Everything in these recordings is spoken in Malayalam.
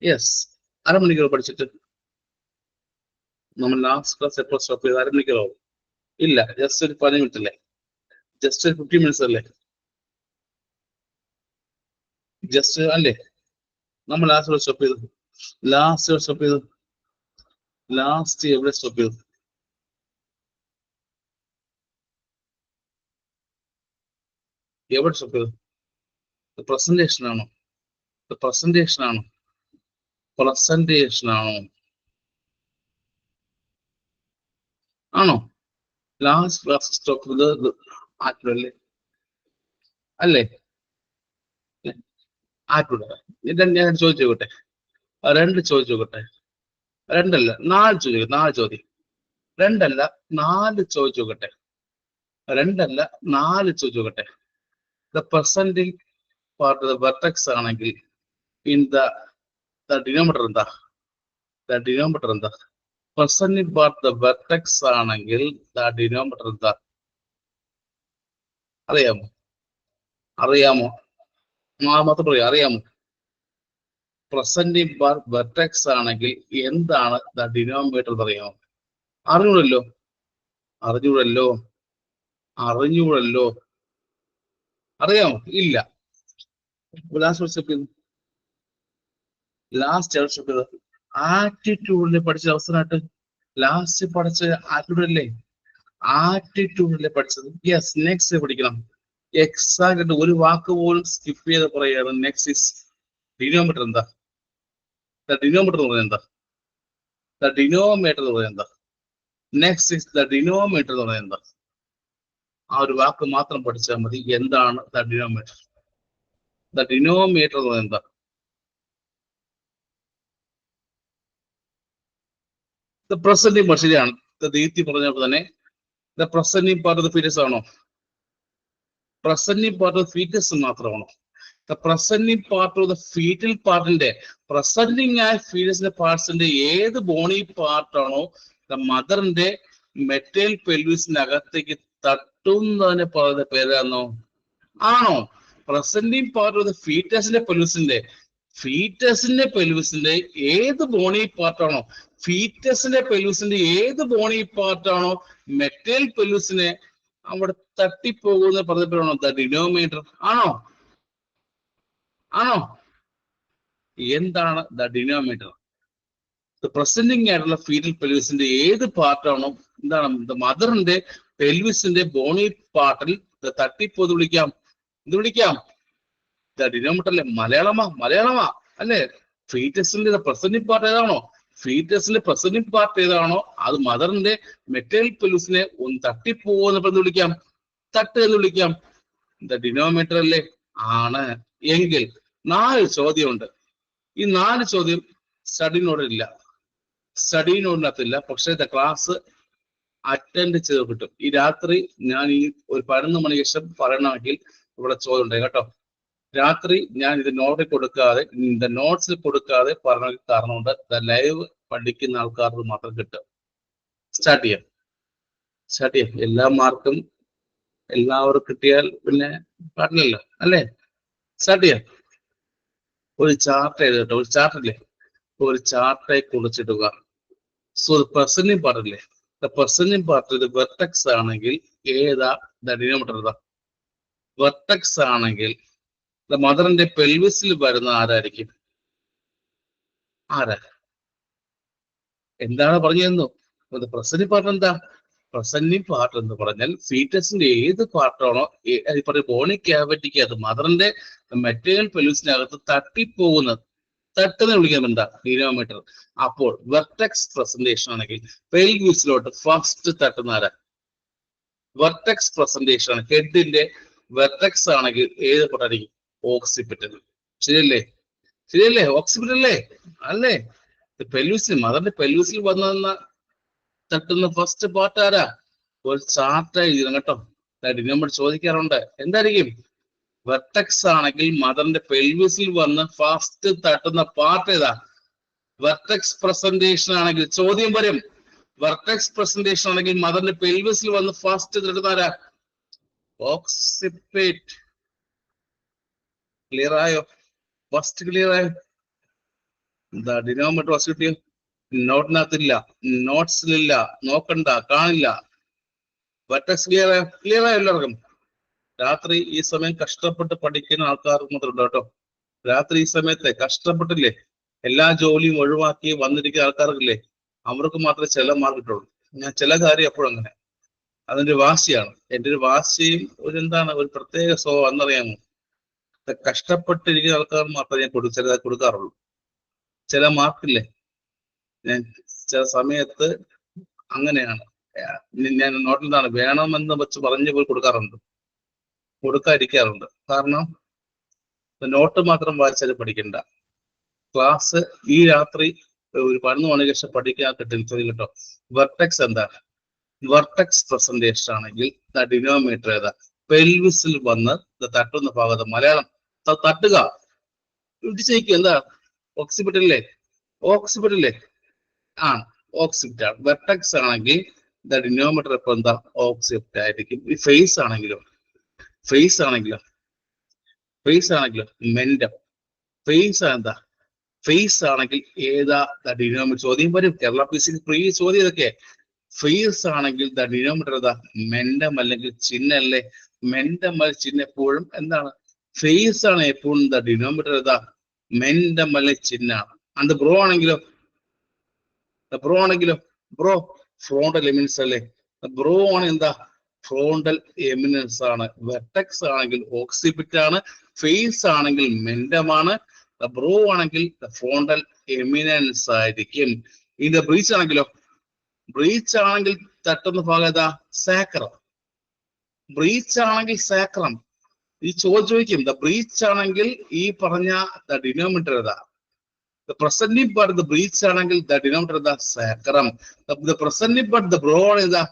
യെസ്, അരമണിക്കൂർ പഠിച്ചിട്ട് നമ്മൾ ലാസ്റ്റ് ക്ലാസ് എപ്പോൾ സ്റ്റോപ്പ് ചെയ്ത് അരമണിക്കൂറോ? ഇല്ല, ജസ്റ്റ് ഒരു 15 മിനിറ്റ് അല്ലേ, ജസ്റ്റ് ഒരു 15 മിനിറ്റ്സ് അല്ലേ, ജസ്റ്റ് അല്ലേ? നമ്മൾ ലാസ്റ്റ് സ്റ്റോപ്പ് ചെയ്തു, ലാസ്റ്റ് സ്റ്റോപ്പ് ചെയ്തു, ലാസ്റ്റ് എവിടെ സ്റ്റോപ്പ് ചെയ്തു? എവിടെ സ്റ്റോപ്പ് ചെയ്തു? പ്രസന്റേഷൻ ആണോ? പ്രസന്റേഷൻ ആണോ? പ്രസന്റേഷൻ ആണോ? ആണോ? ലാസ്റ്റ് ക്ലാസ് സ്റ്റോപ്പ് ചെയ്തത് ആറ്റല്ലേ? അല്ലേ? ആറ്റൂടെ? ഞാൻ ചോദിച്ചോട്ടെ, രണ്ട് ചോദിച്ചോട്ടെ, രണ്ടല്ല 4 ചോദ്യം, 4 ചോദ്യം, രണ്ടല്ല 4 ചോദിച്ചോട്ടെ, രണ്ടല്ല 4 ചോദിച്ചോട്ടെ. The presenting part the vertex ആണെങ്കിൽ ഇൻ ദ ഡിനോമിനേറ്റർ എന്താ? ദ ഡിനോമിനേറ്റർ എന്താ? പ്രസന്റിങ് പാർട്ട് ദ വെർട്ടെക്സ് ആണെങ്കിൽ ദ ഡിനോമിനേറ്റർ എന്താ? അറിയാമോ? അറിയാമോ? മാത്രം പറയാം, അറിയാമോ? പ്രസന്റിങ് പാർട്ട് വെർട്ടെക്സ് ആണെങ്കിൽ എന്താണ് ദ ഡിനോമിനേറ്റർ എന്ന് അറിയാമോ? അറിഞ്ഞൂടല്ലോ, അറിഞ്ഞൂടല്ലോ, അറിഞ്ഞൂടല്ലോ. അറിയാമോ? ഇല്ല. ലാസ്റ്റ് ആറ്റിറ്റ്യൂഡിൽ പഠിച്ച അവസരമായിട്ട് ലാസ്റ്റ് പഠിച്ച ആറ്റിറ്റ്യൂഡ് അല്ലേ? ആറ്റിറ്റ്യൂഡിലെ പഠിച്ചത്. യെസ്, നെക്സ്റ്റ് പഠിക്കണം. എക്സാക്ട് ഒരു വാക്ക് പോലും സ്കിപ്പ് ചെയ്ത് പറയുകയാണ്. നെക്സ്റ്റ് ഇസ് ഡിനോമിനേറ്റർ എന്താ? ഡിനോമിനേറ്റർ എന്ന് പറയുന്നത് എന്താ? ഡിനോമിനേറ്റർ എന്ന് പറയുന്നത് എന്താ? നെക്സ്റ്റ് ഇസ് ദ ഡിനോമിനേറ്റർ എന്ന് പറയുന്നത് എന്താ? ആ ഒരു വാക്ക് മാത്രം പഠിച്ചാൽ മതി. എന്താണ് ദ ഡിനോമിനേറ്റർ? ദ ഡിനോമിനേറ്റർ എന്ന് പറയുന്നത് എന്താ? ദ പ്രസന്റിങ് ശരിയാണ്. ദീപ്തി പറഞ്ഞപ്പോൾ തന്നെ the presenting part of the foetus ആണോ? പ്രസന്റിങ് പാർട്ട് ഓഫ് ഫീറ്റസ് മാത്രമാണോ? The presenting part of the foetal പാർട്ടിന്റെ, പ്രസന്റിങ് ആയ ഫീറ്റസിന്റെ പാർട്സിന്റെ ഏത് ബോണി പാർട്ടാണോ ദ മദറിന്റെ മെറ്റൽ പെൽവിസിന്റെ അകത്തേക്ക് തട്ടുന്നതിനെ പറയുന്ന പേരാണോ? ആണോ? പ്രസന്റിങ് പാർട്ട് ഓഫ് ദ ഫീറ്റസിന്റെ പെൽവിസിന്റെ ഏത് ബോണി പാർട്ടാണോ, ഫീറ്റസിന്റെ പെൽവിസിന്റെ ഏത് ബോണി പാർട്ടാണോ മെറ്റൽ പെൽവിസിനെ അവിടെ തട്ടിപ്പോകുന്ന പറഞ്ഞപ്പോഴാണോ ദ ഡിനോമിനേറ്റർ? ആണോ? ആണോ? എന്താണ് ദ ഡിനോമിനേറ്റർ? പ്രസന്റിങ് ആയിട്ടുള്ള ഫീറ്റൽ പെൽവിസിന്റെ ഏത് പാർട്ടാണോ, എന്താണ് മദറിന്റെ പെൽവിസിന്റെ ബോണി പാർട്ടിൽ തട്ടിപ്പോത് വിളിക്കാം? എന്ത് വിളിക്കാം? ദ ഡിനോമിനേറ്റർ അല്ലേ? മലയാളമാ അല്ലേ? ഫീറ്റസിന്റെ പ്രസന്റിങ് പാർട്ട് ഏതാണോ, ഫീറ്റസിന്റെ പ്രസന്റിങ് പാർട്ട് ഏതാണോ അത് മദറിന്റെ മെറ്റൽ പെൽവിസിനെ ഒന്ന് തട്ടിപ്പോകുന്ന വിളിക്കാം? തട്ട് എന്ന് വിളിക്കാം. ദ ഡിനോമിനേറ്റർ അല്ലേ? ആണ്. എങ്കിൽ 4 ചോദ്യമുണ്ട്. ഈ 4 ചോദ്യം സ്റ്റഡിനോടില്ല, സ്റ്റഡിനോടിനകത്തില്ല. പക്ഷേ ദ ക്ലാസ് അറ്റൻഡ് ചെയ്ത് കിട്ടും. ഈ രാത്രി ഞാൻ ഈ ഒരു 11 മണിക്ക് ശേഷം പറയണമെങ്കിൽ ഇവിടെ ചോദ്യം ഉണ്ടായി കേട്ടോ. രാത്രി ഞാൻ ഇത് നോട്ടിൽ കൊടുക്കാതെ, നോട്ട്സിൽ കൊടുക്കാതെ പറഞ്ഞ കാരണമുണ്ട്. ലൈവ് പഠിക്കുന്ന ആൾക്കാർക്ക് മാത്രം കിട്ടും. സ്റ്റാർട്ട് ചെയ്യാം. എല്ലാ മാർക്കും എല്ലാവർക്കും കിട്ടിയാൽ പിന്നെ പാടില്ലല്ലോ അല്ലേ? സ്റ്റാർട്ട് ചെയ്യാം. ഒരു ചാർട്ട് എഴുതട്ടോ, ഒരു ചാർട്ടല്ലേ, ഒരു ചാർട്ടായി കുറിച്ചിടുക. സോ പ്രസന്റിങ് പാർട്ടില്ലേ, പ്രസന്റിങ് പാർട്ടിൽ വെർട്ടെക്സ് ആണെങ്കിൽ ഏതാ ദ ഡിനോമിനേറ്റർ? ഏതാ? വെർട്ടെക്സ് ആണെങ്കിൽ മദറിന്റെ പെൽവിസിൽ വരുന്ന ആരായിരിക്കും? ആരാ? എന്താണ് പറഞ്ഞു തന്നു? പ്രസന്റിങ് പാർട്ട് എന്താ? പ്രസന്റിങ് പാർട്ട് എന്ന് പറഞ്ഞാൽ ഫീറ്റസിന്റെ ഏത് പാർട്ടാണോ പറഞ്ഞ ബോണി ക്യാവിറ്റിക്ക് അത് മദറിന്റെ മെറ്റേണൽ പെൽവിസിനകത്ത് തട്ടിപ്പോകുന്നത്, തട്ടെന്ന് വിളിക്കുന്നത് എന്താ? ഡിനോമിനേറ്റർ. അപ്പോൾ വെർട്ടെക്സ് പ്രസന്റേഷൻ ആണെങ്കിൽ പെൽവിസിലോട്ട് ഫസ്റ്റ് തട്ടുന്ന ആരാ? വെർട്ടെക്സ് പ്രസന്റേഷൻ ആണ്. ഹെഡിന്റെ വെർട്ടെക്സ് ആണെങ്കിൽ ഏത് പാർട്ടായിരിക്കും? ഓക്സിപിറ്റൽ. ശരിയല്ലേ? ഓക്സിപിറ്റൽ അല്ലേ? പെൽവിസിൽ, മദറിന്റെ പെൽവിസിൽ വന്ന തട്ടുന്ന ഫസ്റ്റ് പാർട്ട് ആരാ? ഒരു ചാർട്ട് എഴുതണം കേട്ടോ. ഡിനോമിനേറ്റർ ചോദിക്കാറുണ്ട്. എന്തായിരിക്കും? വെർട്ടെക്സ് ആണെങ്കിൽ മദറിന്റെ പെൽവിസിൽ വന്ന് ഫസ്റ്റ് തട്ടുന്ന പാർട്ട് ഏതാ? വെർട്ടെക്സ് പ്രസന്റേഷൻ ആണെങ്കിൽ ചോദ്യം വരും. വെർട്ടെക്സ് പ്രസന്റേഷൻ ആണെങ്കിൽ മദറിന്റെ പെൽവിസിൽ വന്ന് ഫസ്റ്റ് തട്ടുന്ന ആരാ? ഓക്സിപിറ്റ്. ക്ലിയർ ആയോ? ഫസ്റ്റ് ക്ലിയർ ആയോ? ദ ഡിനോമിനേറ്റർ ഓക്സിപ്പിറ്റൽ നോട്ടിനകത്തില്ല, നോട്ട്സിലില്ല, നോക്കണ്ട, കാണില്ല. വെർട്ടെക്സ് ക്ലിയർ ആയ എല്ലാവർക്കും? രാത്രി ഈ സമയം കഷ്ടപ്പെട്ട് പഠിക്കുന്ന ആൾക്കാർ മാത്രമുണ്ട് കേട്ടോ. രാത്രി ഈ സമയത്തെ കഷ്ടപ്പെട്ടില്ലേ, എല്ലാ ജോലിയും ഒഴിവാക്കി വന്നിരിക്കുന്ന ആൾക്കാർക്കില്ലേ, അവർക്ക് മാത്രമേ ചില മാർക്ക് കിട്ടുള്ളൂ. ഞാൻ ചില കാര്യം എപ്പോഴും അങ്ങനെ, അതിന്റെ വാശിയാണ്. എൻ്റെ ഒരു വാശിയും ഒരു എന്താണ് ഒരു പ്രത്യേക സ്വഭാവം എന്നറിയാമോ? കഷ്ടപ്പെട്ടിരിക്കുന്ന ആൾക്കാർ മാത്രമേ ഞാൻ കൊടുക്കാറുള്ളൂ. ചില മാർക്കില്ലേ, ഞാൻ ചില സമയത്ത് അങ്ങനെയാണ്. ഞാൻ നോട്ടിലാണ് വേണമെന്ന് വെച്ച് പറഞ്ഞു പോയി കൊടുക്കാതിരിക്കാറുണ്ട്. കാരണം നോട്ട് മാത്രം വായിച്ചാൽ പഠിക്കണ്ട. ക്ലാസ് ഈ രാത്രി ഒരു 11 മണിക്ക് ശേഷം പഠിക്കാൻ കിട്ടും കേട്ടോ. വെർട്ടെക്സ് എന്താ? വെർട്ടെക്സ് പ്രസന്റേഷൻ ആണെങ്കിൽ ഡിനോമിനേറ്റർ ഏതാ? പെൽവിസിൽ വന്ന് തട്ടുന്ന ഭാഗത്ത് മലയാളം തട്ടുക, ഇടിച്ചേക്കുക. എന്താ? ഓക്സിപിറ്റല്ലേ? ഓക്സിപിറ്റല്ലേ? ആ, ഓക്സിപിറ്റ് ആണ്. വെർട്ടെക്സ് ആണെങ്കിൽ ഡിനോമിനേറ്റർ ഇപ്പൊ എന്താ? ഓക്സിപിറ്റ് ആയിരിക്കും. ഈ ഫേസ് ആണെങ്കിലോ മെന്റം. ഫേസ് എന്താ? ഫേസ് ആണെങ്കിൽ ഏതാ ഡിനോമിനേറ്റർ? ചോദ്യം വരും, കേരള PSC പ്രീ ചോദ്യം ഇതൊക്കെ. ഫേസ് ആണെങ്കിൽ ഡിനോമിനേറ്റർ ഏതാ? മെന്റം അല്ലെങ്കിൽ ചിഹ്നല്ലേ? മെന്റം അല്ലെങ്കിൽ ചിഹ്നം എപ്പോഴും എന്താണ്? ഫേസ് ആണ് എപ്പോഴും ഡിനോമിനേറ്റർ ഏതാ? മെന്റം അല്ലെങ്കിൽ ചിഹ്നാണ്. അണ്ട് ബ്രോ ആണെങ്കിലോ ബ്രോ ഫ്രോണ്ടൽ എമിനൻസ് അല്ലേ? ബ്രോ ആണ് എന്താ? ഫ്രോണ്ടൽ എമിനൻസ് ആണ്. വെർട്ടെക്സ് ആണെങ്കിൽ ഓക്സിപിറ്റ് ആണ്. ഫേസ് ആണെങ്കിൽ മെന്റമാണ്. ബ്രോ ആണെങ്കിൽ ഫ്രോണ്ടൽ എമിനൻസ് ആയിരിക്കും. ഇതിന്റെ ബ്രീച്ച് ആണെങ്കിലോ? ബ്രീച്ച് ആണെങ്കിൽ തട്ടുന്ന ഭാഗം ഏതാ? സാക്രം. ബ്രീച്ച് ആണെങ്കിൽ സാക്രം. ഈ ചോദിക്കും ബ്രീച്ച് ആണെങ്കിൽ ഈ പറഞ്ഞ ഡിനോമിനേറ്റർ ഏതാ? The presenting part of the breach ആണെങ്കിൽ denominator is the sacrum. The presenting part of the broad is the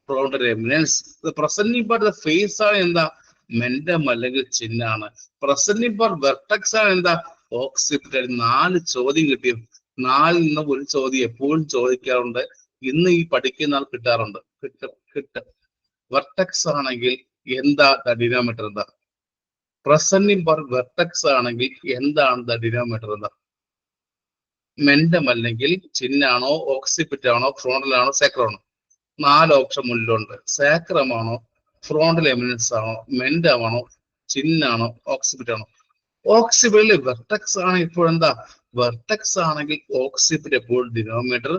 frontal eminence. The presenting part of the face ആണ് എന്താ? മെന്റം അല്ലെങ്കിൽ ചിഹ്നാണ്. presenting part vertex ആണ് എന്താ? ഓക്സിപിറ്റൽ. 4 ചോദ്യം കിട്ടിയും 4 നിന്ന് ഒരു ചോദ്യം എപ്പോഴും ചോദിക്കാറുണ്ട്. ഇന്ന് ഈ പഠിക്കുന്ന ആൾ കിട്ടാറുണ്ട്. കിട്ടും. വെർട്ടെക്സ് ആണെങ്കിൽ എന്താ ഡിനോമിനേറ്റർ? എന്താ? presenting part vertex ആണെങ്കിൽ എന്താണ് ഡിനോമിനേറ്റർ? എന്താ? മെന്റം അല്ലെങ്കിൽ ചിഹ്നാണോ, ഓക്സിപിറ്റ് ആണോ, ഫ്രോണ്ടൽ ആണോ, സാക്രം ആണോ? 4 ഓപ്ഷൻ മുന്നിലുണ്ട്. സാക്രം ആണോ, ഫ്രോണ്ടൽ എമിനൻസ് ആണോ, മെന്റം ആണോ, ചിഹ്നാണോ, ഓക്സിപിറ്റ് ആണോ? ഓക്സിപിറ്റിൽ വെർട്ടെക്സ് ആണ് ഇപ്പോഴെന്താ? വെർട്ടെക്സ് ആണെങ്കിൽ ഓക്സിപിറ്റ് എപ്പോഴും ഡിനോമിനേറ്റർ.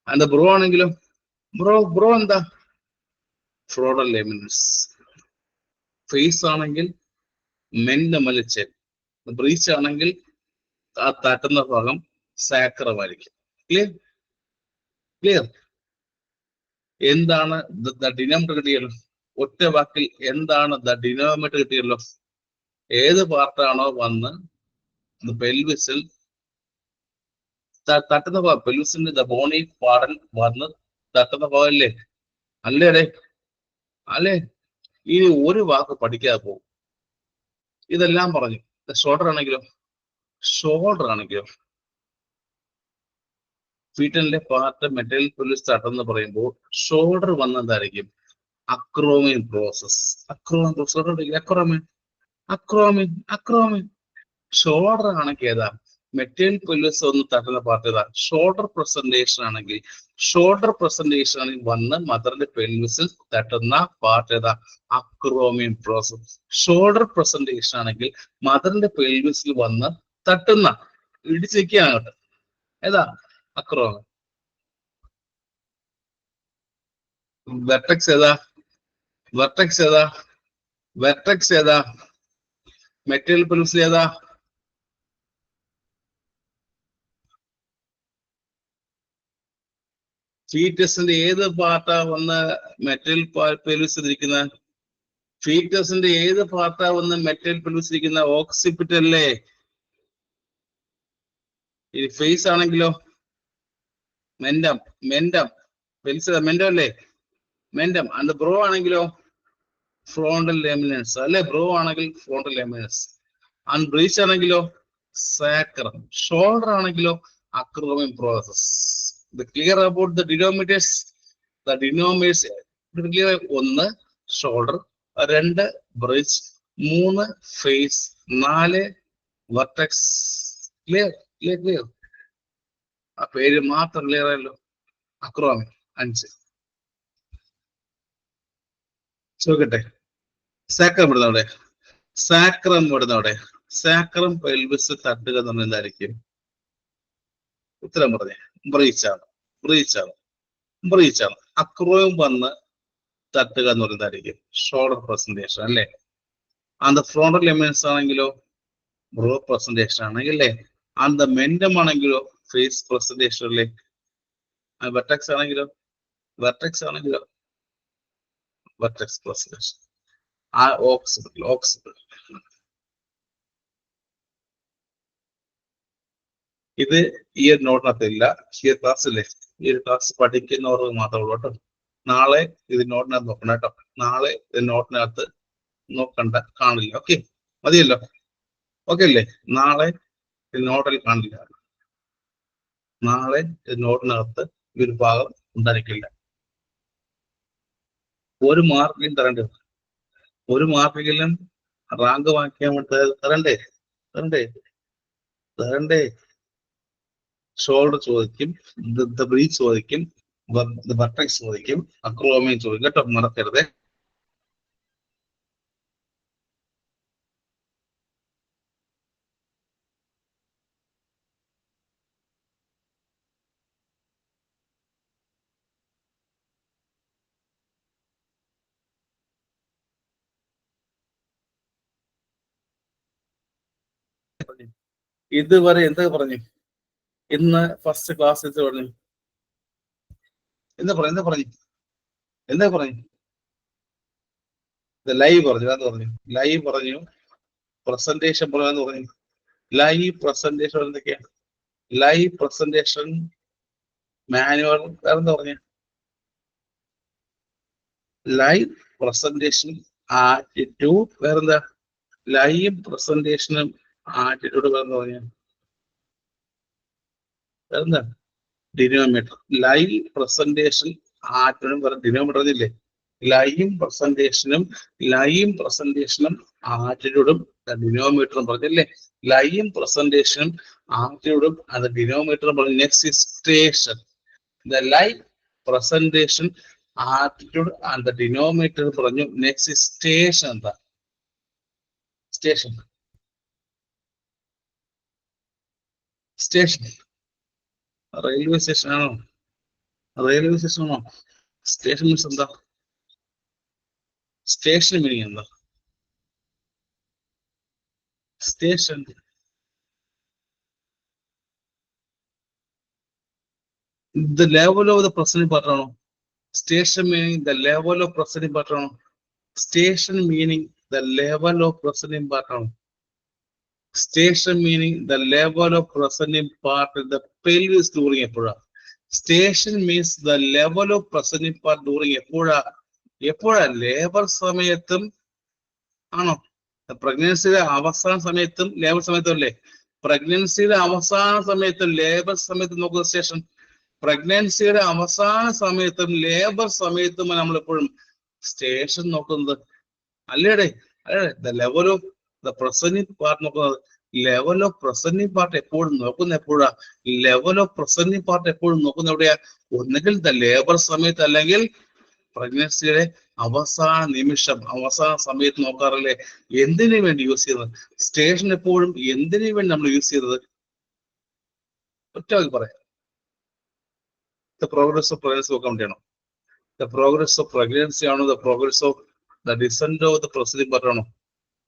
അത് ബ്രോ ആണെങ്കിലും ബ്രോ എന്താ? Frontal eminence. ഫേസ് ആണെങ്കിൽ മെന്റം അല്ലെങ്കിൽ ചിഹ്നം. ബ്രീച്ച് ആണെങ്കിൽ ആ തട്ടുന്ന ഭാഗം സാക്രമായിരിക്കും. ക്ലിയർ? എന്താണ് ഡിനോമിനേറ്റർ കിട്ടിയല്ലോ? ഒറ്റ വാക്കിൽ എന്താണ് ഡിനോമിനേറ്റർ കിട്ടിയല്ലോ? ഏത് പാർട്ടാണോ വന്ന് പെൽവിസിൽ തട്ടുന്ന ഭാഗം, പെൽവിസിന്റെ ബോണി പാടൽ വന്ന് തട്ടുന്ന ഭാഗമല്ലേ? അല്ലേ? ഇനി ഒരു വാക്ക് പഠിക്കാതെ പോകും. ഇതെല്ലാം പറഞ്ഞു. ഷോൾഡർ ആണെങ്കിലോ ഫീറ്റലിന്റെ പാർട്ട് മെറ്റീരിയൽ പെൽവിസ് തട്ടെന്ന് പറയുമ്പോൾ ഷോൾഡർ വന്നതായിരിക്കും അക്രോമിയൻ പ്രോസസ്. അക്രോമിൻ. ഷോൾഡർ ആണെങ്കിൽ ഏതാ? മെറ്റീരിയൽ പെൽവിസ് ഒന്ന് തട്ടുന്ന പാർട്ട് ഏതാ? ഷോൾഡർ പ്രസന്റേഷൻ ആണെങ്കിൽ വന്ന് മദറിന്റെ പെൽവിസിൽ തട്ടുന്ന പാർട്ട് ഏതാ? Acromion process. ഷോൾഡർ പ്രസന്റേഷൻ ആണെങ്കിൽ മദറിന്റെ പെൽവിസിൽ വന്ന് തട്ടുന്ന, ഇടിച്ചിരിക്കുകയാണ് അങ്ങോട്ട്, ഏതാ? അക്രോമിയൻ. വെർട്ടെക്സ് ഏതാ? മെറ്റീരിയൽ പെൽവിസിൽ ഏതാ? ഫീറ്റസിന്റെ ഏത് പാർട്ടാ വന്ന് മെറ്റീരിയൽ പെൽവിസിൽ ഇരിക്കുന്ന? ഫീറ്റസിന്റെ ഏത് പാർട്ടാ വന്ന് മെറ്റീരിയൽ പെൽവിസിൽ ഇരിക്കുന്ന? ഓക്സിപിറ്റ് അല്ലേ? ഈ ഫേസ് ആണെങ്കിലോ? മെന്റം. പെൽവിസ് മെന്റം അല്ലേ? മെന്റം. ആൻഡ് ബ്രോ ആണെങ്കിലോ? ഫ്രോണ്ടൽ എമിനൻസ് അല്ലെ? ബ്രോ ആണെങ്കിൽ ഫ്രോണ്ടൽ എമിനൻസ്. ആൻഡ് ബ്രീച്ച് ആണെങ്കിലോ? സാക്രം. ഷോൾഡർ ആണെങ്കിലോ? Acromion process. Clear about the denominators? Clear. 1 shoulder, 2 bridge, 3 face, 4 vertex. Clear? ആ പേര് മാത്രം ക്ലിയർ ആയല്ലോ. അക്രോമി 5. ചോദിക്കട്ടെ, സാക്രം ഇടുന്നവിടെ, സാക്രം ഇടുന്നവിടെ, സാക്രം പെൽവിസ് തട്ടുക എന്ന് പറഞ്ഞാൽ എന്തായിരിക്കും? ഉത്തരം പറഞ്ഞേ. ബ്രീച്ചാണ്, ബ്രീച്ചാണ്, ബ്രീച്ചാണ്. അക്രോം വന്ന് തട്ടുക എന്ന് പറയുന്നതായിരിക്കും ഷോൾഡർ പ്രസന്റേഷൻ അല്ലേ. ആൻഡ് ഫ്രോണ്ടൽ എമിനൻസ് ആണെങ്കിലോ ബ്രോ പ്രസന്റേഷൻ ആണെങ്കിൽ അല്ലേ. ആൻഡ് മെന്റം ആണെങ്കിലോ ഫേസ് പ്രസന്റേഷൻ അല്ലേ. വെർട്ടെക്സ് ആണെങ്കിലോ, വെർട്ടെക്സ് ആണെങ്കിലോ വെർട്ടെക്സ് പ്രസന്റേഷൻ. ആ ഓക്സിപിൾ, ഓക്സിപിൾ. ഇത് ഈ ഒരു നോട്ടിനകത്തില്ല. ഈ ഒരു ക്ലാസ്സില്ലേ, ഈ ഒരു ക്ലാസ് പഠിക്കുന്നവർക്ക് മാത്രമേ ഉള്ളൂ കേട്ടോ. നാളെ ഇത് നോട്ടിനകത്ത് നോക്കണം കേട്ടോ. നാളെ ഇത് നോട്ടിനകത്ത് നോക്കണ്ട, കാണില്ല. ഓക്കെ, മതിയല്ലോ. ഓക്കെ അല്ലേ? നാളെ നോട്ടിൽ കാണില്ല. നാളെ നോട്ടിനകത്ത് ഈ ഒരു ഭാഗം ഉണ്ടായിരിക്കില്ല. ഒരു മാർക്കിലും തരണ്ടേ, ഒരു മാർക്കെങ്കിലും റാങ്ക് വാങ്ങിക്കാൻ വേണ്ടി തരണ്ടേ, തരണ്ടേ, തരണ്ടേ. ഷോൾഡർ ചോദിക്കും, ബ്രീച്ച് ചോദിക്കും, വെർട്ടെക്സ് ചോദിക്കും, അക്രോമിയം ചോദിക്കും കേട്ടോ, മറക്കരുത്. ഇതുവരെ എന്താ പറഞ്ഞു? ഇന്ന് ഫസ്റ്റ് ക്ലാസ് എന്ത് പറഞ്ഞു? എന്താ പറഞ്ഞു, എന്താ പറഞ്ഞു, എന്താ പറഞ്ഞു? ലൈവ് പറഞ്ഞു, അത് പറഞ്ഞു. ലൈവ് പറഞ്ഞു, പ്രസന്റേഷൻ പറഞ്ഞു, പറഞ്ഞു. ലൈവ് പ്രസന്റേഷൻ എന്തൊക്കെയാണ്? ലൈവ് പ്രസന്റേഷൻ മാനുവൽ, വേറെന്താ പറഞ്ഞു? ലൈവ് പ്രസന്റേഷൻ ആറ്റിറ്റ്യൂഡ്, വേറെന്താ? ലൈവ് പ്രസന്റേഷനും ആറ്റിറ്റ്യൂഡ്, വേറെന്താ പറഞ്ഞു? വേറെന്താ? ഡിനോമീറ്റർ. ലൈവ് പ്രസന്റേഷൻ ആറ്റിറ്റ്യൂഡും വേറെ ഡിനോമീറ്റർ പറഞ്ഞില്ലേ. ലൈവ് പ്രസന്റേഷനും, ലൈവ് പ്രസന്റേഷനും ആറ്റിറ്റ്യൂഡും ഡിനോമീറ്ററും പറഞ്ഞില്ലേ. ലൈവ് പ്രസന്റേഷനും ആറ്റിറ്റ്യൂഡും അത് ഡിനോമീറ്ററും പറഞ്ഞു. Next station. The lie presentation attitude and the denominator പറഞ്ഞു. Next station. എന്താ സ്റ്റേഷൻ? സ്റ്റേഷൻ റെയിൽവേ സ്റ്റേഷൻ ആണോ? റെയിൽവേ സ്റ്റേഷൻ ആണോ? സ്റ്റേഷൻ മീൻസ് എന്താ? സ്റ്റേഷൻ മീനിങ് എന്താ? Station the level of the presenting part ആണോ? Station meaning the level of presenting part ആണോ? Station meaning the level of presenting part ആണോ? Station meaning the level of presenting part the pelvis during എപ്പോഴാ? Station means the level of presenting part during എപ്പോഴാ? എപ്പോഴാ? ലേബർ സമയത്തും ആണോ? പ്രഗ്നൻസിയുടെ അവസാന സമയത്തും ലേബർ സമയത്തും അല്ലേ? പ്രഗ്നൻസിയുടെ അവസാന സമയത്തും ലേബർ സമയത്തും നോക്കുന്ന സ്റ്റേഷൻ. പ്രഗ്നൻസിയുടെ അവസാന സമയത്തും ലേബർ സമയത്തും നമ്മൾ എപ്പോഴും സ്റ്റേഷൻ നോക്കുന്നത് അല്ലേടെ, അല്ലേ? The level of the presenting part നോക്കുന്നത്. ലെവൽ ഓഫ് പ്രസന്റിംഗ് പാർട്ട് എപ്പോഴും നോക്കുന്ന എപ്പോഴാ? ലെവൽ ഓഫ് പ്രസന്റിംഗ് പാർട്ട് എപ്പോഴും നോക്കുന്ന എവിടെയാ? ഒന്നുകിൽ ദ ലേബർ സമയത്ത്, അല്ലെങ്കിൽ പ്രഗ്നൻസിയുടെ അവസാന നിമിഷം, അവസാന സമയത്ത് നോക്കാറില്ലേ? എന്തിനു വേണ്ടി യൂസ് ചെയ്യുന്നത്? സ്റ്റേഷൻ എപ്പോഴും എന്തിനു വേണ്ടി നമ്മൾ യൂസ് ചെയ്തത്? ഒറ്റ പറയാം. ദ പ്രോഗ്രസ് ഓഫ് പ്രഗ്നൻസി നോക്കാൻ വേണ്ടിയാണോ? ദ പ്രോഗ്രസ് ഓഫ് പ്രഗ്നൻസി ആണോ? The progress of the descent of the proceeding part ആണോ?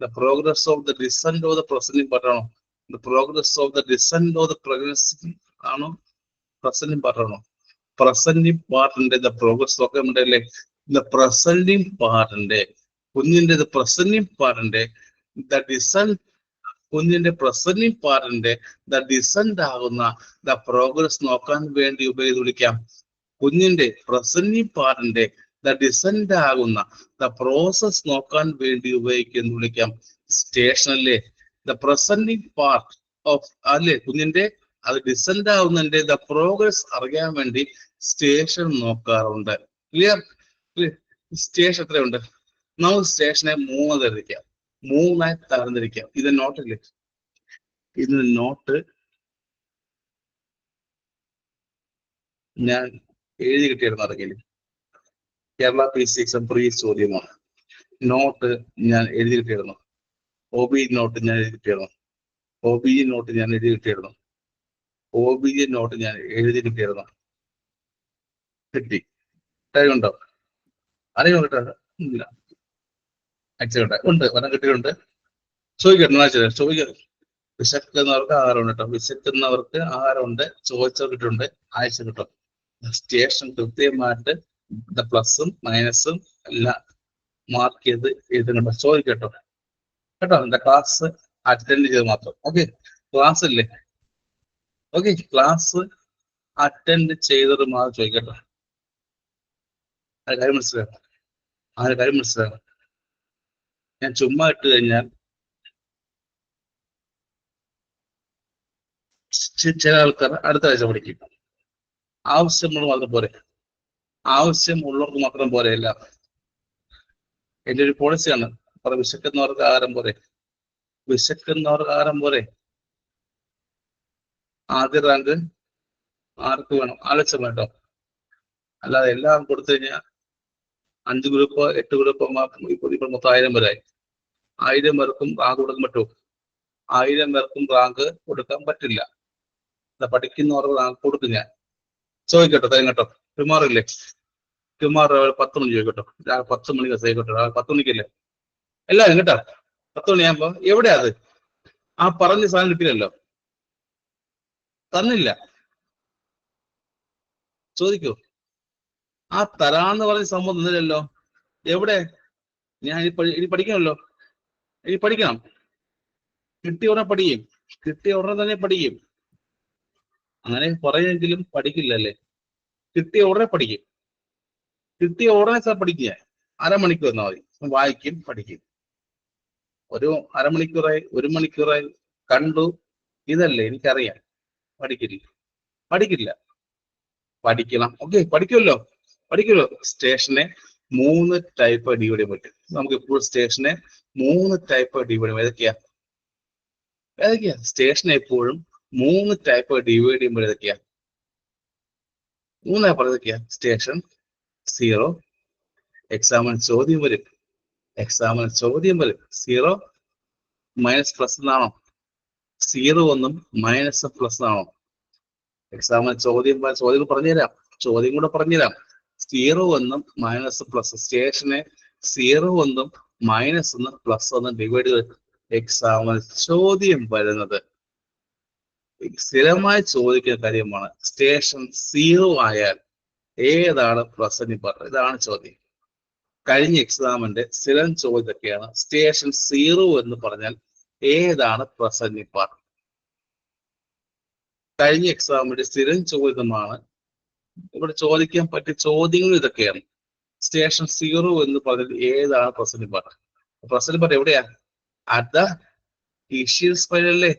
The progress of the descent of the proceeding part ആണോ? The progress of the descent of the pregnancy ആണോ? പ്രസന്റിംഗ് പാർട്ട് ആണോ? പ്രസന്റിംഗ് പാർട്ടിന്റെ ദ പ്രോഗ്രസ് നോക്കാൻ വേണ്ടിയല്ലേ? ദ പ്രസന്റിംഗ് പാർട്ടിന്റെ, കുഞ്ഞിന്റെ ദ പ്രസന്റിംഗ് പാർട്ടിന്റെ ദ ഡിസെന്റ്, കുഞ്ഞിന്റെ പ്രസന്റിംഗ് പാർട്ടിന്റെ ദ ഡിസെന്റ് ആകുന്ന ദ പ്രോഗ്രസ് നോക്കാൻ വേണ്ടി വിളിക്കാം. കുഞ്ഞിന്റെ പ്രസന്റിംഗ് പാർട്ടിന്റെ ദ ഡിസെന്റ് ആകുന്ന ദ പ്രോസസ് നോക്കാൻ വേണ്ടി ഉപയോഗിക്കുന്നു വിളിക്കാം സ്റ്റേഷൻ അല്ലേ? ദ പ്രസന്റിംഗ് പാർട്ട് ഓഫ് അല്ലേ, കുഞ്ഞിന്റെ അത് ഡിസെന്റ് ആകുന്നതിന്റെ ദ പ്രോഗ്രസ് അറിയാൻ വേണ്ടി സ്റ്റേഷൻ നോക്കാറുണ്ട്. ക്ലിയർ? സ്റ്റേഷൻ എത്രയുണ്ട്? നമുക്ക് സ്റ്റേഷനെ 3 തരംതിരിക്കാം, 3 തരംതിരിക്കാം. ഇത് നോട്ടില്ലേ? ഇത് നോട്ട് ഞാൻ എഴുതി കിട്ടിയിരുന്നു അറിയില്ല. കേരള PSC എക്സാം പ്രീ ചോദ്യമാണ്. നോട്ട് ഞാൻ എഴുതി കിട്ടിയിരുന്നു. OBE നോട്ട് ഞാൻ എഴുതി കിട്ടിയിരുന്നു. OBE നോട്ട് ഞാൻ എഴുതി കിട്ടിയിരുന്നു. OBE നോട്ട് ഞാൻ എഴുതി കിട്ടിയിരുന്നു. കിട്ടി. ഉണ്ടോ? അറിയോ കിട്ടാ? ഇല്ല. അയച്ചുണ്ട്. ഉണ്ട്. വരം കിട്ടിയിട്ടുണ്ട്. ചോദിക്കട്ടെ? ചോദിക്കരുത്. വിശക്കുന്നവർക്ക് ആഹാരമുണ്ട് കേട്ടോ. വിശക്കുന്നവർക്ക് ആഹാരമുണ്ട്. ചോദിച്ചവർക്കിട്ടുണ്ട്. അയച്ചു കിട്ടും. സ്റ്റേഷൻ കൃത്യമായിട്ട് പ്ലസും മൈനസും എല്ലാം മാർക്ക് ചെയ്ത് എഴുതുന്നുണ്ട്. ചോദിക്കട്ടോ കേട്ടോ. എന്റെ ക്ലാസ് അറ്റൻഡ് ചെയ്ത് മാത്രം. ഓക്കെ, ക്ലാസ് ഇല്ലേ? ഓക്കെ, ക്ലാസ് അറ്റൻഡ് ചെയ്തത് മാത്രം ചോദിക്കട്ടോ. കാര്യം മനസ്സിലാകും. ഞാൻ ചുമ്മാ ഇട്ട് കഴിഞ്ഞാൽ ചില ആൾക്കാർ അടുത്ത ആഴ്ച പഠിക്കും. ആവശ്യമുള്ള മാത്രം പോരെ. ആവശ്യമുള്ളവർക്ക് മാത്രം പോരെയല്ല. എന്റെ ഒരു പോളിസിയാണ്. വിശക്കുന്നവർക്ക് ആഹാരം പോരെ. വിശക്കുന്നവർക്ക് ആഹാരം പോരെ. ആദ്യ റാങ്ക് ആർക്ക് വേണം? ആലോചന കേട്ടോ. അല്ലാതെ എല്ലാം കൊടുത്തു കഴിഞ്ഞാൽ 5 ഗ്രൂപ്പോ 8 ഗ്രൂപ്പോ ഇപ്പോൾ മൊത്തം 1000 പേരായി. 1000 പേർക്കും റാങ്ക് കൊടുക്കാൻ പറ്റുമോ? 1000 പേർക്കും റാങ്ക് കൊടുക്കാൻ പറ്റില്ല. പഠിക്കുന്നവർക്ക് റാങ്ക് കൊടുക്കും. ഞാൻ ചോദിക്കട്ടോ, തരും കേട്ടോ. കുമാറില്ലേ? കുമാർ 10 മണി ചോദിക്കട്ടോ. 10 മണിക്ക് ചോദിക്കട്ടോ. 10 മണിക്കല്ലേ എല്ലാവരും കേട്ടോ? 10 മണിയാകുമ്പോ എവിടെയാ അത്? ആ പറഞ്ഞ സാധനം കിട്ടില്ലല്ലോ. തന്നില്ല. ചോദിക്കൂ. ആ തരാന്ന് പറഞ്ഞ സംഭവം തന്നില്ലല്ലോ. എവിടെ? ഞാൻ ഇനി പഠിക്കണമല്ലോ. ഇനി പഠിക്കണം. കിട്ടിയ ഉടനെ പഠിക്കും. കിട്ടിയ ഉടനെ തന്നെ പഠിക്കും. അങ്ങനെ പറയുമെങ്കിലും പഠിക്കില്ലല്ലേ. കിട്ടിയ ഉടനെ പഠിക്കും. കിട്ടിയ ഉടനെ സാർ പഠിക്കുക. അരമണിക്കൂർ എന്നാൽ മതി. വായിക്കും, പഠിക്കും. ഒരു അരമണിക്കൂറായി 1 മണിക്കൂറായി കണ്ടു. ഇതല്ലേ എനിക്കറിയാം. പഠിക്കില്ല. പഠിക്കണം. ഓക്കെ, പഠിക്കുമല്ലോ. സ്റ്റേഷനെ 3 ടൈപ്പ് ഡിവൈഡ് ചെയ്യാൻ പറ്റും. നമുക്ക് ഇപ്പോൾ സ്റ്റേഷനെ 3 ടൈപ്പ് ഡിവൈഡ് ചെയ്യാം. ഏതൊക്കെയാ? സ്റ്റേഷനെ എപ്പോഴും 3 ടൈപ്പ് ഡിവൈഡ് ചെയ്യുമ്പോൾ ഏതൊക്കെയാ? 3 ഏതൊക്കെയാ? സ്റ്റേഷൻ 0, എക്സാമിന് ചോദ്യം വരും. 0 മൈനസ് പ്ലസ് എന്നാണോ? 0 ഒന്നും മൈനസ് പ്ലസ് ആണോ? എക്സാമിന് ചോദ്യം പറഞ്ഞുതരാം. ചോദ്യം കൂടെ പറഞ്ഞുതരാം. 0 ഒന്നും മൈനസ് പ്ലസ്. സ്റ്റേഷനെ 0 ഒന്നും മൈനസ് 1 പ്ലസ് 1 ഡിവൈഡ് ചെയ്ത് എക്സാമിന് ചോദ്യം വരുന്നത് സ്ഥിരമായി ചോദിക്കുന്ന കാര്യമാണ്. സ്റ്റേഷൻ 0 ആയാൽ ഏതാണ് പ്രസന്റ് പാർട്ട്? ഇതാണ് ചോദ്യം. കഴിഞ്ഞ എക്സാമിന്റെ സ്ഥിരം ചോദ്യമൊക്കെയാണ്. സ്റ്റേഷൻ 0 എന്ന് പറഞ്ഞാൽ ഏതാണ് പ്രസന്റ് പാർട്ട്? കഴിഞ്ഞ എക്സാമിന്റെ സ്ഥിരം ചോദ്യമാണ്. ഇവിടെ ചോദിക്കാൻ പറ്റിയ ചോദ്യങ്ങൾ ഇതൊക്കെയാണ്. സ്റ്റേഷൻ 0 എന്ന് പറഞ്ഞാൽ ഏതാണ് പ്രസന്റ് പാർട്ട്? പ്രസന്റ് പാർട്ട് എവിടെയാ? അറ്റ് ദ ഇഷ്യൽ സ്പൈൻ അല്ലേ?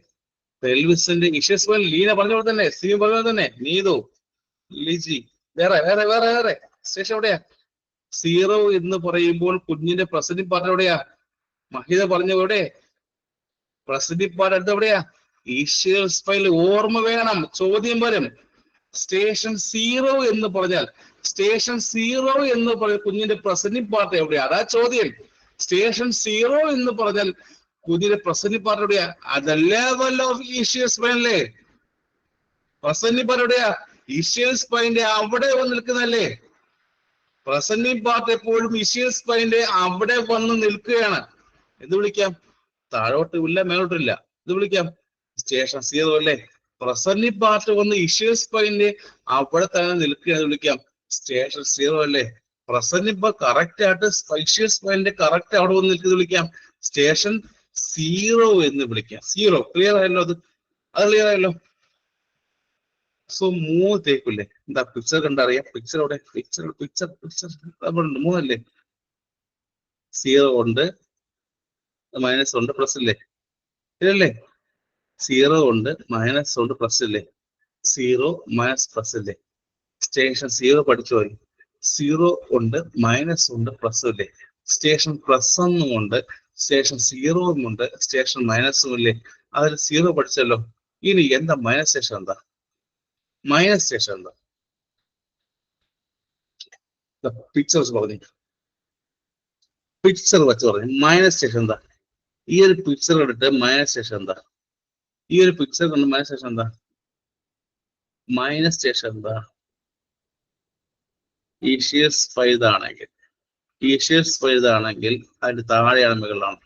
പെൽവിസിന്റെ ഇഷ്യൽ സ്പൈൻ. ലീന പറഞ്ഞ പോലെ തന്നെ, സീം പറഞ്ഞ പോലെ തന്നെ, നീതു, ലിജി, വേറെ സ്റ്റേഷൻ എവിടെയാ? 0 എന്ന് പറയുമ്പോൾ കുഞ്ഞിന്റെ പ്രസന്റ് പാർട്ട് എവിടെയാ? മഹിത പറഞ്ഞ എവിടെ? പ്രസന്റ് പാർട്ട് അടുത്ത് എവിടെയാ? ഇഷ്യൽ സ്പൈൻ. ഓർമ്മ വേണം, ചോദ്യം വരും. സ്റ്റേഷൻ 0 എന്ന് പറഞ്ഞാൽ കുഞ്ഞിന്റെ പ്രസന്റ് പാർട്ട് എവിടെയാ? അതാ ചോദ്യം. സ്റ്റേഷൻ 0 എന്ന് പറഞ്ഞാൽ കുഞ്ഞിന്റെ പ്രസന്റ് പാർട്ട് എവിടെയാ? അത് ലെവൽ ഓഫ് ഇഷ്യൽ സ്പൈൻ അല്ലേ? പ്രസന്റ് പാർട്ട് എവിടെയാ? ഇഷ്യൽ സ്പൈന്റെ അവിടെ വന്ന് നിൽക്കുന്നല്ലേ? പ്രസന്റ് പാർട്ട് എപ്പോഴും ഇഷ്യൽ സ്പൈന്റെ അവിടെ വന്ന് നിൽക്കുകയാണ്. എന്ത് വിളിക്കാം? താഴോട്ടും ഇല്ല, മേലോട്ടില്ല. ഇത് വിളിക്കാം സ്റ്റേഷൻ 0 അല്ലേ? പ്രസന്റ് പാർട്ട് വന്ന് ഇഷ്യൽ സ്പൈന്റെ അവിടെ തന്നെ നിൽക്കുകയാണ്. വിളിക്കാം സ്റ്റേഷൻ 0 അല്ലേ? പ്രസന്റ് ഇപ്പൊ കറക്റ്റ് ആയിട്ട് ഇഷ്യൽ സ്പൈന്റെ കറക്റ്റ് അവിടെ വന്ന് നിൽക്കുന്നത് വിളിക്കാം സ്റ്റേഷൻ 0 എന്ന് വിളിക്കാം. 0 ക്ലിയർ ആയല്ലോ? അത് ക്ലിയർ ആയല്ലോ? സോ 3 തേക്കില്ലേ? എന്താ പിക്ചർ കണ്ടറിയാം. പിക്ചർ അവിടെ പിക്ചർ 3 അല്ലേ? 0 ഉണ്ട്, മൈനസ് ഉണ്ട്, പ്ലസ് ഇല്ലേ? ഇല്ലല്ലേ? 0 ഉണ്ട്, മൈനസ് ഉണ്ട്, പ്ലസ് ഇല്ലേ? 0 മൈനസ് പ്ലസ് ഇല്ലേ? സ്റ്റേഷൻ 0 പഠിച്ചു പോയി. 0 ഉണ്ട്, മൈനസ് ഉണ്ട്, പ്ലസ് ഇല്ലേ? സ്റ്റേഷൻ പ്ലസ് ഒന്നും ഉണ്ട്, സ്റ്റേഷൻ 0 ഉണ്ട്, സ്റ്റേഷൻ മൈനസും ഇല്ലേ? അതിൽ 0 പഠിച്ചല്ലോ. ഇനി എന്താ മൈനസ് സ്റ്റേഷൻ? എന്താ മൈനസ് സ്റ്റേഷൻ? എന്താ പിക്ചർ വെച്ച് പറഞ്ഞു, പിക്ചർ വെച്ച് പറഞ്ഞു മൈനസ് സ്റ്റേഷൻ എന്താ? ഈ ഒരു പിക്ചർ കണ്ടിട്ട് മൈനസ് സ്റ്റേഷൻ എന്താ? ഈ ഒരു പിക്ചർ കണ്ട് മൈനസ് സ്റ്റേഷൻ എന്താ? മൈനസ് സ്റ്റേഷൻ എന്താ? ഈഷ്യസ് പഴുതാണെങ്കിൽ, ഈഷ്യസ് പഴുതാണെങ്കിൽ അതിന്റെ താഴെയാണ് മുകളിലാണ്.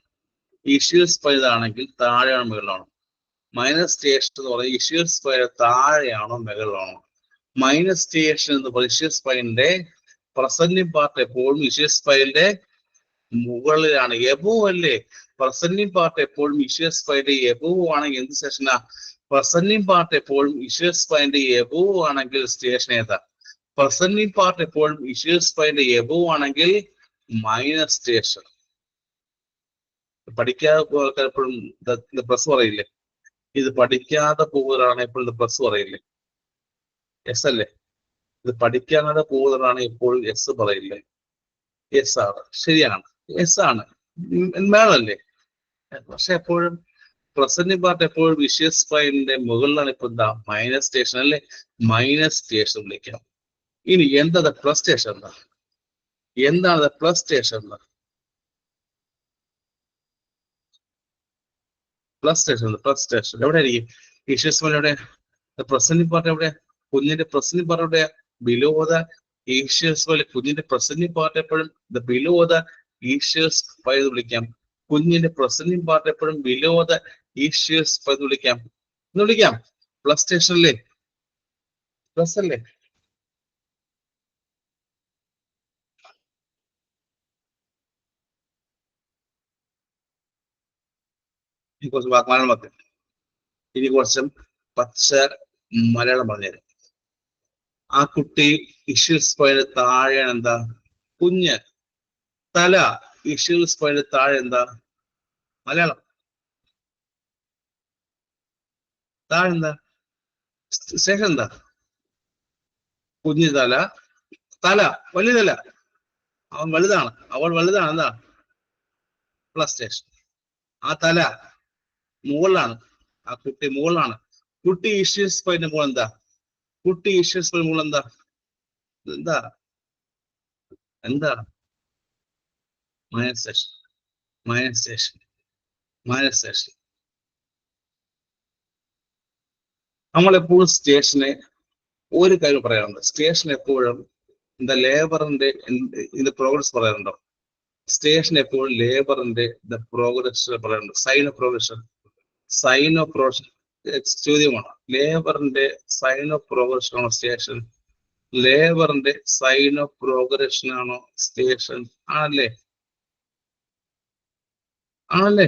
ഈഷ്യസ് പഴുതാണെങ്കിൽ താഴെയാണ് മുകളിലാണ്. മൈനസ് സ്റ്റേഷൻ എന്ന് പറയുന്നത് ഈഷ്യസ് പഴുത താഴെയാണോ മുകളിലാണോ? മൈനസ് സ്റ്റേഷൻ എന്ന് പറയുന്നത് ഈഷ്യസ് പൈലിന്റെ പ്രസന്റിംഗ് പാർട്ട് എപ്പോഴും ഈഷ്യസ് പൈലിന്റെ മുകളിലാണ്. എബോവ് അല്ലേ? പ്രസന്റിംഗ് പാർട്ട് എപ്പോഴും ഈഷ്യസ് പൈലിന്റെ എബോവ് ആണെങ്കിൽ എന്ത് സ്റ്റേഷനാ? പ്രസന്റിംഗ് പാർട്ട് എപ്പോഴും ഈഷ്യസ് പൈലിന്റെ എബോവ് ആണെങ്കിൽ സ്റ്റേഷൻ ഏതാ? പ്രസന്റിംഗ് പാർട്ട് എപ്പോഴും ഈഷ്യസ് പൈലിന്റെ എബോവ് ആണെങ്കിൽ മൈനസ് സ്റ്റേഷൻ. പഠിക്കാതെ എപ്പോഴും പ്ലസ് പറയില്ലേ? ഇത് പഠിക്കാതെ പോകുന്നതാണ് എപ്പോഴും പ്ലസ് പറയില്ലേ? എസ് അല്ലേ? ഇത് പഠിക്കാതെ പോകുന്നതാണ് എപ്പോഴും എസ് പറയില്ലേ? എസ് ആണ്, ശരിയാണ്, എസ് ആണ്, മേളല്ലേ? പക്ഷെ എപ്പോഴും പ്രസന്റിംഗ് പാർട്ട് എപ്പോഴും വിഷ്യസ് ഫൈലിന്റെ മുകളിലാണ്. ഇപ്പൊ എന്താ? മൈനസ് സ്റ്റേഷൻ അല്ലേ? മൈനസ് സ്റ്റേഷൻ വിളിക്കാം. ഇനി എന്താ പ്ലസ് സ്റ്റേഷൻ? എന്താ? എന്താണ് പ്ലസ് സ്റ്റേഷൻ? എന്താ പ്ലസ് സ്റ്റേഷൻ? പ്ലസ് സ്റ്റേഷൻ എവിടെ ആയിരിക്കും? വിഷ്യസ് ഫൈൽ എവിടെ? പ്രസന്റിംഗ് പാർട്ട് എവിടെ? കുഞ്ഞിന്റെ പ്രസന്റിംഗ് പാർട്ട് എവിടെയാ? Below the ഈഷ്യസ് file. കുഞ്ഞിന്റെ പ്രസന്റിംഗ് പാർട്ട് എപ്പോഴും ബിലോ ദ ഈഷ്യസ് ഫൈൽ വിളിക്കാം. കുഞ്ഞിന്റെ പ്രസന്റിംഗ് പാർട്ട് എപ്പോഴും ബിലോ ദ ഈഷ്യസ് ഫൈൽ വിളിക്കാം. എന്ന് വിളിക്കാം. പ്ലസ് സ്റ്റേഷൻ അല്ലേ? പ്ലസ് അല്ലേ? ഇനി കുറച്ച് മലയാളം പറഞ്ഞു, ഇനി കുറച്ച് പച്ച മലയാളം പറഞ്ഞുതരാം. ആ കുട്ടി ഇഷ്യസ് ഫൈൽ താഴെയാണ് എന്താ? കുഞ്ഞ്. തല ഇഷ്യസ് ഫൈൽ താഴെ എന്താ? മലയാളം താഴെ എന്താ? സ്റ്റേഷൻ എന്താ? കുഞ്ഞു തല, തല വലുതല്ല, അവൻ വലുതാണ്, അവൾ വലുതാണ്, എന്താ? Plus station. ആ തല മുകളിലാണ്, ആ കുട്ടി മുകളിലാണ്. കുട്ടി ഇഷ്യസ് ഫൈലിന്റെ മുകളിൽ എന്താ? കുട്ടി ഇഷ്യസ് ഫൈലിന്റെ മുകളിൽ എന്താ? എന്താ? എന്താ? Minus station, minus station, minus station. നമ്മളെപ്പോഴും സ്റ്റേഷനെ ഒരു കാര്യം പറയാറുണ്ട്. സ്റ്റേഷൻ എപ്പോഴും എന്താ? ലേബറിന്റെ ഇതിന്റെ പ്രോഗ്രസ് പറയാറുണ്ടോ? സ്റ്റേഷൻ എപ്പോഴും ലേബറിന്റെ പ്രോഗ്രസ് പറയാറുണ്ട്. Sign of progression, sign of progression ചോദ്യമാണ്. ലേബറിന്റെ സൈൻ ഓഫ് പ്രോഗ്രഷൻ ആണോ സ്റ്റേഷൻ? ലേബറിന്റെ സൈൻ ഓഫ് പ്രോഗ്രഷൻ ആണോ സ്റ്റേഷൻ? ആണല്ലേ? ആണല്ലേ?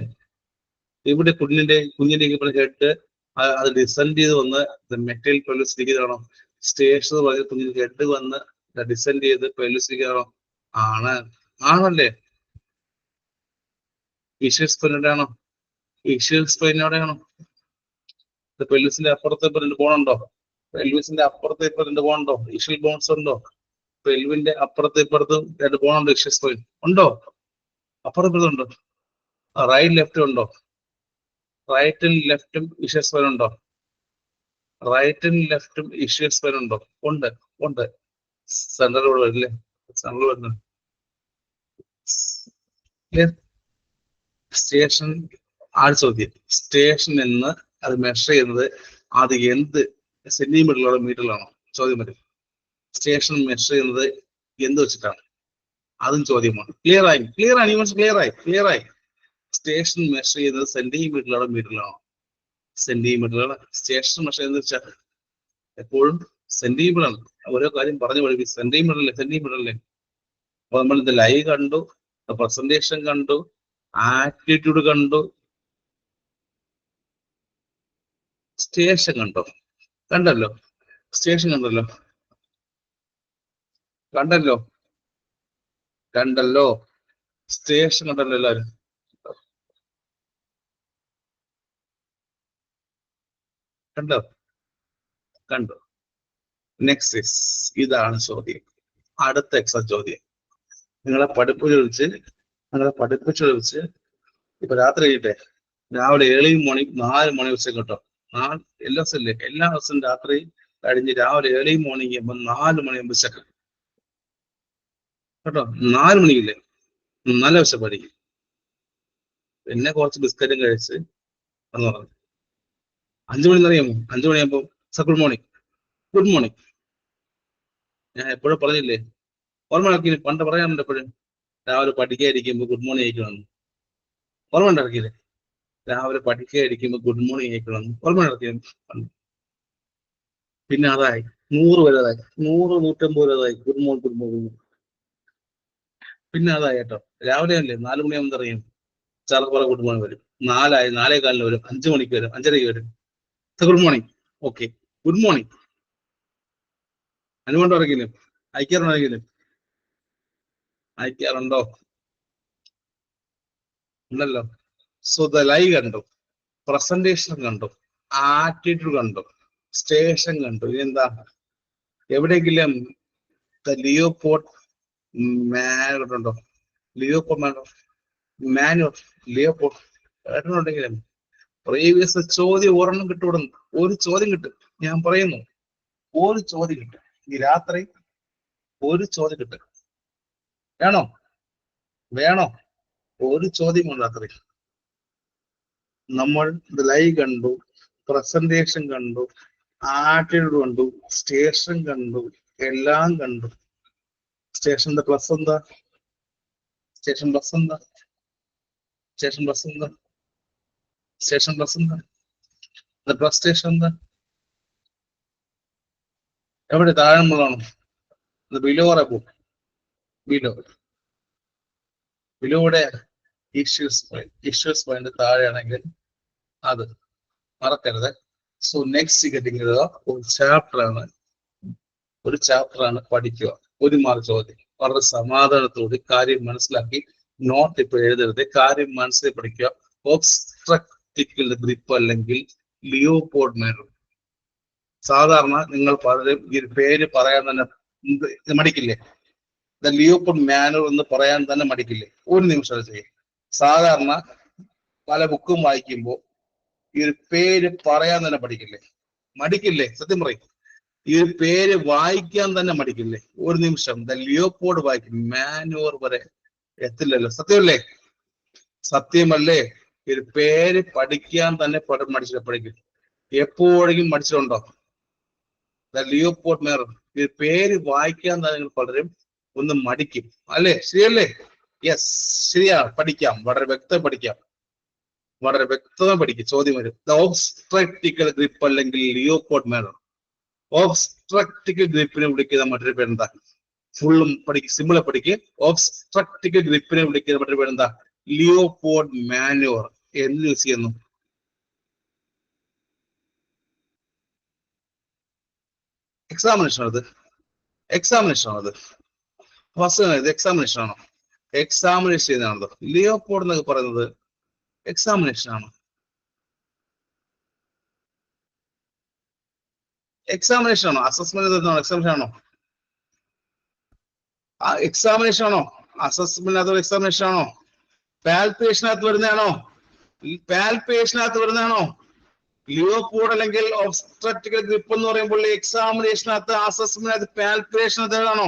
ഇവിടെ കുഞ്ഞിന്റെ ഇവിടെ ഹെഡ് അത് ഡിസെൻഡ് ചെയ്ത് വന്ന് മെറ്റൽ പെല്ലുസിരിക്കുന്നതാണോ? സ്റ്റേഷൻ എന്ന് പറഞ്ഞ കുഞ്ഞിന്റെ ഹെഡ് വന്ന് ഡിസെൻഡ് ചെയ്ത് പെല്ലുസിരിക്കുന്നതാണോ? ആണ്, ആണല്ലേ? ഇഷ്യസ് പെല്ലിനാണോ? ഇഷ്യസ് പെല്ലിനോടെയാണോ? പെല്ലുസിന്റെ അപ്പുറത്ത് ഇപ്പൊ 2 ബോണുണ്ടോ? പെൽവിസിന്റെ അപ്പുറത്ത് ഇപ്പൊ 2 ബോണുണ്ടോ? ഇഷ്യൽ ബോൺസ് ഉണ്ടോ? പെൽവിന്റെ അപ്പുറത്ത് ഇപ്പുറത്തും 2 ബോണുണ്ടോ? ഇഷ്യസ് പെൽ ഉണ്ടോ? അപ്പുറത്തും ഉണ്ടോ? റൈറ്റ് ലെഫ്റ്റ് ഉണ്ടോ? റൈറ്റും ലെഫ്റ്റും ഇഷ്യസ് പെൽ ഉണ്ടോ? റൈറ്റും ലെഫ്റ്റും ഇഷ്യസ് പെൽ ഉണ്ടോ? ഉണ്ട്, ഉണ്ട്. സെൻട്രൽ വരില്ലേ? സെൻട്രൽ വരുന്നു. സ്റ്റേഷൻ ആ ചോദ്യം, സ്റ്റേഷൻ എന്ന് അത് മെഷർ ചെയ്യുന്നത് അത് എന്ത് സെന്റിമീറ്ററിലാണോ മീറ്ററിലാണോ? ചോദ്യം വരും. സ്റ്റേഷൻ മെഷർ ചെയ്യുന്നത് എന്ത് വെച്ചിട്ടാണ്? അതും ചോദ്യമാണ്. ക്ലിയർ ആയി? ക്ലിയർ ആയി? ക്ലിയർ ആയി? സ്റ്റേഷൻ മെഷർ ചെയ്യുന്നത് സെന്റിമീറ്ററിലാണോ മീറ്ററിലാണോ? സെന്റിമീറ്ററിലാണ്. സ്റ്റേഷൻ മെഷർ ചെയ്യുന്നത് വെച്ചാൽ എപ്പോഴും സെന്റിമീറ്ററാണ്. ഓരോ കാര്യം പറഞ്ഞു പഠിപ്പിക്കും. സെന്റിമീറ്ററല്ലേ? സെന്റിമീറ്ററല്ലേ? അപ്പൊ നമ്മൾ ഇത് ലൈവ് കണ്ടു, പ്രസന്റേഷൻ കണ്ടു, ആറ്റിറ്റ്യൂഡ് കണ്ടു, സ്റ്റേഷൻ കണ്ടോ? കണ്ടല്ലോ. സ്റ്റേഷൻ കണ്ടല്ലോ. കണ്ടല്ലോ. സ്റ്റേഷൻ കണ്ടല്ലോ എല്ലാവരും. കണ്ടു. നെക്സ്റ്റ് ഇതാണ് ചോദ്യം. അടുത്ത എക്സാം ചോദ്യം. നിങ്ങളെ പഠിപ്പിച്ച് ഇപ്പൊ രാത്രി കഴിയട്ടെ, രാവിലെ 7 മോർണിംഗ് 4 മണി വെച്ച് കേട്ടോ. എല്ലാ ദിവസവും രാത്രി കഴിഞ്ഞ് രാവിലെ 7 മോർണിംഗ് 4 മണി വെച്ചൊക്കെ കേട്ടോ. 4 മണിക്കില്ലേ, നല്ല വിശപ്പടിക്കും. പിന്നെ കുറച്ച് ബിസ്ക്കറ്റും കഴിച്ച് എന്ന് പറഞ്ഞു. 5 മണി അറിയാമോ? 5 മണിയാകുമ്പോൾ sir good morning, good morning. ഞാൻ എപ്പോഴും പറഞ്ഞില്ലേ, ഓർമ്മ ഇറക്കിയില്ലേ, പണ്ട് പറയാറുണ്ട് എപ്പോഴും, രാവിലെ പഠിക്കാതിരിക്കുമ്പോൾ ഗുഡ് മോർണിംഗ് അയക്കണമെന്ന്. ഓർമ്മ ഇറക്കിയില്ലേ, രാവിലെ പഠിക്കാതിരിക്കുമ്പോൾ ഗുഡ് മോർണിംഗ് അയക്കണമെന്ന് ഓർമ്മ ഇറക്കിയത്. പിന്നെ അതായി 100 വരെ അതായി, 100, 150 വരെ അതായി ഗുഡ് മോർണിംഗ്, ഗുഡ് മോർണിംഗ്. പിന്നെ അതായി കേട്ടോ. രാവിലെ അല്ലേ 4 മണിയാകുമ്പോൾ അറിയും ചാലക്കുറ ഗുഡ് മോർണിംഗ് വരും. 4 ആയി, 4:15 വരും, 5 മണിക്ക് വരും, 5:30 വരും. Good morning, okay good morning. അനുകൊണ്ട് ഇറങ്ങില്ലേ, അയക്കാറുണ്ടെങ്കിലും അയക്കാറുണ്ടോ? ഉണ്ടല്ലോ. സോ ദ ലൈവ് കണ്ടു, പ്രസന്റേഷൻ കണ്ടു, ആറ്റിറ്റ്യൂഡ് കണ്ടു, സ്റ്റേഷൻ കണ്ടു. ഇതെന്താ, എവിടെയെങ്കിലും ലിയോപോർട്ട് മാനുവൽ ഉണ്ടോ? ലിയോപോർട്ട് മാനുവൽ ലിയോപോർട്ട് കേട്ടിട്ടുണ്ടെങ്കിലും പ്രീവിയസ് ചോദ്യം ഒരെണ്ണം കിട്ടുവിടുന്നു. ഒരു ചോദ്യം കിട്ടും. ഞാൻ പറയുന്നു, ഒരു ചോദ്യം കിട്ടും. ഈ രാത്രി ഒരു ചോദ്യം കിട്ടും. വേണോ? വേണോ? ഒരു ചോദ്യം കൊണ്ട് രാത്രി. നമ്മൾ ലൈവ് കണ്ടു, പ്രസന്റേഷൻ കണ്ടു, ആറ്റിറ്റ്യൂഡ് കണ്ടു, സ്റ്റേഷൻ കണ്ടു, എല്ലാം കണ്ടു. സ്റ്റേഷന്റെ പ്ലസ് എന്താ? സ്റ്റേഷൻ പ്ലസ് എന്താ? സ്റ്റേഷൻ പ്ലസ് എന്താ? സ്റ്റേഷൻ പ്ലസ് എന്താ? പ്ലസ് സ്റ്റേഷൻ എന്താ? എവിടെ? താഴെന്നുള്ളതാണോ? ബിലോ പറയപ്പോ, ബിലോ, ബിലോയുടെ ഇഷ്യൂസ് പോയിന്റ് താഴെയാണെങ്കിൽ അത് മറക്കരുത്. സോ നെക്സ്റ്റ് ഗെറ്റിംഗ് ഒരു ചാപ്റ്ററാണ് പഠിക്കുക. 1 മാർക്ക് ചോദ്യം. വളരെ സമാധാനത്തോടെ കാര്യം മനസ്സിലാക്കി, നോട്ട് ഇപ്പൊ എഴുതരുത്, കാര്യം മനസ്സിൽ പഠിക്കുക. ഒബ്സ്ട്രക്റ്റിക്കൽ ഗ്രിപ്പ് അല്ലെങ്കിൽ ലിയോപോർട്ട് മാനുവൽ. സാധാരണ നിങ്ങൾ പലരും ഈ പേര് പറയാൻ തന്നെ മടിക്കില്ലേ? ദ ലിയോപോർട്ട് മാനുവൽ എന്ന് പറയാൻ തന്നെ മടിക്കില്ലേ? ഒരു നിമിഷം ചെയ്യും. സാധാരണ പല ബുക്കും വായിക്കുമ്പോൾ ഈ ഒരു പേര് പറയാൻ തന്നെ പഠിക്കില്ലേ? മടിക്കില്ലേ? സത്യം പറയും, ഈ ഒരു പേര് വായിക്കാൻ തന്നെ മടിക്കില്ലേ? ഒരു നിമിഷം ദ ലിയോപോർട്ട് വായിക്കും, മാനുവൽ വരെ എത്തില്ലല്ലോ. സത്യമല്ലേ? സത്യമല്ലേ? ഈ ഒരു പേര് പഠിക്കാൻ തന്നെ പഠിക്കും. എപ്പോഴെങ്കിലും പഠിച്ചിട്ടുണ്ടോ? The Leopold manual. ഈ പേര് വായിക്കാൻ തന്നെ നിങ്ങൾ പലരും ഒന്ന് മടിക്കും, അല്ലേ? ശരിയല്ലേ? യെസ്, ശരിയാണ്. പഠിക്കാം, വളരെ വ്യക്തമായി പഠിക്കാം, വളരെ വ്യക്തമായി പഠിക്കും. ചോദ്യം വരും. ദ ഒബ്സ്ട്രക്റ്റിക്കൽ ഗ്രിപ്പ് അല്ലെങ്കിൽ ലിയോപോർട്ട് മാനുവൽ. ഒബ്സ്ട്രക്റ്റിക്കൽ ഗ്രിപ്പിനെ വിളിക്കുന്ന മറ്റൊരു പേരെന്താ? ഫുള്ളും പഠിക്കും, സിമ്പിളെ പഠിക്കും. ഒബ്സ്ട്രക്റ്റിക്കൽ ഗ്രിപ്പിനെ വിളിക്കുന്ന മറ്റൊരു പേരെന്താ? ലിയോപോർട്ട് മാനുവൽ. എന്ന് യൂസ് ചെയ്യുന്നു? എക്സാമിനേഷൻ അത്, എക്സാമിനേഷൻ ആണത്. ഫസ്റ്റ് ഇത് എക്സാമിനേഷൻ ആണോ? എക്സാമിനേഷൻ ചെയ്യുന്നതാണല്ലോ. ലിയോപോർട്ട് എന്നൊക്കെ പറയുന്നത് എക്സാമിനേഷൻ ആണ്. എക്സാമിനേഷൻ ആണോ? അസസ്മെന്റ് എക്സാമിനേഷൻ ആണോ? എക്സാമിനേഷൻ ആണോ? അസസ്മെന്റ് അതോ എക്സാമിനേഷൻ ആണോ? പാൽപേഷനകത്ത് വരുന്നതാണോ? പാൽപേഷനകത്ത് വരുന്നതാണോ? ലിയോപോർട്ട് അല്ലെങ്കിൽ ഒബ്സ്ട്രക്റ്റിക്കൽ ഗ്രിപ്പ് എന്ന് പറയുമ്പോൾ എക്സാമിനേഷനകത്ത്, അസസ്മെന്റിനകത്ത്, പാൽപേഷനകത്താണോ?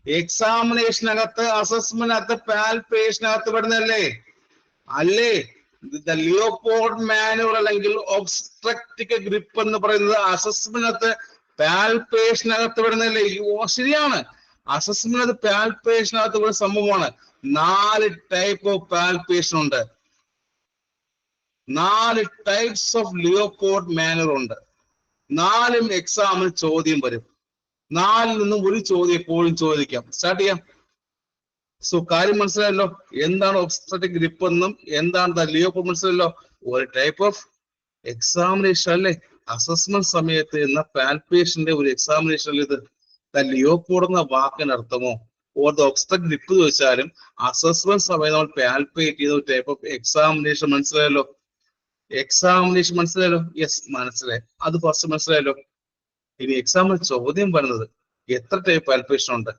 എക്സാമിനേഷനകത്ത്, അസസ്മെന്റിനകത്ത്, പാൽപേഷനകത്ത് വരുന്നതല്ലേ? അല്ലേ? ലിയോപോർട്ട് മാനുവൽ അല്ലെങ്കിൽ ഒബ്സ്ട്രക്റ്റിക്കൽ ഗ്രിപ്പ് എന്ന് പറയുന്നത് അസസ്മെന്റിനകത്ത്, പാൽപേഷനകത്ത് വരുന്നതല്ലേ? ശരിയാണ്. അസസ്മെന്റ് പാൽപേഷനകത്ത് ഒരു സംഭവമാണ്. 4 ടൈപ്പ് ഓഫ് പാൽപേഷൻ ഉണ്ട്. 4 ടൈപ്സ് ഓഫ് ലിയോപോർട്ട് മാനുവൽ ഉണ്ട്. 4ഉം എക്സാമിന് ചോദ്യം വരും. 4ൽ നിന്നും ഒരു ചോദ്യം എപ്പോഴും ചോദിക്കാം. സ്റ്റാർട്ട് ചെയ്യാം. സോ കാര്യം മനസ്സിലായല്ലോ, എന്താണ് ഒബ്സ്ട്രക്റ്റിക്കൽ ഗ്രിപ്പ് എന്നും എന്താണ് ലിയോപോർട്ട് മനസ്സിലായല്ലോ. ഒരു ടൈപ്പ് ഓഫ് എക്സാമിനേഷൻ അല്ലേ? അസസ്മെന്റ് സമയത്ത് എന്ന പാൽപേഷന്റെ ഒരു എക്സാമിനേഷൻ ഇത്. ലിയോപോർട്ട് എന്ന വാക്കിന് അർത്ഥമോ ഓർ ദ ഒബ്സ്ട്രക്റ്റിക്കൽ ഗ്രിപ്പ് ചോദിച്ചാലും അസസ്മെന്റ് സമയത്ത് നമ്മൾ പാൽപേറ്റ് ചെയ്ത ഒരു ടൈപ്പ് ഓഫ് എക്സാമിനേഷൻ. മനസ്സിലായല്ലോ? എക്സാമിനേഷൻ മനസ്സിലായല്ലോ? യെസ്, മനസ്സിലായി. അത് ഫസ്റ്റ് മനസ്സിലായല്ലോ. ഇനി എക്സാമിന് ചോദ്യം വരുന്നത് എത്ര ടൈപ്പ് പാൽപേഷൻ ഉണ്ട്,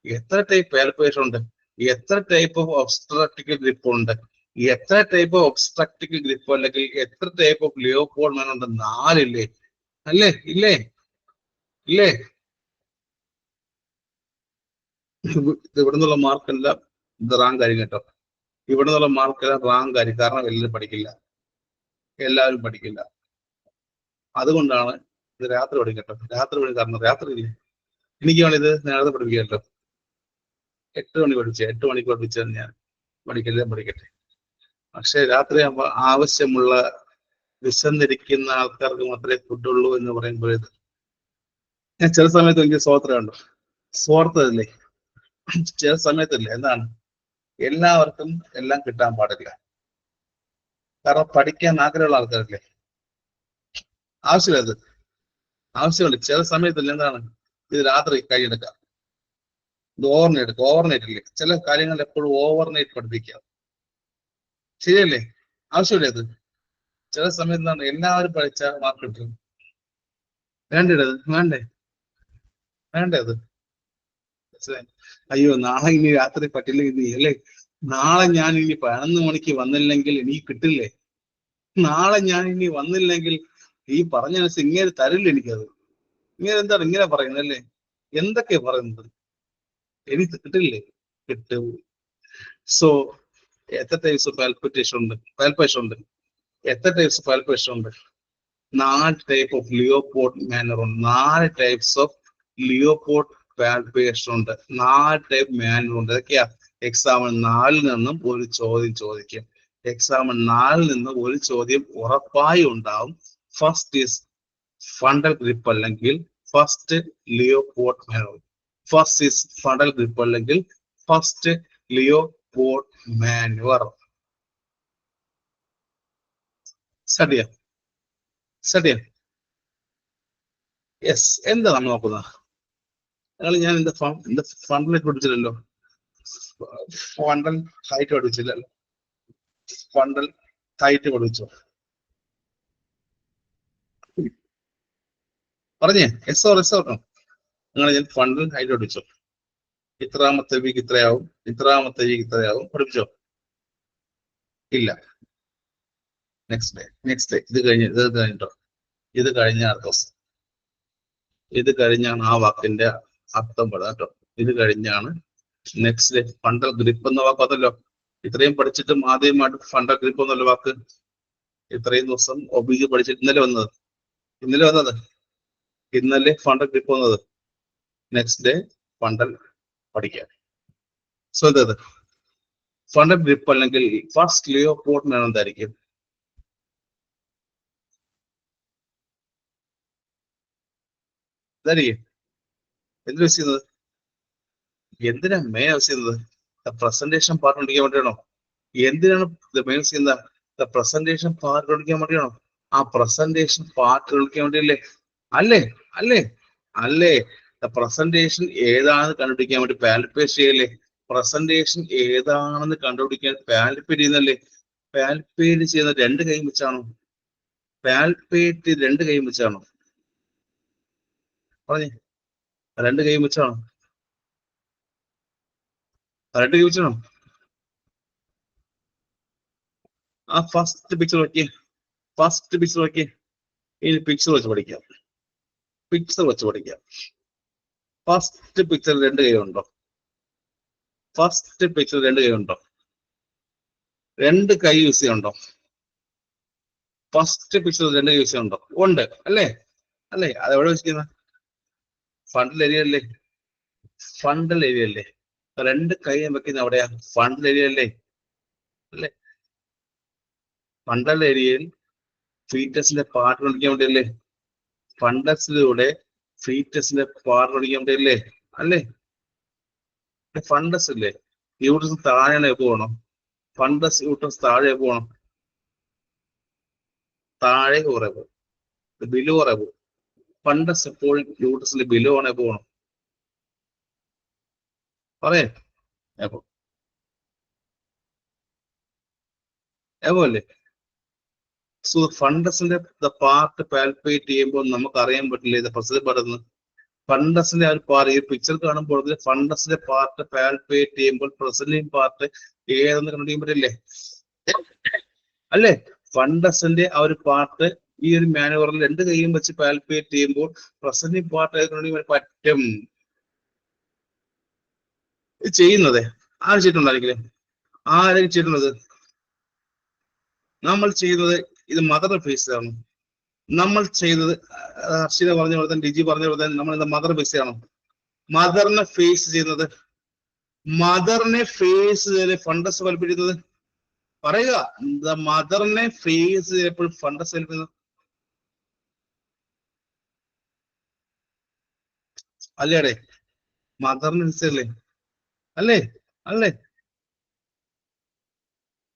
എത്ര ടൈപ്പ് പാൽപേഷൻ ഉണ്ട്, എത്ര ടൈപ്പ് ഓഫ് ഒബ്സ്ട്രക്റ്റിക്കൽ ഗ്രിപ്പ് ഉണ്ട്, എത്ര ടൈപ്പ് ഓഫ് ഒബ്സ്ട്രക്റ്റിക്കൽ ഗ്രിപ്പ് അല്ലെങ്കിൽ എത്ര ടൈപ്പ് ഓഫ് ലിയോപോർട്ട് മാനുവൽ ഉണ്ട്? 4 ഇല്ലേ? അല്ലേ? ഇല്ലേ? ഇല്ലേ? ഇവിടെ നിന്നുള്ള മാർക്കെല്ലാം ഇത് റാങ്ക് ആയിരിക്കും കേട്ടോ. ഇവിടെ നിന്നുള്ള മാർക്കെല്ലാം റാങ്ക് ആയിരിക്കും. കാരണം എല്ലാവരും പഠിക്കില്ല. അതുകൊണ്ടാണ് ഇത് രാത്രി പഠിക്കും കേട്ടോ. രാത്രി പഠിക്കും. കാരണം രാത്രി ഇല്ലേ, എനിക്കാണ് ഇത് നേരത്തെ പഠിപ്പിക്കുക കേട്ടോ. 8 മണി പഠിച്ച 8 മണിക്ക് പഠിപ്പിച്ചത് ഞാൻ പഠിക്കട്ടെ. പക്ഷെ രാത്രി ആകുമ്പോൾ ആവശ്യമുള്ള വിശന്നിരിക്കുന്ന ആൾക്കാർക്ക് മാത്രമേ ഫുഡുള്ളൂ എന്ന് പറയുമ്പോൾ ഞാൻ ചില സമയത്ത് എനിക്ക് സ്വാർത്ഥതല്ലേ, ചില സമയത്തില്ലേ എന്താണ് എല്ലാവർക്കും എല്ലാം കിട്ടാൻ പാടില്ല. കാരണം പഠിക്കാൻ ആഗ്രഹമുള്ള ആൾക്കാരല്ലേ, ആവശ്യമുണ്ട്. ചില സമയത്തില്ല എന്താണ് ഇത് രാത്രി കഴിയെടുക്കാം, ഇത് ഓവർനൈറ്റ് ഇല്ലേ, ചില കാര്യങ്ങൾ എപ്പോഴും ഓവർനൈറ്റ് പഠിപ്പിക്കുക, ശരിയല്ലേ? ആവശ്യമില്ലേ അത്? ചില സമയത്ത് എന്താണ് എല്ലാവരും പഠിച്ച മാർക്ക് കിട്ടും. വേണ്ടേ അത്? അയ്യോ നാളെ ഇനി രാത്രി പറ്റില്ല അല്ലേ, നാളെ ഞാൻ ഇനി 11 മണിക്ക് വന്നില്ലെങ്കിൽ എനിക്ക് കിട്ടില്ലേ, നാളെ ഞാൻ ഇനി വന്നില്ലെങ്കിൽ ഈ പറഞ്ഞനുസരിച്ച് ഇങ്ങനെ തരില്ല എനിക്കത്. എന്താണ് ഇങ്ങനെ പറയുന്നല്ലേ? എന്തൊക്കെയാ പറയുന്നത്? എനിക്ക് കിട്ടില്ലേ? കിട്ടും. സോ എത്ര ടൈപ്സ് ഓഫ് പാൽപിറ്റേഷൻ ഉണ്ട്? എത്ര ടൈപ്സ് ഓഫ് പാൽപിറ്റേഷൻ ഉണ്ട്? 4 ടൈപ്പ് ഓഫ് ലിയോപോർട്ട് മാനർ ഉണ്ട്. 4 ടൈപ്സ് ഓഫ് ലിയോപോർട്ട് പാൽപിറ്റേഷൻ ഉണ്ട്. 4 ടൈപ്പ് മാനർ ഉണ്ട്. ഇതൊക്കെയാ എക്സാമിൽ 4 നിന്നും ഒരു ചോദ്യം ചോദിക്കും. എക്സാമിൽ 4 നിന്നും ഒരു ചോദ്യം ഉറപ്പായി ഉണ്ടാവും. ഫസ്റ്റ് ഈസ് ഫണ്ടൽ ഗ്രിപ്പ് അല്ലെങ്കിൽ first Leopold manoeuvre. First is fundal grip അല്ലെങ്കിൽ first Leopold manoeuvre. Sadiya yes. എന്താ നമ്മൾ നോക്കുന്നത്? ഞാൻ എന്താ ഫണ്ടലായിട്ട് പഠിച്ചില്ലല്ലോ, ഫണ്ടൽ ഹൈറ്റ് പഠിച്ചില്ലല്ലോ. ഫണ്ടൽ ഹൈറ്റ് പഠിച്ചോ? പറഞ്ഞേ എസ് ഓർ ഞാൻ ഫണ്ടൽ ഹൈറ്റ് പഠിച്ചോ? ഇത്രാമത്തെ വീക്ക് ഇത്രയാവും, പഠിപ്പിച്ചോ? ഇല്ല. നെക്സ്റ്റ് ഡേ ഇത് കഴിഞ്ഞിട്ടോ, ഇത് കഴിഞ്ഞാണ് ആ വാക്കിന്റെ അർത്ഥം പെടാം കേട്ടോ. ഇത് കഴിഞ്ഞാണ് നെക്സ്റ്റ് ഡേ. ഫണ്ടൽ ഗ്രിപ്പ് എന്ന വാക്ക് അതല്ലോ. ഇത്രയും പഠിച്ചിട്ടും ആദ്യമായിട്ട് ഫണ്ടൽ ഗ്രിപ്പ് എന്നുള്ള വാക്ക് ഇത്രയും ദിവസം ഒബിജി പഠിച്ചിട്ട് ഇന്നലെ ഫണ്ടൽ ഗ്രിപ്പ് വന്നത്. നെക്സ്റ്റ് ഡേ ഫണ്ടൽ പഠിക്കാം. സോ ഇത് ഫണ്ടൽ ഗ്രിപ്പ് അല്ലെങ്കിൽ ഫസ്റ്റ് ലിയോപോർട്ട് മാനർ എന്തായിരിക്കും? എന്ത് യൂസ് ചെയ്യുന്നത്? എന്തിനാ മെയിൻ യൂസ് ചെയ്യുന്നത്? പ്രസന്റേഷൻ പാർട്ട് പഠിക്കാൻ വേണ്ടിയാണോ? എന്തിനാണ് മെയിൻ യൂസ് ചെയ്യുന്നത്? പ്രസന്റേഷൻ പാർട്ട് പഠിക്കാൻ വേണ്ടിയാണോ? ആ പ്രസന്റേഷൻ പാർട്ട് പഠിക്കാൻ വേണ്ടിയല്ലേ? അല്ലേ? പ്രസന്റേഷൻ ഏതാണെന്ന് കണ്ടുപിടിക്കാൻ വേണ്ടി പാൽപേറ്റ് ചെയ്യല്ലേ? പ്രസന്റേഷൻ ഏതാണെന്ന് കണ്ടുപിടിക്കാൻ പാൽപേറ്റ് ചെയ്യുന്നല്ലേ? പാൽപേറ്റ് ചെയ്യുന്ന 2 കൈ വെച്ചാണോ? പാൽപേറ്റ് 2 കൈ വെച്ചാണോ? പറഞ്ഞേ, 2 കൈ വെച്ചാണോ? 2 കൈ വെച്ചാണോ? ആ ഫസ്റ്റ് പിക്ചർ നോക്കിയേ. ഇനി പിക്ചർ വെച്ച് പഠിക്കാം. ഫസ്റ്റ് പിക്ചർ 2 കൈ ഉണ്ടോ? 2 കൈ യൂസ് ചെയ്യുന്നുണ്ടോ? ഫസ്റ്റ് പിക്ചർ 2 കൈ യൂസ് ചെയ്യുന്നുണ്ടോ? ഉണ്ട് അല്ലേ? അതെവിടെ യൂസ് ചെയ്യുന്നത്? ഫണ്ടൽ ഏരിയ അല്ലേ? 2 കൈ വെക്കുന്ന എവിടെയാ? ഫണ്ടൽ ഏരിയ അല്ലേ? ഫണ്ടൽ ഏരിയയിൽ ഫീറ്റസിന്റെ പാർട്ട് പഠിക്കാൻ വേണ്ടിയല്ലേ? ഫണ്ടസിലൂടെ ഫീറ്റസിന്റെ പാർട്ട് പഠിക്കാൻ വേണ്ടിയല്ലേ? അല്ലേ? ഫണ്ടസ് ഇല്ലേ, യൂട്രസ് താഴെയാണ് പോകണം. ഫണ്ടസ് യൂട്രസ് താഴെ പോകണം, താഴെ കുറെ പോകും, ബിലോ കുറെ പോകും. ഫണ്ടസ് എപ്പോഴും യൂട്രസിന്റെ ബിലോ ആണ് പോകണം. പറയേ അല്ലേ? സോ ഫണ്ടസിന്റെ പാർട്ട് പാൽപേറ്റ് ചെയ്യുമ്പോൾ നമുക്ക് അറിയാൻ പറ്റില്ല ഇത് പ്രസന്റ് പാർട്ട്. ഫണ്ടസിന്റെ ഒരു പാർട്ട് ഈ പിക്ചർ കാണുമ്പോൾ ഫണ്ടസിന്റെ പാർട്ട് പാൽപേറ്റ് ചെയ്യുമ്പോൾ പ്രസന്റിംഗ് പാർട്ട് ഏതെന്ന് കണ്ടുപിടിക്കാൻ പറ്റില്ലേ? അല്ലേ? ഫണ്ടസിന്റെ ആ ഒരു പാർട്ട് ഈ ഒരു മാനുവറിൽ 2 കൈയും വെച്ച് പാൽപേറ്റ് ചെയ്യുമ്പോൾ പ്രസന്റിംഗ് പാർട്ട് ഏത് കണ്ടുപിടിക്കാൻ പറ്റും? ഇത് ചെയ്യുന്നത് ആര് ചെയ്തിട്ടുണ്ടായിരിക്കില്ലേ? ആരെങ്കിലും ചെയ്തിട്ടുള്ളത്? നമ്മൾ ചെയ്യുന്നത് ഇത് മദർ ഫേസ് ആണ്. നമ്മൾ ചെയ്തത് ഹർഷിത പറഞ്ഞ പോലെ തന്നെ, ഡിജി പറഞ്ഞ പോലെ തന്നെ, നമ്മൾ എന്താ മദർ ഫേസ് ചെയ്യണം. മദറിനെ ഫേസ് ചെയ്യുന്നത്, മദറിനെ ഫേസ് ചെയ്ത് ഫണ്ടസ് കൽപ്പിക്കുന്നത് പറയുക. മദറിനെ ഫേസ് ചെയ്തപ്പോൾ ഫണ്ടസ് കൽപ്പിക്കുന്നത് അല്ലേടെ? മദറിന് ഫേസ് അല്ലേ? അല്ലേ?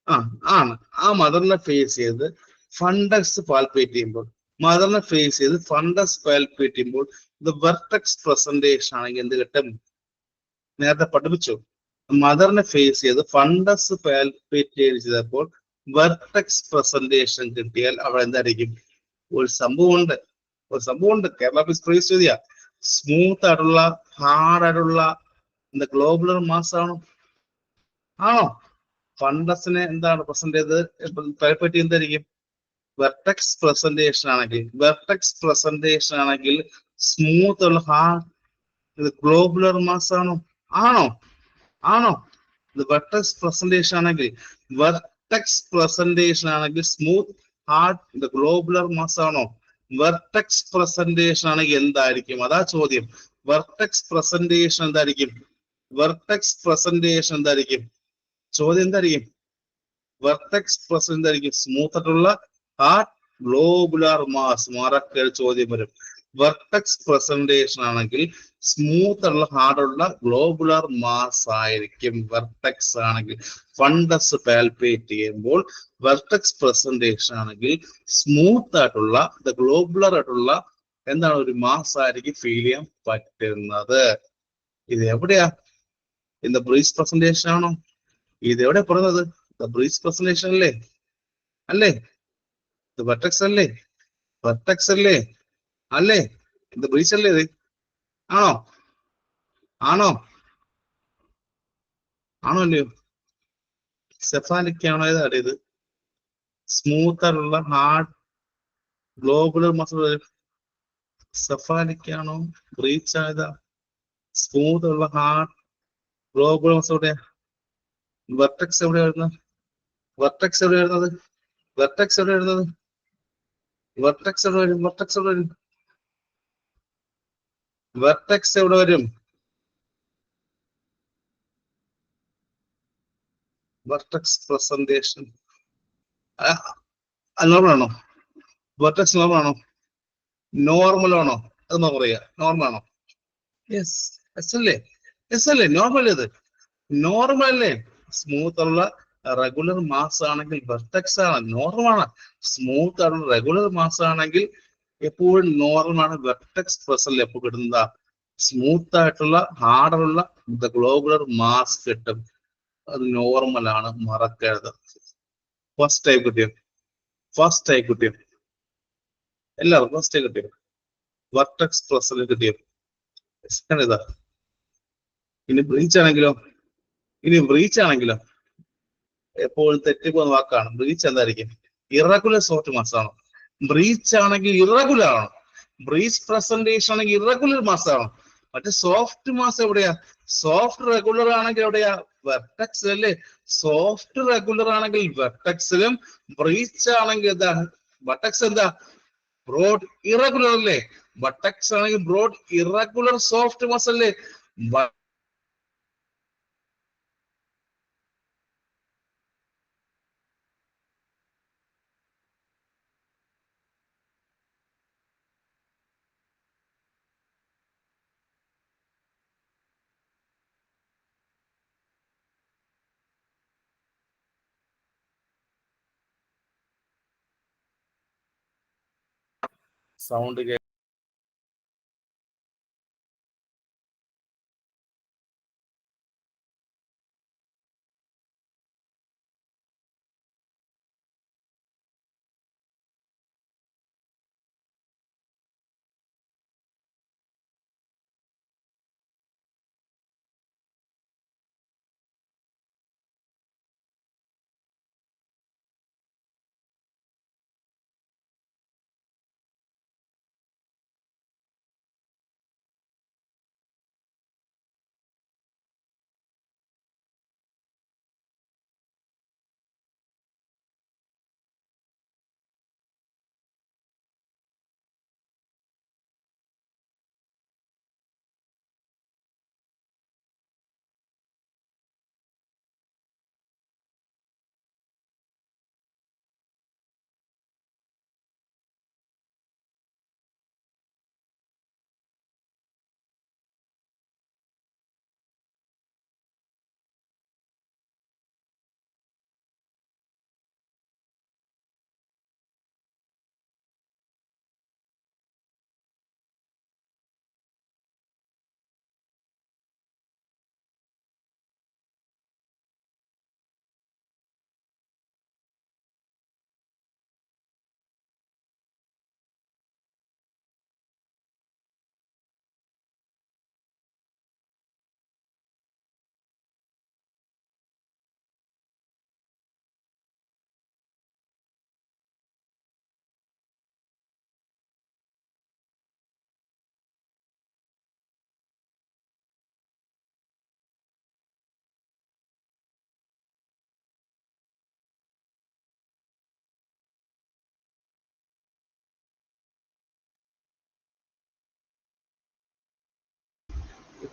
ആ ആണ്. ആ മദറിനെ ഫേസ് ചെയ്ത് ഫണ്ടസ് പാൽപ്പേറ്റ് ചെയ്യുമ്പോൾ, മദറിനെ ഫേസ് ചെയ്ത് ഫണ്ടസ് പാൽപ്പേറ്റ് ചെയ്യുമ്പോൾ ഇത് വെർട്ടെക്സ് പ്രസന്റേഷൻ ആണെങ്കിൽ എന്ത് കിട്ടും? നേരത്തെ പഠിപ്പിച്ചു. മദറിനെ ഫേസ് ചെയ്ത് ഫണ്ടസ് പാൽപ്പേറ്റ് ചെയ്തപ്പോൾ വെർട്ടെക്സ് പ്രസന്റേഷൻ കിട്ടിയാൽ അവിടെ എന്തായിരിക്കും? ഒരു സംഭവമുണ്ട്, ഒരു സംഭവമുണ്ട്. കേരള ഫിസ് ചോദ്യ സ്മൂത്ത് ആയിട്ടുള്ള ഹാർഡ് ആയിട്ടുള്ള എന്താ ഗ്ലോബുലർ മാസ് ആണോ? ആണോ? ഫണ്ടസിനെ എന്താണ് പ്രസന്റ് ചെയ്തത്? പാൽപ്പേറ്റ് എന്തായിരിക്കും? വെർട്ടെക്സ് പ്രസന്റേഷൻ ആണെങ്കിൽ, വെർട്ടെക്സ് പ്രസന്റേഷൻ ആണെങ്കിൽ സ്മൂത്ത് ഉള്ള ഹാർഡ് ഗ്ലോബുലർ മാസ് ആണോ? ആണോ? ആണോ? ഇത് വെർട്ടെക്സ് പ്രസന്റേഷൻ ആണെങ്കിൽ, വെർട്ടെക്സ് പ്രസന്റേഷൻ ആണെങ്കിൽ സ്മൂത്ത് ഹാർഡ് ഗ്ലോബുലർ മാസ് ആണോ? വെർട്ടെക്സ് പ്രസന്റേഷൻ ആണെങ്കിൽ എന്തായിരിക്കും? അതാ ചോദ്യം. വെർട്ടെക്സ് പ്രസന്റേഷൻ എന്തായിരിക്കും? വെർട്ടെക്സ് പ്രസന്റേഷൻ എന്തായിരിക്കും? ചോദ്യം എന്തായിരിക്കും? വെർട്ടെക്സ് പ്രസന്റ് എന്തായിരിക്കും? സ്മൂത്ത് ആയിട്ടുള്ള ഹാർഡ് ഗ്ലോബുലർ മാസ്. മറക്കൽ ചോദ്യം വരും. വെർട്ടെക്സ് പ്രസന്റേഷൻ ആണെങ്കിൽ സ്മൂത്ത് ഉള്ള ഹാർഡുള്ള ഗ്ലോബുലർ മാസ് ആയിരിക്കും വെർട്ടെക്സ് ആണെങ്കിൽ. ഫണ്ടസ് പാൽപ്പേറ്റ് ചെയ്യുമ്പോൾ വെർട്ടെക്സ് പ്രസന്റേഷൻ ആണെങ്കിൽ സ്മൂത്ത് ആയിട്ടുള്ള ഗ്ലോബുലർ ആയിട്ടുള്ള എന്താണ് ഒരു മാസ് ആയിരിക്കും ഫീൽ ചെയ്യാൻ പറ്റുന്നത്. ഇത് എവിടെയാ? ഇത് ബ്രീസ് പ്രസന്റേഷൻ ആണോ? ഇത് എവിടെ പറയുന്നത്? ബ്രീസ് പ്രസന്റേഷൻ അല്ലേ? അല്ലേ? ഇത് വെർട്ടെക്സ് അല്ലേ? വെർട്ടെക്സ് അല്ലേ? അല്ലേ? ഇത് ബ്രീച്ച് അല്ലേ? ഇത് ആണോ? ആണോ? ആണോ അല്ലയോ? സെഫാലിക് ആണോ? ഏതാണ് ഇത്? സ്മൂത്ത് ആയിട്ടുള്ള ഹാർഡ് ഗ്ലോബുലർ മസിൽ സെഫാലിക് ആണോ? ബ്രീച്ച് ആയതാ? സ്മൂത്ത് ഉള്ള ഹാർഡ് ഗ്ലോബുലർ മസിൽ എവിടെയാ? വെർട്ടെക്സ് എവിടെ വരുന്നത്? വെർട്ടെക്സ് എവിടെ വരുന്നത്? വെർട്ടെക്സ് എവിടെ വരുന്നത്? വെർട്ടെക്സ് എവിടെ വരും? വെർട്ടെക്സ് എവിടെ വരും? വെർട്ടെക്സ് എവിടെ വരും? വെർട്ടെക്സ് പ്രസന്റേഷൻ നോർമൽ ആണോ? വെർട്ടെക്സ് നോർമൽ ആണോ? നോർമൽ ആണോ? അത് പറയാ. നോർമൽ ആണോ? യെസ്. എസ് അല്ലേ? എസ് അല്ലേ? നോർമൽ ഇത് നോർമൽ അല്ലേ? സ്മൂത്ത് ഉള്ള റെഗുലർ മാസ് ആണെങ്കിൽ വെർട്ടെക്സ് ആണ്, നോർമൽ ആണ്. സ്മൂത്ത് ആണ് റെഗുലർ മാസ് ആണെങ്കിൽ എപ്പോഴും നോർമൽ ആണ്. വെർട്ടെക്സ് പ്രസന്റ് എപ്പോൾ കിട്ടുന്നതാ? സ്മൂത്ത് ആയിട്ടുള്ള ഹാർഡുള്ള ഗ്ലോബുലർ മാസ് കിട്ടും. അത് നോർമൽ ആണ്, മറക്കരുത്. ഫസ്റ്റ് ടൈപ്പ് കിട്ടിയോ? ഫസ്റ്റ് ടൈപ്പ് കിട്ടിയോ? എല്ലാവർക്കും ഫസ്റ്റ് ടൈപ്പ് കിട്ടിയോ? വെർട്ടെക്സ് പ്രസന്റ് കിട്ടിയോ? ഇതാ. ഇനി ബ്രീച്ച് ആണെങ്കിലോ? ഇനി ബ്രീച്ച് ആണെങ്കിലോ? എപ്പോഴും തെറ്റിപ്പോകുന്ന വാക്കാണ്. ബ്രീച്ച് എന്തായിരിക്കും? ഇറഗുലർ സോഫ്റ്റ് മാസ് ആണോ? ബ്രീച്ച് ആണെങ്കിൽ ഇറഗുലർ ആണോ? ബ്രീച്ച് പ്രസന്റേഷൻ ആണെങ്കിൽ ഇറഗുലർ മാസ് ആണോ? മറ്റേ സോഫ്റ്റ് മാസ് എവിടെയാ? സോഫ്റ്റ് റെഗുലർ ആണെങ്കിൽ എവിടെയാ? വെർട്ടെക്സ് അല്ലേ? സോഫ്റ്റ് റെഗുലർ ആണെങ്കിൽ വെർട്ടെക്സിലും, ബ്രീച്ച് ആണെങ്കിൽ എന്താ? വെർട്ടെക്സ് എന്താ? ബ്രോഡ് ഇറഗുലർ അല്ലേ? വെർട്ടെക്സ് ആണെങ്കിൽ ബ്രോഡ് ഇറഗുലർ സോഫ്റ്റ് മാസ് അല്ലേ? സൗണ്ട്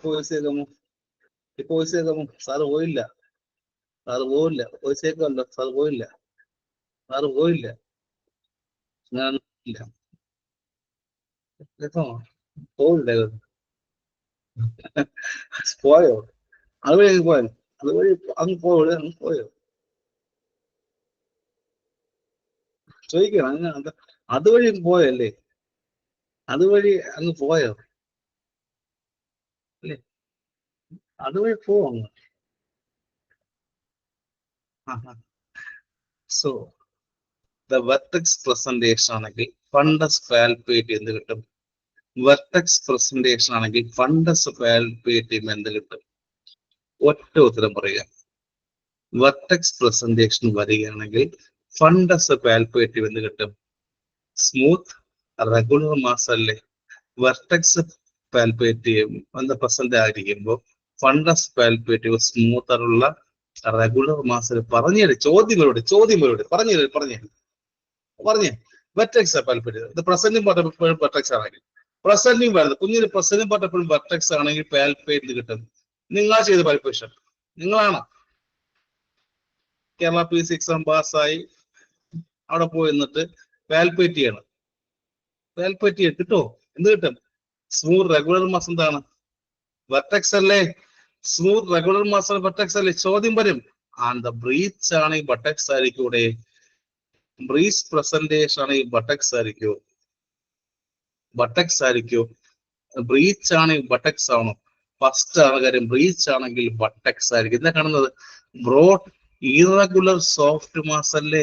വോയിസ് കേൾക്കാമോ? ഇപ്പൊ വോയിസ് കേൾക്കാമോ? സാറ് പോയില്ല, സാറ് പോവില്ല. വോയിസ് കേൾക്കാമല്ലോ? സാറ് പോയില്ല, സാറ് പോയില്ല. ഞാൻ ഇല്ല, കേൾക്കാമോ? പോയില്ല. പോയോ? അതുവഴി അങ്ങ് പോയോ? അതുവഴി അങ്ങ് പോയോ? അങ്ങ് പോയോ? ചോദിക്കണം. അങ്ങ് അതുവഴി അങ്ങ് പോയല്ലേ? അതുവഴി അങ്ങ് പോയോ? അല്ലേ? അതുവഴി പോവും അങ്ങ്. സോ ദ വെർട്ടെക്സ് പ്രസന്റേഷൻ ആണെങ്കിൽ ഫണ്ടസ് പാൽപേറ്റ് എന്ത് കിട്ടും? വെർട്ടെക്സ് പ്രസന്റേഷൻ ആണെങ്കിൽ ഫണ്ടസ് പാൽപേറ്റ് എന്ത് കിട്ടും? ഒറ്റ ഉത്തരം പറയുക. വെർട്ടെക്സ് പ്രസന്റേഷൻ വരികയാണെങ്കിൽ ഫണ്ടസ് പാൽപേറ്റ് എന്ത് കിട്ടും? സ്മൂത്ത് റെഗുലർ മാസ് അല്ലേ? വെർട്ടെക്സ് പാൽപേറ്റീവ് എന്താ പ്രസന്റ് ആയിരിക്കുമ്പോൾ ഫണ്ടസ് പാൽപേറ്റീവ് സ്മൂത്ത് ആയിട്ടുള്ള റെഗുലർ മാസ് പറഞ്ഞു. ചോദ്യങ്ങളോട് പറഞ്ഞേ. വെർട്ടെക്സ് പാൽപേറ്റീവ് ഇത് പ്രസന്റും പറഞ്ഞപ്പോഴും വെർട്ടെക്സ് ആണെങ്കിൽ പ്രസന്റിങ് വരുന്നത് കുഞ്ഞിന് പ്രസന്റും പറഞ്ഞപ്പോഴും വെർട്ടെക്സ് ആണെങ്കിൽ പാൽപേറ്റ് കിട്ടും. നിങ്ങൾ ചെയ്ത പാൽപേഷൻ നിങ്ങളാണ്. കേരള PSC എക്സാം പാസ്സായി അവിടെ പോയി എന്നിട്ട് പാൽപേറ്റ് ചെയ്യണം. പാൽപേറ്റ് ചെയ്ത് കിട്ടോ? എന്ത് കിട്ടും? സ്മൂത്ത് റെഗുലർ മാസ് എന്താണ്? വെർട്ടെക്സ് അല്ലേ? സ്മൂത്ത് റെഗുലർ മാസ് വെർട്ടെക്സ് അല്ലേ? ചോദ്യം വരും. ആൻഡ് ദ ബ്രീച്ച് ആണെങ്കിൽ വെർട്ടെക്സ് ആയിരിക്കൂടെ? ബ്രീച്ച് പ്രസന്റേഷൻ ആണെങ്കിൽ വെർട്ടെക്സ് ആയിരിക്കോ? വെർട്ടെക്സ് ആയിരിക്കോ? ബ്രീച്ച് ആണെങ്കിൽ വെർട്ടെക്സ് ആണോ? ഫസ്റ്റ് ആണ് കാര്യം. ബ്രീച്ച് ആണെങ്കിൽ വെർട്ടെക്സ് ആയിരിക്കും. എന്താ കാണുന്നത്? ബ്രോഡ് ഇറഗുലർ സോഫ്റ്റ് മാസ് അല്ലേ?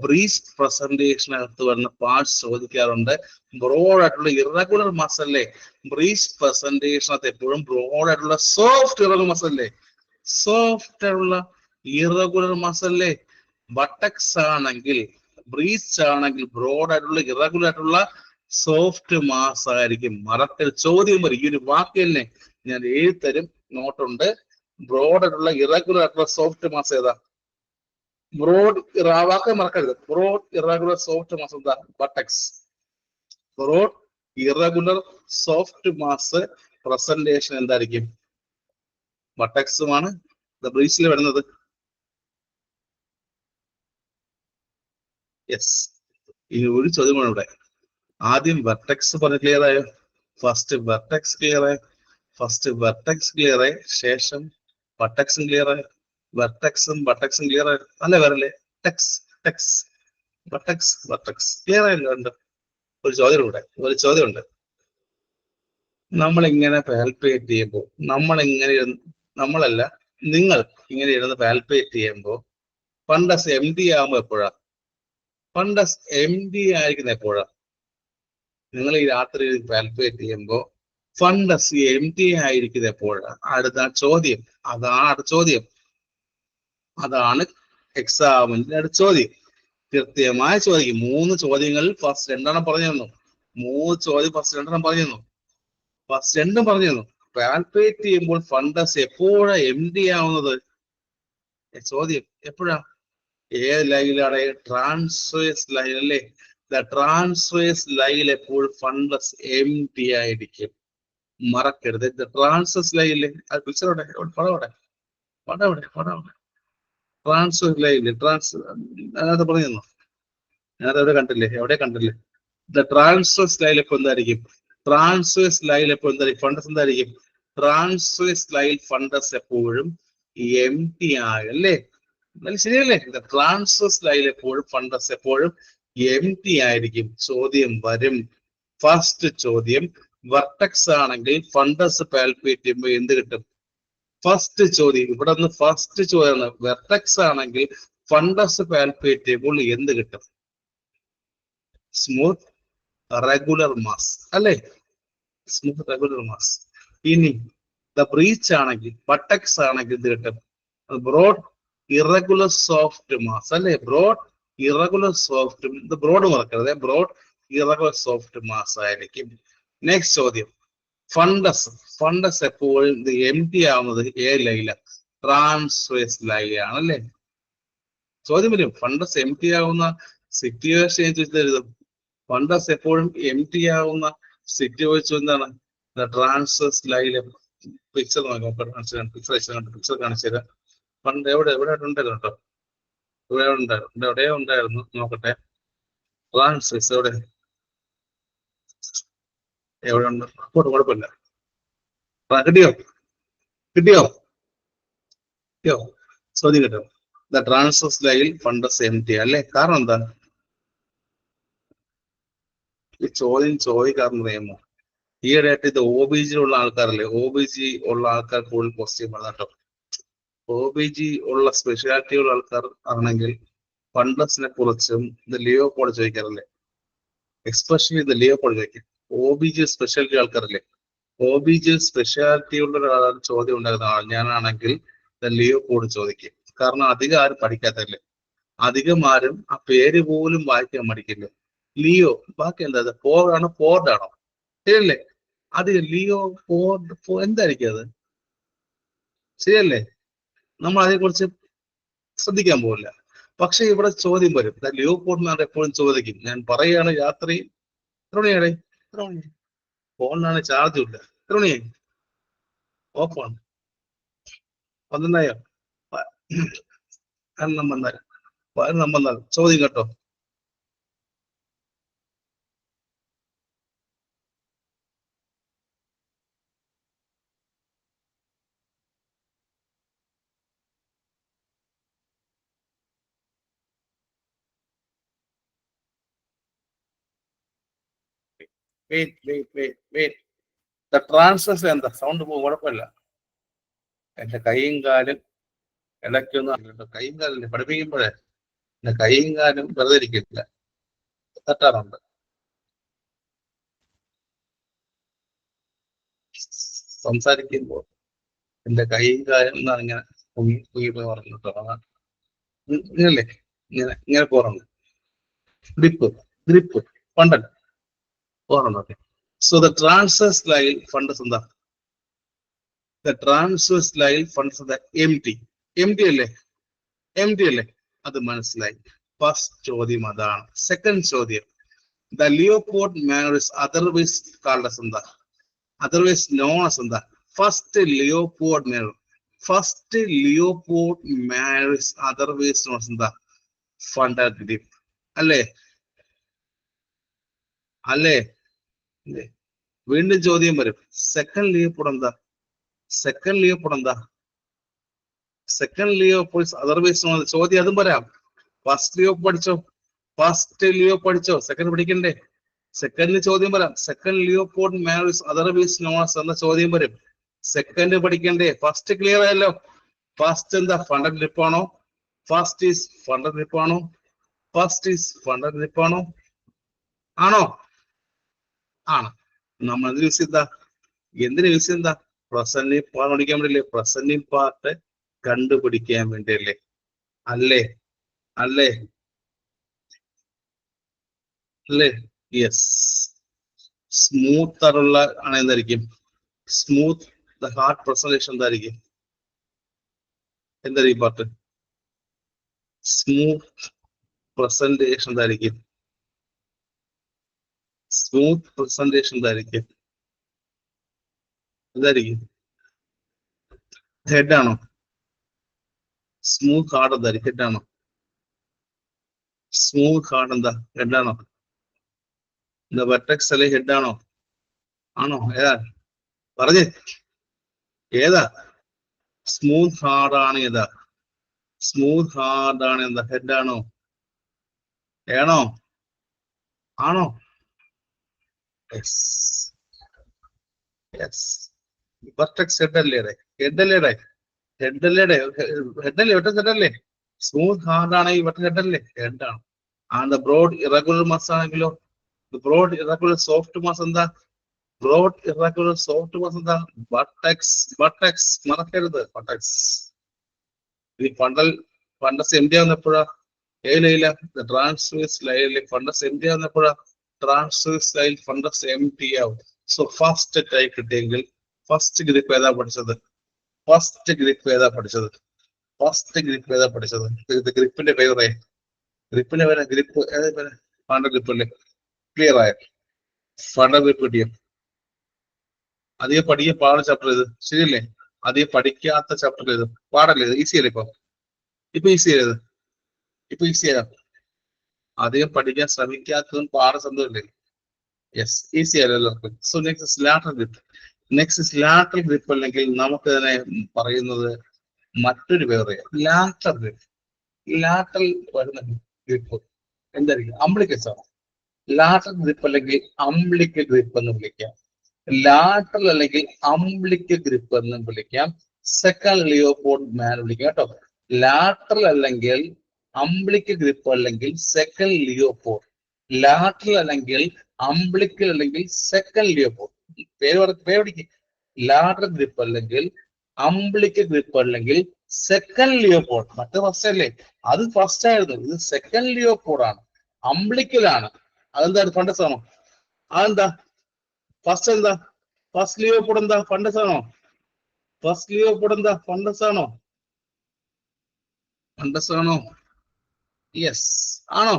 ബ്രീച്ച് പ്രസന്റേഷനകത്ത് വരുന്ന പാർട്സ് ചോദിക്കാറുണ്ട്. ബ്രോഡ് ആയിട്ടുള്ള ഇറഗുലർ മാസ് അല്ലേ? ബ്രീച്ച് പ്രസന്റേഷനകത്ത് എപ്പോഴും ബ്രോഡ് ആയിട്ടുള്ള സോഫ്റ്റ് ഇറഗുലർ മാസ് അല്ലേ? സോഫ്റ്റ് ആയിട്ടുള്ള ഇറഗുലർ മാസ് അല്ലേ? ബട്ടക്സ് ആണെങ്കിൽ ബ്രീച്ച് ആണെങ്കിൽ ബ്രോഡ് ആയിട്ടുള്ള ഇറഗുലർ ആയിട്ടുള്ള സോഫ്റ്റ് മാസ് ആയിരിക്കും. മറക്കൽ ചോദ്യം വരും. ഈ ഒരു വാക്ക് തന്നെ ഞാൻ എഴുതരും, നോട്ടുണ്ട്. ബ്രോഡ് ആയിട്ടുള്ള ഇറഗുലർ ആയിട്ടുള്ള സോഫ്റ്റ് മാസ് ഏതാ? ബ്രോഡ് വാക്ക് മറക്കരുത്. ബ്രോഡ് ഇറഗുലർ സോഫ്റ്റ് മാസ് എന്താ? Buttocks. Broad irregular soft mass presentation എന്തായിരിക്കും? ബട്ടക്സുമാണ് ബ്രീച്ചിൽ വരുന്നത്. യെസ്. ഇനി ഒരു ചോദ്യമാണ് ഇവിടെ. ആദ്യം വെർട്ടെക്സ് പറഞ്ഞ് ക്ലിയർ ആയോ? ഫസ്റ്റ് വെർട്ടെക്സ് ക്ലിയർ ആയി ശേഷം ബട്ടക്സും ക്ലിയർ ആയി. വെർട്ടെക്സും ബട്ടക്സും ക്ലിയർ ആയി അല്ലേ? വരല്ലേ? ബട്ടക്സ് ക്ലിയർ ആയല്ലോ. ഉണ്ട് ഒരു ചോദ്യമുണ്ട്. നമ്മളിങ്ങനെ പാൽപേറ്റ് ചെയ്യുമ്പോൾ നിങ്ങൾ ഇങ്ങനെ ഇരുന്ന് പാൽപേറ്റ് ചെയ്യുമ്പോൾ ഫണ്ടസ് empty ആകുമ്പോ എപ്പോഴാ? ഫണ്ടസ് empty ആയിരിക്കുന്ന എപ്പോഴാ? നിങ്ങൾ ഈ രാത്രി പാൽപേറ്റ് ചെയ്യുമ്പോൾ ഫണ്ടസ് empty ആയിരിക്കുന്നത് എപ്പോഴാ? അതാണ് ചോദ്യം. അതാണ് എക്സാമിന്റെ അടുത്ത ചോദ്യം. കൃത്യമായ ചോദിക്കും. 3 ചോദ്യങ്ങളിൽ ഫസ്റ്റ് 2 പറഞ്ഞു തന്നു. 3 ചോദ്യം ഫസ്റ്റ് 2 പറഞ്ഞു തന്നു. പാൽപേറ്റ് ചെയ്യുമ്പോൾ ഫണ്ടസ് എപ്പോഴാ empty ആവുന്നത്? ചോദ്യം എപ്പോഴാ? ഏത് ലൈനിലാണ്? ട്രാൻസ്വേഴ്സ് ലൈൻ അല്ലേ? ട്രാൻസ്വേഴ്സ് ലൈനിൽ എപ്പോഴും ഫണ്ടസ് empty ആയിരിക്കും. മറക്കരുത്. ട്രാൻസ്വേഴ്സ് ലൈനിലെ അത് പിക്ചറോടെ പടം ട്രാൻസ്വേഴ്സ് ലൈനില് അതിനകത്ത് പറഞ്ഞു തന്നു. ഞാനത് എവിടെ കണ്ടില്ലേ? ട്രാൻസ്വേഴ്സ് ലൈൻ എപ്പോ എന്തായിരിക്കും? ഫണ്ടസ് എന്തായിരിക്കും? ട്രാൻസ്വേഴ്സ് ലൈൻ ഫണ്ടസ് എപ്പോഴും empty ആകല്ലേ? ശരിയല്ലേ? ട്രാൻസ്വേഴ്സ് ലൈൻ എപ്പോഴും ഫണ്ടസ് എപ്പോഴും empty ആയിരിക്കും. ചോദ്യം വരും. ഫസ്റ്റ് ചോദ്യം, വെർട്ടെക്സ് ആണെങ്കിൽ ഫണ്ടസ് പാൽപേറ്റ് ചെയ്യുമ്പോൾ എന്ത് കിട്ടും? ഫസ്റ്റ് ചോദ്യം ഇവിടെ നിന്ന് ഫസ്റ്റ് ചോദ്യം, വെർട്ടെക്സ് ആണെങ്കിൽ ഫണ്ടസ് പാൽപേറ്റ് ചെയ്യുമ്പോൾ എന്ത് കിട്ടും? സ്മൂത്ത് റെഗുലർ മാസ് അല്ലേ? Smooth regular mass. ഇനി ബ്രീച്ച് ആണെങ്കിൽ ബട്ടക്സ് ആണെങ്കിൽ എന്ത് കിട്ടും? ബ്രോഡ് ഇറഗുലർ സോഫ്റ്റ് മാസ് അല്ലേ? ബ്രോഡ് ഇറഗുലർ സോഫ്റ്റ്, ബ്രോഡ് മറക്കരുത്. ബ്രോഡ് ഇറഗുലർ സോഫ്റ്റ് മാസ് ആയിരിക്കും. നെക്സ്റ്റ് ചോദ്യം, ഫണ്ടസ് എപ്പോഴും ഇത് empty ആവുന്നത് ഏത് ലൈനില? ട്രാൻസ്വേഴ്സ് ലൈനാണ് അല്ലേ? ചോദ്യം വരും. ഫണ്ടസ് empty ആവുന്ന സിറ്റുവേഷൻ എഴുതും. ഫണ്ടസ് എപ്പോഴും empty ആവുന്ന സിറ്റുവേഷൻ എന്താണ്? ട്രാൻസ്വേഴ്സ് ലൈനിൽ പിക്ചർ നോക്കാം, പിക്ചർ കാണിച്ചു തരാം. പണ്ട് എവിടെ ഉണ്ടായിരുന്നു കേട്ടോ, എവിടെയോ ഉണ്ടായിരുന്നു. നോക്കട്ടെ, ട്രാൻസ്ലേസ് എവിടെ ഉണ്ട്? കുഴപ്പമില്ല. കിട്ടിയോ കിട്ടിയോ കിട്ടിയോ ചോദ്യം കിട്ടോ? The transverse line fundus M T അല്ലേ? കാരണം എന്താ ഈ ചോദ്യം ചോദിക്കാറുണ്ട് നിയമം? ഈയിടെയായിട്ട് ഇത് ഒ ബി ജി ഉള്ള ആൾക്കാരല്ലേ, ഒ ബി ജി ഉള്ള ആൾക്കാർ കൂടുതൽ ക്വസ്റ്റ്യൻ പറഞ്ഞോ. ഒ ബി ജി ഉള്ള സ്പെഷ്യാലിറ്റി ഉള്ള ആൾക്കാർ ആണെങ്കിൽ ഫണ്ടസിനെ കുറിച്ചും ഇത് ലിയോ പോഡ് ചോദിക്കാറില്ലേ, എക്സ്പെഷ്യലി ഇത് ലിയോ പോഡ് ചോദിക്കും. ഒ ബി ജി സ്പെഷ്യാലിറ്റി ആൾക്കാരല്ലേ, ഒ ബി ജി സ്പെഷ്യാലിറ്റി ഉള്ള ഒരാൾ ചോദ്യം ഉണ്ടാകുന്ന ആൾ ഞാനാണെങ്കിൽ ലിയോ പോഡ് ചോദിക്കും. കാരണം അധികം ആരും പഠിക്കാത്തല്ലേ, അധികം ആരും ആ പേര് പോലും വായിക്കാൻ പഠിക്കില്ല. ലിയോ, ബാക്കി എന്താ പോർഡാണോ പോർഡാണോ ശരിയല്ലേ? അത് ലിയോ പോർഡ് എന്തായിരിക്കും അത്, ശരിയല്ലേ? നമ്മൾ അതേക്കുറിച്ച് ശ്രദ്ധിക്കാൻ പോകില്ല. പക്ഷെ ഇവിടെ ചോദ്യം വരും, ലിയോ പോർഡിനാണ് എപ്പോഴും ചോദിക്കും. ഞാൻ പറയുകയാണ് രാത്രി എത്ര മണിയാണേ, ഫോണിനാണ് ചാർജും ഇല്ല. എത്ര മണിയായി? ഓഫാണ്. 11 11 ചോദ്യം കേട്ടോ. ട്രാൻസ്ഫർ എന്താ സൗണ്ട് പോകും, കുഴപ്പമില്ല. എന്റെ കൈയും കാലും ഇടയ്ക്കൊന്നും കൈയും കാലില്ല പഠിപ്പിക്കുമ്പോഴേ എന്റെ കൈയും കാലും വെറുതെ ഇരിക്കില്ല, തട്ടാറുണ്ട്. സംസാരിക്കുമ്പോൾ എന്റെ കൈയും കാലും എന്നാണ് ഇങ്ങനെ പൊങ്ങി പറഞ്ഞു കേട്ടോ. ഇങ്ങനല്ലേ, ഇങ്ങനെ പോറുണ്ട്. ഗ്രിപ്പ് ഫണ്ടല്ല പോറുണ്ട്. So the transverse line fundus എന്താ? ദ ട്രാൻസ്വേഴ്സ് ലൈൻ ഫണ്ടസ് എന്താ? എം ടി അല്ലേ, അത് മനസ്സിലായി. ഫസ്റ്റ് ചോദ്യം അതാണ്. സെക്കൻഡ് ചോദ്യം, the Leopold manoeuvre is otherwise called as എന്താ, അതർവൈസ് നോൺ as എന്താ? First Leopold manoeuvre is otherwise known as എന്താ? ഫണ്ടൽ ഗ്രിപ്പ് അല്ലേ? വീണ്ടും ചോദ്യം വരും, സെക്കൻഡ് ലിയോപോഡ് എന്താ? Second Leopold otherwise known. ചോദ്യം അതും പറയാം. ഫസ്റ്റ് ലിയോ പഠിച്ചോ, സെക്കൻഡ് പഠിക്കണ്ടേ? സെക്കൻഡിന് ചോദ്യം വരാം, second Leopold manoeuvre is otherwise known as എന്ന ചോദ്യം വരും. സെക്കൻഡ് പഠിക്കണ്ടേ? ഫസ്റ്റ് ക്ലിയർ ആയല്ലോ. ഫസ്റ്റ് എന്താ? ഫണ്ടൽ ഗ്രിപ്പ് ആണോ? ഫസ്റ്റ് ഈസ് ഫണ്ടൽ ഗ്രിപ്പ് ആണോ? ആണോ? ആണ്. നമ്മൾ എന്തിനു യൂസ് ചെയ്താ പ്രസന്റിംഗ് പാർട്ട് പഠിക്കാൻ വേണ്ടിയല്ലേ, പ്രസന്റിംഗ് പാർട്ട് കണ്ടുപിടിക്കാൻ വേണ്ടിയല്ലേ, അല്ലേ? യെസ്. സ്മൂത്ത് ആയിട്ടുള്ള ആണ് എന്തായിരിക്കും? സ്മൂത്ത് ദ ഹാർട്ട് പ്രസന്റേഷൻ എന്തായിരിക്കും പാർട്ട്? സ്മൂത്ത് പ്രസന്റേഷൻ എന്തായിരിക്കും? ഹെഡ് ആണോ? സ്മൂത്ത് ഹാർട്ട് എന്തായിരിക്കും? ഹെഡ് ആണോ? സ്മൂത്ത് ഹാർട്ട് എന്താ? ഹെഡ് ആണോ? വെർട്ടെക്സ് അല്ലെ ഹെഡ് ആണോ? ഏതാ പറഞ്ഞേ, ഏതാ? സ്മൂത്ത് ഹാർഡ് ആണ് ഏതാ? എന്താ? ഹെഡ് ആണോ? ആണോ? വെർട്ടെക്സ് ഹെഡ് അല്ലേ? സ്മൂത്ത് ഹാർഡ് ആണെങ്കിൽ ഹെഡ് അല്ലേ? ഹെഡ് ആണ്. ആൻഡ് ബ്രോഡ് ഇറഗുലർ മാസ് ആണെങ്കിലോ? ബ്രോഡ് ഇറഗുലർ സോഫ്റ്റ് മാസ് എന്താ? ബട്ടക്സ് മറക്കരുത്. ഈ ഫണ്ടസ് എം ടി ആവുന്നപ്പോഴാ? ഏതില? ട്രാൻസ്വേഴ്സ് ലൈനിലെ ഫണ്ടസ് എം ടി ആവുന്നപ്പോഴാ? Transverse line fundus M T ആവും. സോ ഫസ്റ്റ് ടൈ കിട്ടിയെങ്കിൽ ഫസ്റ്റ് ഗ്രിപ്പ് ഏതാ പഠിച്ചത്? ഗ്രിപ്പിന്റെ പേര് ഫണ്ടൽ ഗ്രിപ്പ് അല്ലേ? ക്ലിയർ ആയ? ഫണ്ടൽ ഗ്രിപ്പ് കിട്ടിയോ? അധികം പഠിക്കാൻ പാടുള്ള ചാപ്റ്റർ ഇത്, ശരിയല്ലേ? അധികം പഠിക്കാത്ത ചാപ്റ്റർ ഇത്, പാടല്ലേ ഇത്? ഈസി അല്ലേ ഇപ്പൊ ഈസി ആയത്? ഇപ്പൊ ഈസി ആയോ? അധികം പഠിക്കാൻ ശ്രമിക്കാത്തതും പാട സംഭവമില്ലേ? യെസ്, ഈസി ആയല്ലോ എല്ലാവർക്കും. So next is lateral grip. Next is lateral grip, അല്ലെങ്കിൽ നമുക്ക് തന്നെ പറയുന്നത് മറ്റൊരു പേര് ലാറ്ററൽ ഗ്രിപ്പ്. ലാറ്ററൽ വരുന്ന ഗ്രിപ്പ് എന്തായിരിക്കും? അംബ്ലിക്കസ് ആണ്. ലാറ്ററൽ ഗ്രിപ്പ് അല്ലെങ്കിൽ അംബ്ലിക്കൽ ഗ്രിപ്പ് എന്ന് വിളിക്കാം. ലാറ്ററൽ അല്ലെങ്കിൽ അംബ്ലിക്കൽ ഗ്രിപ്പ് എന്ന് വിളിക്കാം. സെക്കൻഡ് ലിയോപോഡ് മാൻ വിളിക്കാം കേട്ടോ. ലാറ്ററൽ അല്ലെങ്കിൽ അംബ്ലിക്കൽ ഗ്രിപ്പ് അല്ലെങ്കിൽ സെക്കൻഡ് ലിയോപോഡ്. ലാറ്ററൽ അല്ലെങ്കിൽ അംബ്ലിക്കൽ അല്ലെങ്കിൽ സെക്കൻഡ് ലിയോപോഡ്. പേര് ലാറ്ററൽ ഗ്രിപ്പ് അല്ലെങ്കിൽ അംബ്ലിക്കൽ ഗ്രിപ്പ് അല്ലെങ്കിൽ സെക്കൻഡ് ലിയോപോഡ്. മറ്റേ ഫസ്റ്റ് അല്ലേ? അത് ഫസ്റ്റ് ആയിരുന്നു, ഇത് സെക്കൻഡ് ലിയോപോഡ് ആണ്, അംബ്ലിക്കലാണ്. അതെന്താ? ഫണ്ടസ് ആണോ? അതെന്താ? ഫസ്റ്റ് എന്താ? ഫസ്റ്റ് ലിയോപോഡ് എന്താ? ഫണ്ടസ് ആണോ? ഫസ്റ്റ് ലിയോപോഡ് എന്താ? ഫണ്ടസ് ആണോ? ഫണ്ടസ് ആണോ? യെസ് ആണോ?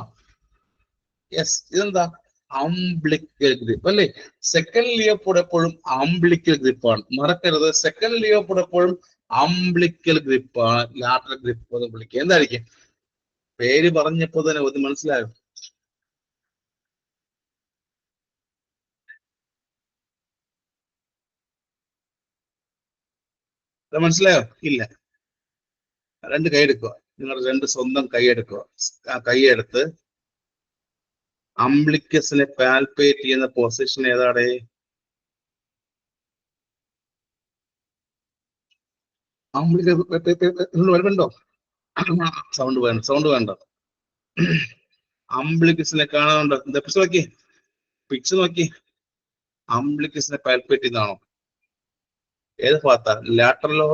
യെസ്. ഇതെന്താ? അംബ്ലിക്കൽ ഗ്രിപ്പ് അല്ലേ? സെക്കൻഡ് ലിയോപോഡ് എപ്പോഴും അംബ്ലിക്കൽ ഗ്രിപ്പാണ്, മറക്കരുത്. സെക്കൻഡ് ലിയോപോഡ് എപ്പോഴും അംബ്ലിക്കൽ ഗ്രിപ്പാണ്. ലാറ്ററൽ ഗ്രിപ്പ് എന്ന് വിളിക്കുക. എന്തായിരിക്കും? പേര് പറഞ്ഞപ്പോ തന്നെ ഒന്ന് മനസ്സിലായോ? മനസ്സിലായോ? ഇല്ല. രണ്ട് കൈ എടുക്കുക, നിങ്ങളുടെ രണ്ട് സ്വന്തം കൈ എടുക്കുക. ആ കൈ എടുത്ത് അംബ്ലിക്കസിനെ പാൽപേറ്റ് ചെയ്യുന്ന പൊസിഷൻ ഏതാടേ? വരുന്നുണ്ടോ? സൗണ്ട് വേണ്ട, സൗണ്ട് വേണ്ട. അംബ്ലിക്കസിനെ കാണാനുണ്ടോ? നോക്കി, പിക്ചർ നോക്കി. അംബ്ലിക്കസിനെ പാൽപേറ്റ് ചെയ്യുന്നതാണോ? ഏത് ഭാഗത്താ? ലാറ്ററലോ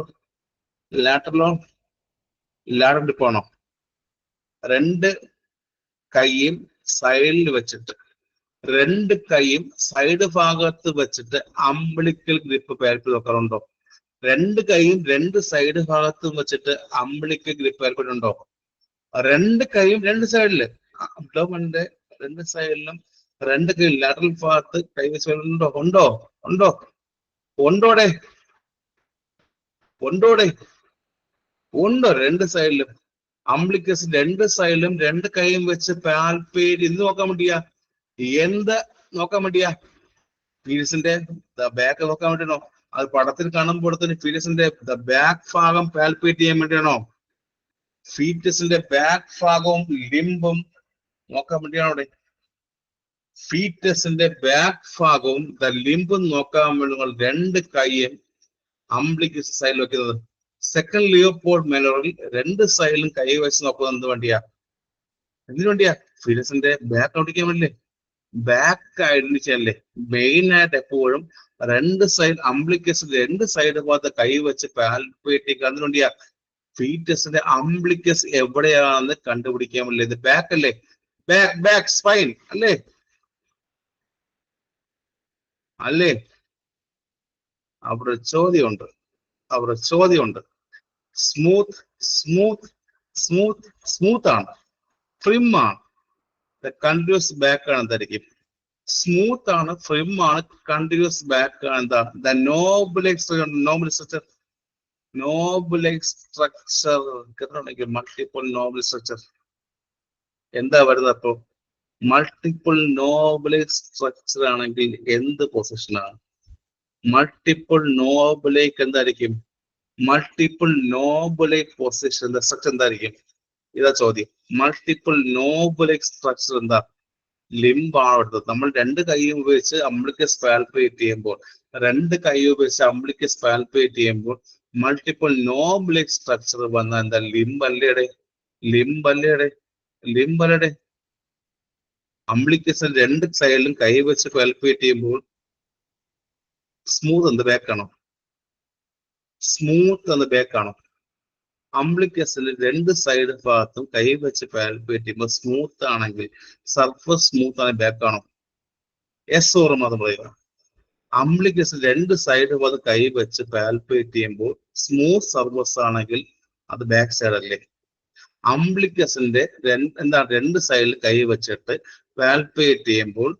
ലാറ്ററലോ ലാറ്ററൽ ഗ്രിപ്പാണോ? രണ്ട് കൈയും സൈഡിൽ വെച്ചിട്ട്, രണ്ട് കൈയും സൈഡ് ഭാഗത്ത് വെച്ചിട്ട് അംബ്ലിക്കൽ ഗ്രിപ്പ് പാൽപേറ്റ് നോക്കാറുണ്ടോ? രണ്ട് കൈയും രണ്ട് സൈഡ് ഭാഗത്തും വെച്ചിട്ട് അംബ്ലിക്കൽ ഗ്രിപ്പ് പാൽപേറ്റ്. രണ്ട് കൈയും രണ്ട് സൈഡില്, അബ്ഡോമന്റെ രണ്ട് സൈഡിലും രണ്ട് കൈ ലാറ്ററൽ ഭാഗത്ത് കൈവച്ചുണ്ടോ? ഉണ്ടോ? ഉണ്ടോ? ഉണ്ടോടെ? ഉണ്ടോടെ? ഉണ്ടോ? രണ്ട് സൈഡിലും അംബ്ലിക്കസ് രണ്ട് സൈഡിലും രണ്ട് കൈയും വെച്ച് പാൽപേറ്റ് ഇത് നോക്കാൻ വേണ്ടിയാ. എന്ത് നോക്കാൻ വേണ്ടിയാ? ഫീലിസിന്റെ ബാക്ക് നോക്കാൻ വേണ്ടിയാണോ? അത് പടത്തിൽ കാണുമ്പോൾ ഫീലിസിന്റെ ബാക്ക് ഭാഗം പാൽപേറ്റ് ചെയ്യാൻ വേണ്ടിയാണോ? ഫീറ്റസിന്റെ ബാക്ക് ഭാഗവും ലിംബും നോക്കാൻ വേണ്ടിയാണോ? അവിടെ ഫീറ്റസിന്റെ ബാക്ക് ഭാഗവും ലിംബും നോക്കാൻ വേണ്ടി രണ്ട് കൈയും അംബ്ലിക്കസ് സൈഡിൽ വെക്കുന്നത്. സെക്കൻഡ് ലിയോപോൾഡ് മെനോറിൽ രണ്ട് സൈഡിലും കൈ വെച്ച് നോക്കുന്നത് എന്ത് വേണ്ടിയാ? എന്തിനു വേണ്ടിയാ? ഫീറ്റസിന്റെ ബാക്ക് ഓടിക്കാൻ വേണ്ടിയല്ലേ? Back identity ചെയ്യാനല്ലേ? മെയിൻ ആയിട്ട് എപ്പോഴും രണ്ട് സൈഡ് അംബ്ലിക്കസ് രണ്ട് സൈഡ് ഭാഗത്ത് കൈ വെച്ച് പാൽപേറ്റ് ചെയ്യുക. അതിനു വേണ്ടിയാ? ഫീറ്റസിന്റെ അംബ്ലിക്കസ് എവിടെയാണെന്ന് കണ്ടുപിടിക്കാൻ വേണ്ടി. ഇത് ബാക്ക് അല്ലേ? ബാക്ക് സ്പൈൻ അല്ലേ? അല്ലേ? അവിടെ ചോദ്യമുണ്ട്, അവിടെ ചോദ്യമുണ്ട്. സ്മൂത്ത് സ്മൂത്ത് സ്മൂത്ത് സ്മൂത്ത് ആണ്, ഫ്രിം ആണ്, കണ്ടിന്യൂസ് ബാക്ക് ആണ്. എന്തായിരിക്കും? സ്മൂത്ത് ആണ്, ഫ്രിം ആണ്, കണ്ടിന്യൂസ് ബാക്ക് ആണ്. എന്താ? The knob like structure. Knob like structure കേട്ടിട്ടുണ്ടെങ്കിൽ മൾട്ടിപ്പിൾ നോബിൾ സ്ട്രക്ചർ എന്താ വരുന്നത്? അപ്പോ മൾട്ടിപ്പിൾ നോബിലെക് സ്ട്രക്ചർ ആണെങ്കിൽ എന്ത് പൊസിഷനാണ്? മൾട്ടിപ്പിൾ നോബിലേക്ക് എന്തായിരിക്കും? മൾട്ടിപ്പിൾ നോബിലേക്ക് പൊസിഷൻ സ്ട്രക്ചർ എന്തായിരിക്കും? ഇതാ ചോദ്യം. മൾട്ടിപ്പിൾ നോബിലേക്ക് സ്ട്രക്ചർ എന്താ? ലിംബാണ് എടുത്തത്. നമ്മൾ രണ്ട് കൈയും ഉപയോഗിച്ച് അംബ്ലിക്കസ് പാൽപേറ്റ് ചെയ്യുമ്പോൾ, രണ്ട് കൈ ഉപയോഗിച്ച് അംബ്ലിക്കസ് പാൽപേറ്റ് ചെയ്യുമ്പോൾ മൾട്ടിപ്പിൾ നോബിലേക്ക് സ്ട്രക്ചർ വന്ന എന്താ? ലിംബല്ലേടെ? ലിംബല്ലേടെ? ലിംബല്ലേടെ? അംബ്ലിക്കസ് രണ്ട് സൈഡിലും കൈ വെച്ച് പാൽപേറ്റ് ചെയ്യുമ്പോൾ സ്മൂത്ത് എന്ത് ബാക്കാണോ? സ്മൂത്ത് എന്ന് ബാക്കാണോ? അംബ്ലിക്കസിൽ രണ്ട് സൈഡ് ഭാഗത്തും കൈ വെച്ച് പാൽപേറ്റ് ചെയ്യുമ്പോൾ സ്മൂത്ത് ആണെങ്കിൽ സർഫസ് സ്മൂത്ത് ആണ്, ബാക്കാണോ? എസ് ഓർമ്മ അത് പറയുക. അംബ്ലിക്കസിൽ രണ്ട് സൈഡ് ഭാഗത്ത് കൈ വെച്ച് പാൽപേറ്റ് ചെയ്യുമ്പോൾ സ്മൂത്ത് സർഫസ് ആണെങ്കിൽ അത് ബാക്ക് സൈഡ് അല്ലേ? അംബ്ലിക്കസിന്റെ എന്താണ്? രണ്ട് സൈഡിൽ കൈ വെച്ചിട്ട് പാൽപേറ്റ് ചെയ്യുമ്പോൾ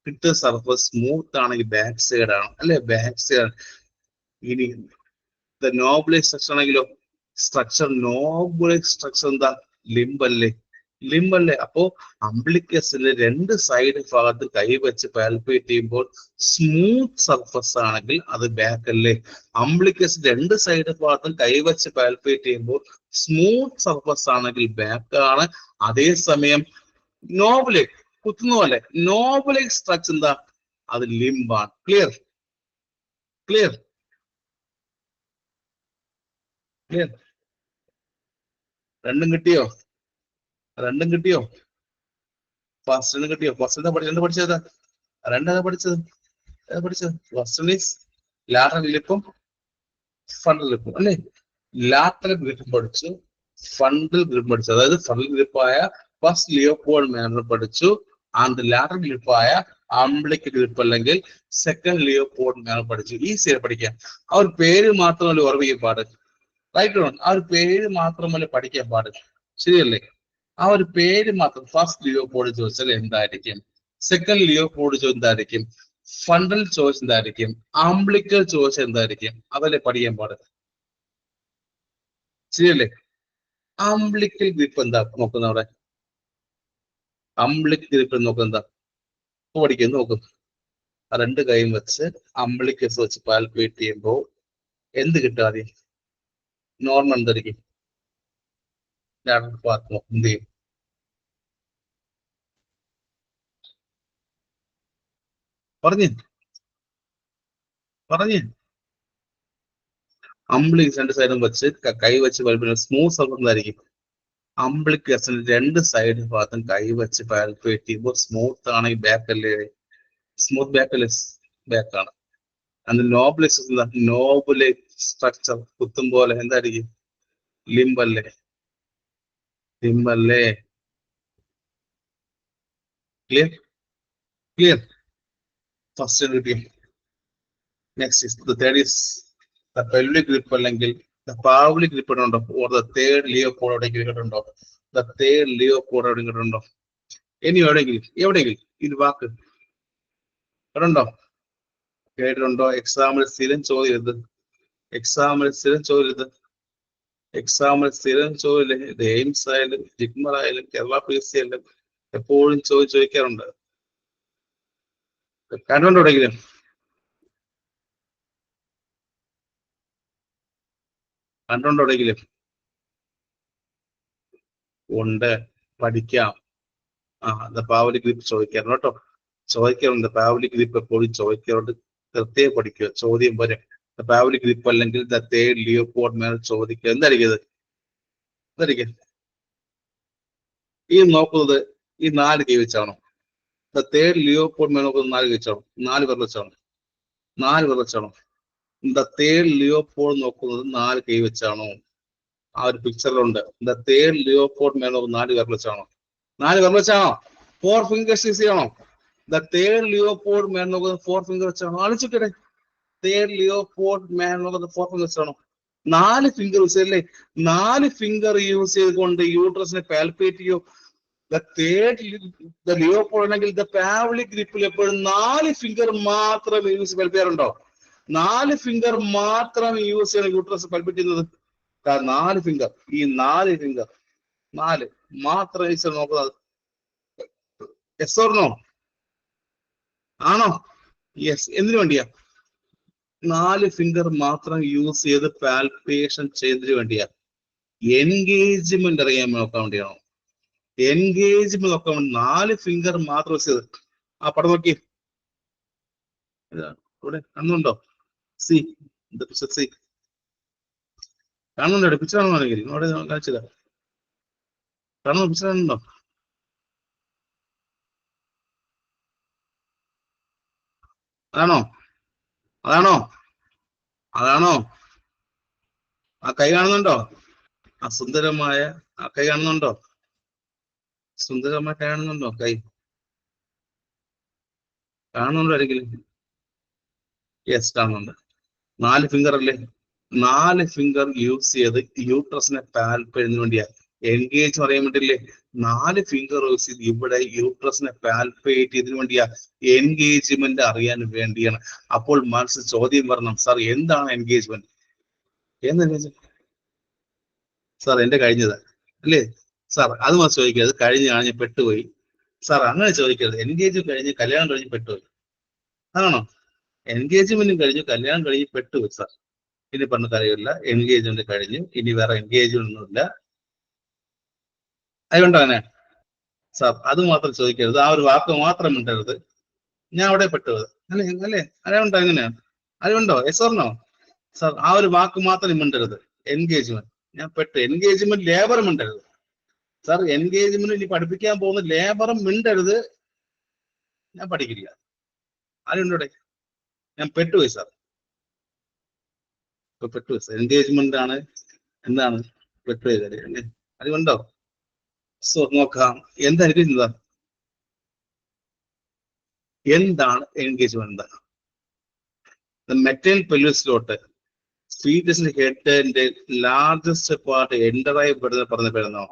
കിട്ടുന്ന സർഫസ് സ്മൂത്ത് ആണെങ്കിൽ ബാക്ക് സൈഡ് ആണ് അല്ലെ, ബാക്ക് സൈഡ്. ഇനി നോബുലൈസ് സ്ട്രക്ചർ ആണെങ്കിലോ, നോബുലൈസ് സ്ട്രക്ചർ എന്താ, ലിംബ് അല്ലേ, ലിംബ് അല്ലേ. അപ്പോ അംബ്ലിക്കസിന്റെ രണ്ട് സൈഡ് ഭാഗത്ത് കൈവച്ച് പാൽപേറ്റ് ചെയ്യുമ്പോൾ സ്മൂത്ത് സർഫസ് ആണെങ്കിൽ അത് ബാക്ക് അല്ലേ. അംബ്ലിക്കസ് രണ്ട് സൈഡ് ഭാഗത്തും കൈവച്ച് പാൽപേറ്റ് ചെയ്യുമ്പോൾ സ്മൂത്ത് സർഫസ് ആണെങ്കിൽ ബാക്ക് ആണ്. അതേസമയം നോബുലൈക് കുത്തുന്ന പോലെ നോബുലൈക് സ്ട്രക്ചർ എന്താ, അത് ലിംബാണ്. ക്ലിയർ ക്ലിയർ ക്ലിയർ രണ്ടും കിട്ടിയോ, രണ്ടും കിട്ടിയോ, ഫസ്റ്റ് കിട്ടിയോ, ഫസ്റ്റ് എന്താ പഠിച്ചത്, രണ്ടാ പഠിച്ചത്, ഫസ്റ്റ് ഈസ് ലാറ്ററൽ ഗ്രിപ്പും ഫണ്ടൽ ഗ്രിപ്പും അല്ലെ. ലാറ്ററൽ ഗ്രിപ്പ് പഠിച്ചു, ഫണ്ടൽ ഗ്രിപ്പ് പഠിച്ചു. അതായത് ഫണ്ടൽ ഗ്രിപ്പായ ഫസ്റ്റ് ലിയോപോൾഡ് മാനർ പഠിച്ചു, ആൻഡ് ലാറ്ററൽ ഗ്രിപ്പായ അംബ്ലിക്കൽ ഗ്രിപ്പ് അല്ലെങ്കിൽ സെക്കൻഡ് ലിയോപോൾഡ് മാനർ പഠിച്ചു. ഈസിയായി പഠിക്കാം. ആ ഒരു പേര് മാത്രമല്ല ഓർമ്മിക്കാൻ പാട്, റൈറ്റ്. ആ ഒരു പേര് മാത്രമല്ല പഠിക്കാൻ പാട്, ശരിയല്ലേ. ആ ഒരു പേര് മാത്രം. ഫസ്റ്റ് ലിയോപോൾഡ് ചോദിച്ചാൽ എന്തായിരിക്കും, സെക്കൻഡ് ലിയോപോൾഡ് ചോദിച്ചാൽ എന്തായിരിക്കും, ഫണ്ടൽ ചോയ്സ് എന്തായിരിക്കും, അംബ്ലിക്കൽ ചോയ്സ് എന്തായിരിക്കും, അതല്ലേ പഠിക്കാൻ പാട്, ശരിയല്ലേ. അംബ്ലിക്കൽ ഗ്രിപ്പ് എന്താ നോക്കുന്ന അവിടെ, അംബ്ലിക്കൽ ഗ്രിപ്പ് നോക്കുന്ന എന്താ പഠിക്കുന്നു നോക്കും. രണ്ട് കൈയും വെച്ച് അംബ്ലിക്കസ് വെച്ച് പാൽപേറ്റ് ചെയ്യുമ്പോൾ എന്ത് കിട്ടും, ആദ്യം നോർമൽ എന്തായിരിക്കും, എന്ത് ചെയ്യും, പറഞ്ഞേ അംബ്ലിക് രണ്ട് സൈഡും വെച്ച് കൈ വെച്ച് പാൽപേറ്റ് സ്മൂത്ത് സർഫസ് ആയിരിക്കും. അംബ്ലിക്കസിന് രണ്ട് സൈഡ് ഭാഗത്തും കൈ വെച്ച് പാൽപേറ്റ് ചെയ്യുമ്പോൾ സ്മൂത്ത് ആണെങ്കിൽ ബാക്ക് അല്ലേ, സ്മൂത്ത് ബാക്ക് അല്ലേ, ബാക്ക് ആണ്. അത് നോബുലൈസ് എന്താ, നോബുലൈസ് സ്ട്രക്ചർ കുത്തും പോലെ എന്തായിരിക്കും, ലിംബല്ലേ, ലിംബല്ലേ. ക്ലിയർ ക്ലിയർ ഫസ്റ്റ് കിട്ടിയ. Next is the third is the pelvic grip അല്ലെങ്കിൽ ദ പാവ്ലിക് ഗ്രിപ്പ് ഉണ്ടോ, ഓർ ദ തേർഡ് ലിയോപോൾഡ് എവിടെയെങ്കിലും കേട്ടിട്ടുണ്ടോ, ദ തേർഡ് ലിയോപോൾഡ് എവിടെയും കേട്ടിട്ടുണ്ടോ, ഇനി എവിടെയെങ്കിലും ഇത് വാക്ക് കേട്ടുണ്ടോ, കേട്ടിട്ടുണ്ടോ. എക്സാമിൽ സ്ഥിരം ചോദ്യം, എക്സാമിൽ സ്ഥിരം ചോദ്യം, എക്സാമിൽ സ്ഥിരം ചോദ്യം. ഇത് എയിംസ് ആയാലും ജിഗ്മർ ആയാലും കേരള PSC ആയാലും എപ്പോഴും ചോദിക്കാറുണ്ട്. കണ്ടുണ്ടോ എവിടെയെങ്കിലും, കണ്ടുണ്ടോ എവിടെയെങ്കിലും, ഉണ്ട്, പഠിക്കാം. പാവലിക് ഗ്രിപ്പ് ചോദിക്കാറുണ്ട് കേട്ടോ, ചോദിക്കാറുണ്ട്. പാവലിക് ഗ്രിപ്പ് എപ്പോഴും ചോദിക്കാറുണ്ട്, പ്രത്യേകം പഠിക്കുക, ചോദ്യം വരെ. പാവലിക് ഗ്രിപ്പ് അല്ലെങ്കിൽ ദ തേർഡ് ലിയോപോൾഡ് മാനർ ചോദിക്കുക. എന്തായിരിക്കും ഇത്, എന്തായിരിക്കും ഈ നോക്കുന്നത്, ഈ 4 കൈ വെച്ചാണോ, ദ തേർഡ് ലിയോപോൾഡ് മാനർ നോക്കുന്നത് 4 കൈ വെച്ചാണോ, 4 പേർ വെച്ചാണോ, 4 പേർ വെച്ചാണോ. ദ തേർഡ് ലിയോപോൾഡ് നോക്കുന്നത് 4 കൈ വെച്ചാണോ, ആ ഒരു പിക്ചറിലുണ്ട്. ദ തേർഡ് ലിയോപോൾഡ് മാനർ നോക്കുന്നത് 4 പേർ വെച്ചാണോ, 4 പേർ വെച്ചാണോ, 4 ഫിംഗേഴ്സ് യൂസ് ചെയ്യണോ. ദ തേർഡ് ലിയോപോൾഡ് മാനർ നോക്കുന്നത് 4 ഫിംഗർ വെച്ചാണോ, ആലോചിക്കട്ടെ. തേർഡ് ലിയോപോൾഡ് മാനർ നോക്കുന്നത് 4 ഫിംഗർ വെച്ചാണോ, 4 ഫിംഗർ യൂസ് ചെയ്യല്ലേ. 4 ഫിംഗർ യൂസ് ചെയ്തുകൊണ്ട് യൂട്രസിനെ പാൽപേറ്റ് ചെയ്യോ. ദ തേർഡ് ലിയോപോൾഡ് അല്ലെങ്കിൽ ദ പാവലിക് ഗ്രിപ്പിൽ എപ്പോഴും 4 ഫിംഗർ മാത്രം യൂസ് പാൽപേറ്റുണ്ടോ, 4 ഫിംഗർ മാത്രം യൂസ് ചെയ്യണം യൂട്രസ് പാൽപേറ്റ് ചെയ്യുന്നത്. 4 ഫിംഗർ, ഈ 4 ഫിംഗർ 4 മാത്രം യൂസ് ചെയ്ത് നോക്കുന്നത്. യെസ് ഓർ നോ, ആണോ, യെസ്. എന്തിനു വേണ്ടിയാ 4 ഫിംഗർ മാത്രം യൂസ് ചെയ്ത് പാൽപേഷൻ ചെയ്തതിനു വേണ്ടിയാ, എൻഗേജ്മെന്റ് അറിയാൻ നോക്കാൻ വേണ്ടിയാണോ, എൻഗേജ്മെന്റ് നോക്കാൻ വേണ്ടി 4 ഫിംഗർ മാത്രം യൂസ് ചെയ്ത്. ആ പടം നോക്കി, ഇവിടെ കാണുന്നുണ്ടോ, സി സി കാണുന്നുണ്ടോ, പിക്ചർ കാണുവാണെങ്കിൽ ഇവിടെ കാണിച്ചതാ, കാണുന്നു, പിക്ചർ കാണുന്നുണ്ടോ, അതാണോ, അതാണോ, അതാണോ, ആ കൈ കാണുന്നുണ്ടോ, ആ സുന്ദരമായ ആ കൈ കാണുന്നുണ്ടോ, സുന്ദരമായ കൈ കാണുന്നുണ്ടോ, കൈ കാണുന്നുണ്ടോ ആരെങ്കിലും, യെസ് കാണുന്നുണ്ട്. 4 ഫിംഗർ അല്ലേ, 4 ഫിംഗർ യൂസ് ചെയ്ത് യൂട്രസിനെ പാൽപേറ്റിന് വേണ്ടിയാ. എൻഗേജ് പറയാൻ വേണ്ടിയില്ലേ 4 ഫിംഗർ യൂസ് ചെയ്ത് ഇവിടെ യൂട്രസിനെ പാൽപേറ്റ് ഇതിനു വേണ്ടിയാ എൻഗേജ്മെന്റ് അറിയാൻ വേണ്ടിയാണ്. അപ്പോൾ മനസ്സിൽ ചോദ്യം വരണം, സാർ എന്താണ് എൻഗേജ്മെന്റ്? സാർ എന്റെ കഴിഞ്ഞത് അല്ലേ സാർ? അത് മാത്രം ചോദിക്കരുത്, കഴിഞ്ഞാണ് ഞാൻ പെട്ടുപോയി സാർ, അങ്ങനെ ചോദിക്കരുത്. എൻഗേജ് കഴിഞ്ഞ് കല്യാണം കഴിഞ്ഞ് പെട്ടുപോയി അതാണോ? എൻഗേജ്മെന്റും കഴിഞ്ഞു, കല്യാണം കഴിഞ്ഞ് പെട്ടുപോയി സാർ, ഇനി പറഞ്ഞ കാര്യമില്ല, എൻഗേജ്മെന്റ് കഴിഞ്ഞു, ഇനി വേറെ എൻഗേജ്മെന്റ് ഒന്നുമില്ല, അതുകൊണ്ടോ അങ്ങനെ സാർ? അത് മാത്രം ചോദിക്കരുത്, ആ ഒരു വാക്ക് മാത്രം മിണ്ടരുത്, ഞാൻ അവിടെ പെട്ടുപോയത് അല്ലേ അല്ലേ? അതുകൊണ്ടോ? എങ്ങനെയാണ്? അതുകൊണ്ടോ? Yes or no sir? ആ ഒരു വാക്ക് മാത്രം മിണ്ടരുത്. എൻഗേജ്മെന്റ് ഞാൻ പെട്ടു, എൻഗേജ്മെന്റ് ലേബർ മിണ്ടരുത് സാർ. എൻഗേജ്മെന്റ് ഇനി പഠിപ്പിക്കാൻ പോകുന്ന ലേബറും മിണ്ടരുത്, ഞാൻ പഠിക്കില്ല. അതുകൊണ്ടോടെ ഞാൻ പെട്ടുപോയി സാർ, ഇപ്പൊ പെട്ടുപോയി സാർ. എൻഗേജ്മെന്റ് ആണ് എന്താണ് പെട്ടുപോയ കാര്യം അല്ലേ? അതുകൊണ്ടോ? സോ നോക്കാം എന്താ എൻഗേജ്മെന്റ്, എന്താണ് എൻഗേജ്മെന്റ്? മെറ്റൽ പെല്യൂസിലോട്ട് ഫീറ്റസിന്റെ ഹെഡിന്റെ ലാർജസ്റ്റ് പാർട്ട് എന്ററായി പറഞ്ഞ പേരുന്നോ?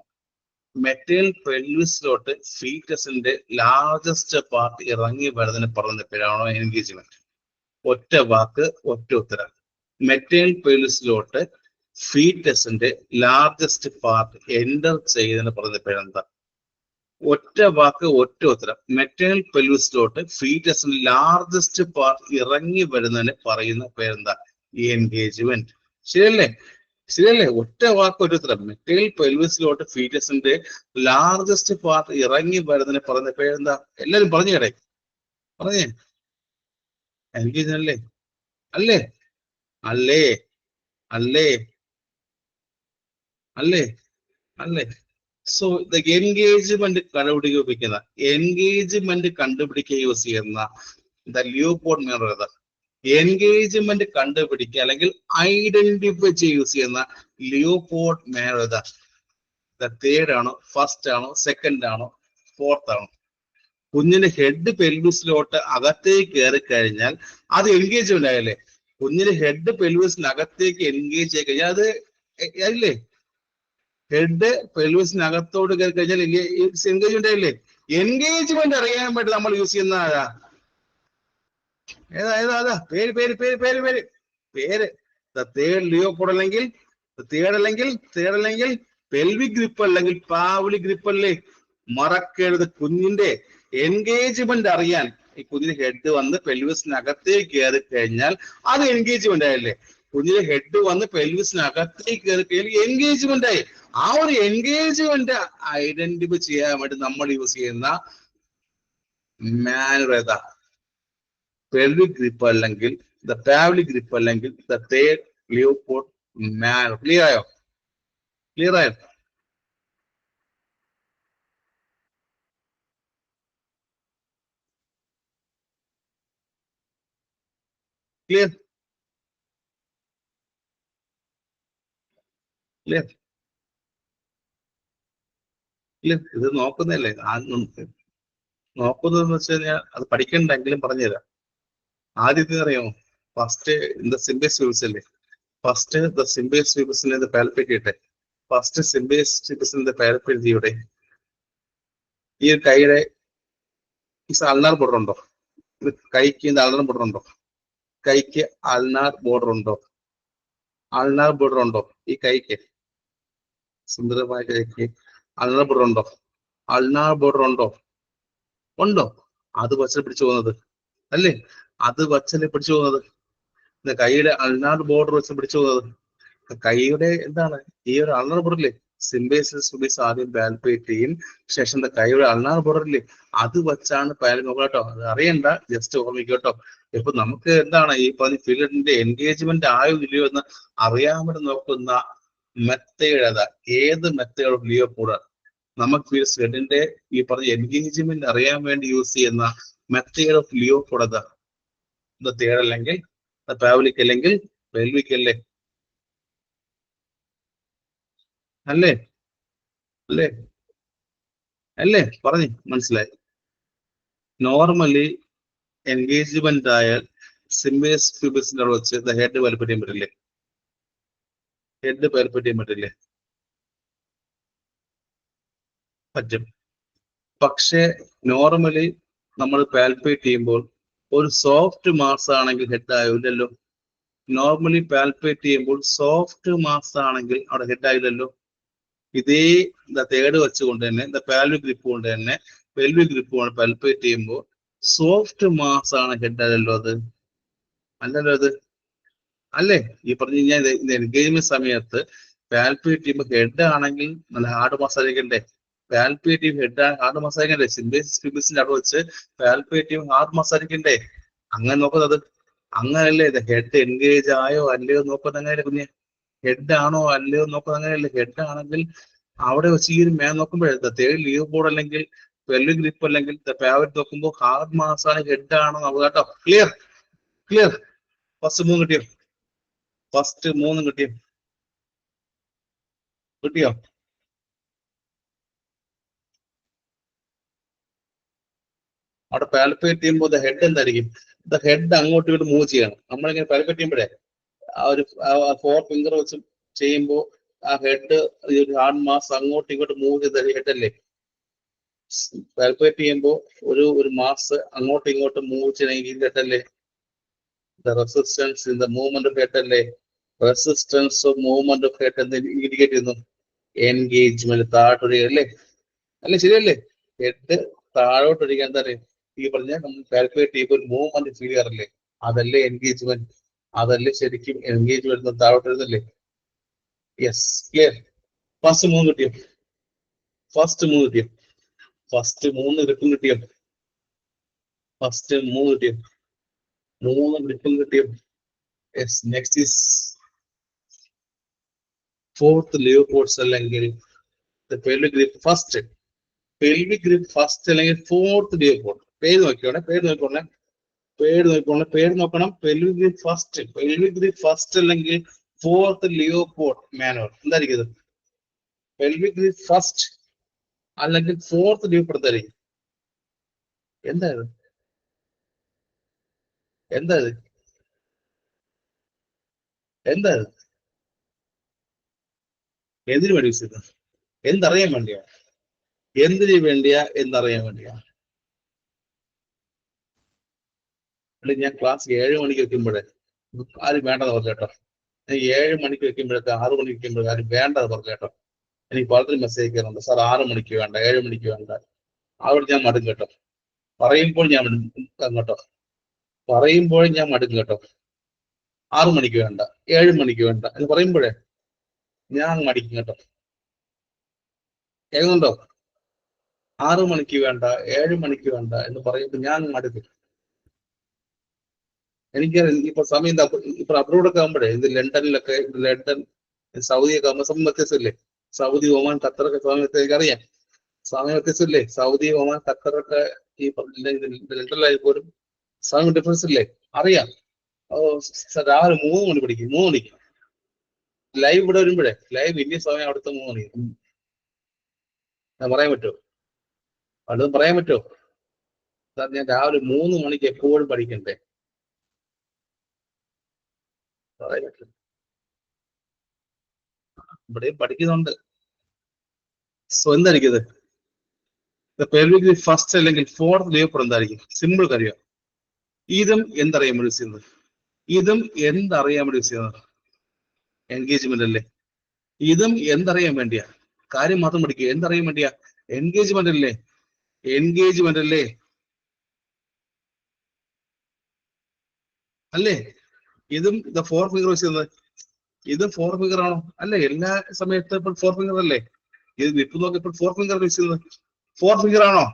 മെറ്റൽ പെൽവിസിലോട്ട് ഫീറ്റസിന്റെ ലാർജസ്റ്റ് പാർട്ട് ഇറങ്ങി വരുന്നതിന് പറഞ്ഞ പേരാണോ എൻഗേജ്മെന്റ്? ഒറ്റ വാക്ക്, ഒറ്റ ഉത്തരം. മെറ്റൽ പെൽവിസിലോട്ട് ഫീറ്റസിന്റെ ലാർജസ്റ്റ് പാർട്ട് എൻ്റർ ചെയ്യുന്നതിന് പറഞ്ഞ പേരെന്താ? ഒറ്റ വാക്ക്, ഒറ്റ ഉത്തരം. മെറ്റൽ പെൽവിസിലോട്ട് ഫീറ്റസിന്റെ ലാർജസ്റ്റ് പാർട്ട് ഇറങ്ങി വരുന്നതിന് പറയുന്ന പേരെന്താ? എൻഗേജ്മെന്റ്. ശരിയല്ലേ? ശരിയല്ലേ? ഒറ്റ വാക്ക്, ഒരു ഉത്തരം. മെറ്റൽ പെൽവിസിലോട്ട് ഫീറ്റസിന്റെ ലാർജസ്റ്റ് പാർട്ട് ഇറങ്ങി വരുന്നതിന് പറയുന്ന പേരെന്താ? എല്ലാരും പറഞ്ഞു കേടേ, പറഞ്ഞേ. എൻഗേജ് അല്ലേ? അല്ലേ? അല്ലേ? അല്ലേ? അല്ലേ? അല്ലേ? സോ എൻഗേജ്മെന്റ് കണ്ടുപിടിക്കുക യൂസ് ചെയ്യുന്ന ലിയോപോൾഡ് മിറർ ഏതാ? എൻഗേജ്മെന്റ് കണ്ടുപിടിക്കുക അല്ലെങ്കിൽ ഐഡന്റിഫൈ യൂസ് ചെയ്യുന്ന ലിയോപോൾഡ് മിറർ ഏതാ? തേർഡ് ആണോ, ഫസ്റ്റ് ആണോ, സെക്കൻഡ് ആണോ, ഫോർത്ത് ആണോ? കുഞ്ഞിന്റെ ഹെഡ് പെൽവിസിലോട്ട് അകത്തേക്ക് കയറി കഴിഞ്ഞാൽ അത് എൻഗേജ്മെന്റ് ആയല്ലേ? കുഞ്ഞിന്റെ ഹെഡ് പെൽവിസിനകത്തേക്ക് എൻഗേജ് ആയി കഴിഞ്ഞാൽ അത് അല്ലേ? ഹെഡ് പെൽവിസിനകത്തോട്ട് കയറി കഴിഞ്ഞാൽ എൻഗേജ്മെന്റ് ആയില്ലേ? എൻഗേജ്മെന്റ് അറിയാൻ വേണ്ടി നമ്മൾ യൂസ് ചെയ്യുന്ന ആരാ? ഏതാ ഏതാ അതാ പേര് പേര് പേര് പേര് പേര് പേര് തേർഡ് ലിയോപോൾഡ് അല്ലെങ്കിൽ തേർഡ് അല്ലെങ്കിൽ പെൽവിക് ഗ്രിപ്പ് അല്ലെങ്കിൽ പാവ്ലി ഗ്രിപ്പ് അല്ലേ? മറക്കരുത്. കുഞ്ഞിന്റെ എൻഗേജ്മെന്റ് അറിയാൻ ഈ കുഞ്ഞിന്റെ ഹെഡ് വന്ന് പെൽവിസിനകത്തേക്ക് കയറി കഴിഞ്ഞാൽ അത് എൻഗേജ്മെന്റ് ആയല്ലേ? കുഞ്ഞിന്റെ ഹെഡ് വന്ന് പെൽവിസിനകത്തേക്ക് കയറി കഴിഞ്ഞാൽ എൻഗേജ്മെന്റ് ആയി. ആ ഒരു എൻഗേജ്മെന്റ് ഐഡന്റിഫൈ ചെയ്യാൻ വേണ്ടി നമ്മൾ യൂസ് ചെയ്യുന്ന മാനുവർ ഏതാ? പെൽവിക് ഗ്രിപ്പ് അല്ലെങ്കിൽ പാവ്ലി ഗ്രിപ്പ് അല്ലെങ്കിൽ തേർഡ് ലിയോപോൾഡ് മാനുവർ. ക്ലിയർ ആയോ? ക്ലിയർ ആയോ? ക്ലിയർ? ക്ലിയർ? ക്ലിയർ? ഇത് നോക്കുന്നതല്ലേ? നോക്കുന്നതെന്ന് വെച്ച് കഴിഞ്ഞാൽ അത് പഠിക്കണ്ടെങ്കിലും പറഞ്ഞുതരാം. ആദ്യത്തെ അറിയാമോ? ഫസ്റ്റ് ദ സിംബേസ് ഫ്യൂസ് അല്ലേ? ഫസ്റ്റ് ദ സിംബേസ് ഫ്യൂസിനെ പാൽപ്പേറ്റ് ചെയ്യട്ടെ. ഫസ്റ്റ് സിംബേസ് ഫ്യൂസിന്റെ പാൽപ്പേറ്റ് ചെയ്യട്ടെ. ഈ കൈയുടെ ഈ അൾനാർ ബോർഡർ ഉണ്ടോ? ഇത് കൈക്ക് അൾനാർ ബോർഡർ ഉണ്ടോ? കൈക്ക് അൾനാർ ബോർഡർ ഉണ്ടോ? അൾനാർ ബോർഡർ ഉണ്ടോ ഈ കൈക്ക്? സുന്ദരമായ കൈക്ക് അൾനാർ ബോർഡർ ഉണ്ടോ? അൾനാർ ബോർഡർ ഉണ്ടോ? ഉണ്ടോ? അത് വച്ചൽ പിടിച്ചു പോകുന്നത് അല്ലേ? അത് വച്ചല്ലേ പിടിച്ചു പോകുന്നത്? കൈയുടെ അൾനാർ ബോർഡർ വെച്ച് പിടിച്ചു പോകുന്നത്. കൈയുടെ എന്താണ് ഈ ഒരു അൾനാർ ബോർഡറില്ലേ? സിംബേസിസ് ആദ്യം പാൽപ്പേറ്റ് ചെയ്യും, ശേഷം കൈയുടെ അൾനാർ ബോർഡറില്ലേ അത് വെച്ചാണ് പാൽ നോക്കാട്ടോ. അത് അറിയണ്ട, ജസ്റ്റ് ഓർമ്മിക്കട്ടോ. ഇപ്പൊ നമുക്ക് എന്താണ് ഈ പറഞ്ഞ ഫീൽഡിന്റെ എൻഗേജ്മെന്റ് ആയോ ഇല്ലയോ എന്ന് അറിയാൻ വേണ്ടി നോക്കുന്ന മെത്തേഡ് ഏതാ? ഏത് മെത്തേഡ് ലിയോപോൾഡ്? നമുക്ക് ഈ ഫീൽഡിന്റെ ഈ പറഞ്ഞ എൻഗേജ്മെന്റ് അറിയാൻ വേണ്ടി യൂസ് ചെയ്യുന്ന മെത്തേഡ് ഓഫ് ലിയോപോൾഡ് ഏതാ? തേർഡ് അല്ലെങ്കിൽ പാവ്ലിക് അല്ലെങ്കിൽ പെൽവിക് അല്ലേ? അല്ലേ? അല്ലേ? അല്ലേ? പറഞ്ഞു മനസ്സിലായി. നോർമലി എൻഗേജ്മെന്റ് ആയാൽ സിംബേസ് ഫ്യൂബസിന്റെ അവിടെ വെച്ച് ഹെഡ് പാൽപ്പേറ്റ് ചെയ്യാൻ പറ്റില്ലേ? ഹെഡ് പാൽപ്പേറ്റ് ചെയ്യാൻ പറ്റില്ലേ? പറ്റും. പക്ഷെ നോർമലി നമ്മൾ പാൽപേറ്റ് ചെയ്യുമ്പോൾ ഒരു സോഫ്റ്റ് മാസ് ആണെങ്കിൽ ഹെഡ് ആയില്ലല്ലോ. നോർമലി പാൽപേറ്റ് ചെയ്യുമ്പോൾ സോഫ്റ്റ് മാസ് ആണെങ്കിൽ അവിടെ ഹെഡ് ആയില്ലല്ലോ. ഇതേ തേർഡ് വെച്ചുകൊണ്ട് തന്നെ പാൽവിക് ഗ്രിപ്പ് കൊണ്ട് തന്നെ പെൽവിക് ഗ്രിപ്പ് കൊണ്ട് പാൽപേറ്റ് ചെയ്യുമ്പോൾ സോഫ്റ്റ് മാസ് ആണ് ഹെഡ് ആയല്ലോ. അത് അല്ലല്ലോ. അത് അല്ലേ? ഈ പറഞ്ഞു കഴിഞ്ഞാൽ എൻഗേജ്മെന്റ് സമയത്ത് പാൽപേറ്റ് ചെയ്യുമ്പോൾ ഹെഡ് ആണെങ്കിൽ നല്ല ഹാർഡ് മസാജിക്കണ്ടേ? പാൽപേറ്റീവ് ഹെഡ് ഹാർഡ് മസാജിക്കണ്ടേ? സിംബേസിസ് ഫിബിസിന്റെ അവിടെ വെച്ച് പാൽപേറ്റീവ് ഹാർഡ് മസാജിക്കണ്ടേ? അങ്ങനെ നോക്കുന്നത് അങ്ങനല്ലേ? ഇത് ഹെഡ് എൻഗേജ് ആയോ അല്ലയോ നോക്കുന്നത് അങ്ങനെയല്ലേ കുഞ്ഞെ? ഹെഡ് ആണോ അല്ലയോ നോക്കുന്നത് അങ്ങനെയല്ലേ? ഹെഡ് ആണെങ്കിൽ അവിടെ വെച്ച് ഈ ഒരു മാൻ നോക്കുമ്പോഴേ തേർഡ് ലീവ് ബോർഡ് അല്ലെങ്കിൽ പെൽവിക് ഗ്രിപ്പ് അല്ലെങ്കിൽ പാവറ്റ് നോക്കുമ്പോൾ ഹാർഡ് മാസ് ആണ് ഹെഡ് ആണോ നമുക്ക് കേട്ടോ. ക്ലിയർ? ക്ലിയർ? ഫസ്റ്റ് 3 കിട്ടിയോ? ഫസ്റ്റ് 3 കിട്ടിയോ? കിട്ടിയോ? അവിടെ പാൽപേറ്റ് ചെയ്യുമ്പോൾ ഹെഡ് എന്തായിരിക്കും? ഹെഡ് അങ്ങോട്ടും ഇങ്ങോട്ട് മൂവ് ചെയ്യണം. നമ്മളിങ്ങനെ പാൽപേറ്റ് ചെയ്യുമ്പോഴേ ആ ഒരു 4 ഫിംഗർ വെച്ച് ചെയ്യുമ്പോൾ ആ ഹെഡ് ഹാർഡ് മാസ് അങ്ങോട്ടും ഇങ്ങോട്ട് മൂവ് ചെയ്ത ഹെഡ് അല്ലേ? പാൽപേറ്റ് ചെയ്യുമ്പോൾ ഒരു മാസ് അങ്ങോട്ടും ഇങ്ങോട്ടും മൂവ് ചെയ്യണമെങ്കിൽ ഹെഡ് അല്ലേ? The resistance in the movement of head അല്ലേ? Resistance of movement of head എന്ന് ഇൻഡിക്കേറ്റ് ചെയ്യുന്നു. എൻഗേജ്മെന്റ് താഴോട്ടൊഴിക അല്ലേ? അല്ലേ? ശരിയല്ലേ? ഹെഡ് താഴോട്ടൊഴിക എന്താ പറയുക? ഈ പറഞ്ഞ നമ്മൾ കാൽക്കുലേറ്റ് ചെയ്യുമ്പോൾ ഒരു മൂവ്മെന്റ് ഫീൽ ചെയ്യാറില്ലേ? അതല്ലേ എൻഗേജ്മെന്റ്? അതല്ലേ ശരിക്കും എൻഗേജ് വരുന്നത് താഴോട്ടൊഴുതല്ലേ? യെസ്. ക്ലിയർ? ഫസ്റ്റ് 3 കിട്ടിയോ? ഫസ്റ്റ് 3 കിട്ടിയോ? ഫസ്റ്റ് 3 ഗ്രിപ്പും കിട്ടിയോ? ഫസ്റ്റ് 3 കിട്ടിയോ? 3 ഗ്രിപ്പും കിട്ടിയോ? Yes. Next is fourth Leopold's അല്ലെങ്കിൽ pelvic grip first. Pelvic grip first അല്ലെങ്കിൽ ഫോർത്ത് ലിയോപോൾഡ്. പേര് നോക്കിയോണേ. പേര് നോക്കണം. Pelvic grip first. Pelvic grip first അല്ലെങ്കിൽ ഫോർത്ത് ലിയോപോൾഡ് മാനുവൽ എന്തായിരിക്കും ഇത്? പെൽവിക് ഗ്രിപ്പ് ഫസ്റ്റ് അല്ലെങ്കിൽ ഫോർത്ത് ലിയോപോൾഡ് എന്തായിരിക്കും? എന്തായത്? എന്തായത്? എന്തായത്? എന്തിനു വേണ്ടി യൂസ് ചെയ്തത്? എന്തറിയാൻ വേണ്ടിയാ? എന്തിനു വേണ്ടിയാ? എന്നറിയാൻ വേണ്ടിയാ? ഞാൻ ക്ലാസ് 7 മണിക്ക് വെക്കുമ്പോഴേ ആരും വേണ്ടത് പറഞ്ഞു കേട്ടോ. 7 മണിക്ക് വെക്കുമ്പോഴൊക്കെ 6 മണിക്ക് വെക്കുമ്പോഴേ ആരും വേണ്ടത് പറഞ്ഞു കേട്ടോ. എനിക്ക് പലരും മെസ്സേജ് കയറുന്നുണ്ട്, സാർ 6 മണിക്ക് വേണ്ട, 7 മണിക്ക് വേണ്ട. അവിടെ ഞാൻ മടുക്കും കേട്ടോ. പറയുമ്പോൾ ഞാൻ കേട്ടോ. പറയുമ്പോഴും ഞാൻ മടുക്കും കേട്ടോ. 6 മണിക്ക് വേണ്ട, 7 മണിക്ക് വേണ്ട എന്ന് പറയുമ്പോഴേ ഞാൻ മടിക്കും കേട്ടോ. കേൾക്കുന്നുണ്ടോ? 6 മണിക്ക് വേണ്ട, 7 മണിക്ക് വേണ്ട എന്ന് പറയുമ്പോൾ ഞാൻ മടുക്കും. എനിക്ക് ഇപ്പൊ സമയം ഇപ്പൊ അബ്രോഡൊക്കെ ആകുമ്പോഴേ ഇത് ലണ്ടനിലൊക്കെ, ലണ്ടൻ സൗദിയൊക്കെ ആകുമ്പോൾ സമയം വ്യത്യാസമില്ലേ? സൗദി, ഒമാൻ, ഖത്തറൊക്കെ സമയം വ്യത്യാസം എനിക്കറിയാം. സമയം വ്യത്യാസമില്ലേ? സൗദി, ഒമാൻ, ഖത്തറൊക്കെ ഈ ലണ്ടനിലായി പോലും സമയം ഡിഫറൻസ് ഇല്ലേ? അറിയാം. രാവിലെ 3 മണി പഠിക്കും. 3 മണിക്ക് ലൈവ് ഇവിടെ വരുമ്പോഴേ, ലൈവ് ഇന്ത്യൻ സമയം അവിടുത്തെ 3 മണിക്ക്. പറയാൻ പറ്റുമോ? വല്ലതും പറയാൻ പറ്റുമോ? സാർ ഞാൻ രാവിലെ 3 മണിക്ക് എപ്പോഴും പഠിക്കണ്ടേ? പറയാൻ പറ്റില്ല. ഇവിടെയും പഠിക്കുന്നുണ്ട്. സോ എന്തായിരിക്കും പെൽവിക് ഗ്രിപ്പ് ഫസ്റ്റ് അല്ലെങ്കിൽ ഫോർത്ത് ലിയോപോൾഡ് എന്തായിരിക്കും? സിമ്പിൾ കാര്യം. ഇതും എന്തറിയാൻ വേണ്ടി യൂസ് ചെയ്യുന്നത്? ഇതും എന്തറിയാൻ വേണ്ടി യൂസ് ചെയ്യുന്നത്? എൻഗേജ്മെന്റ് അല്ലേ? ഇതും എന്തറിയാൻ വേണ്ടിയാ? കാര്യം മാത്രം പഠിക്കുക. എന്തറിയാൻ വേണ്ടിയാ? എൻഗേജ്മെന്റ് അല്ലേ? എൻഗേജ്മെന്റ് അല്ലേ? അല്ലേ? ഇതും ഫോർ ഫിംഗർ യൂസ് ചെയ്യുന്നത്. ഇതും 4 ഫിംഗർ ആണോ? അല്ലേ? എല്ലാ സമയത്തും ഇപ്പോൾ 4 ഫിംഗർ അല്ലേ? ഇത് നിപ്പ് നോക്കി ഇപ്പോൾ 4 ഫിംഗർ യൂസ് ചെയ്യുന്നത്. 4 ഫിംഗർ ആണോ?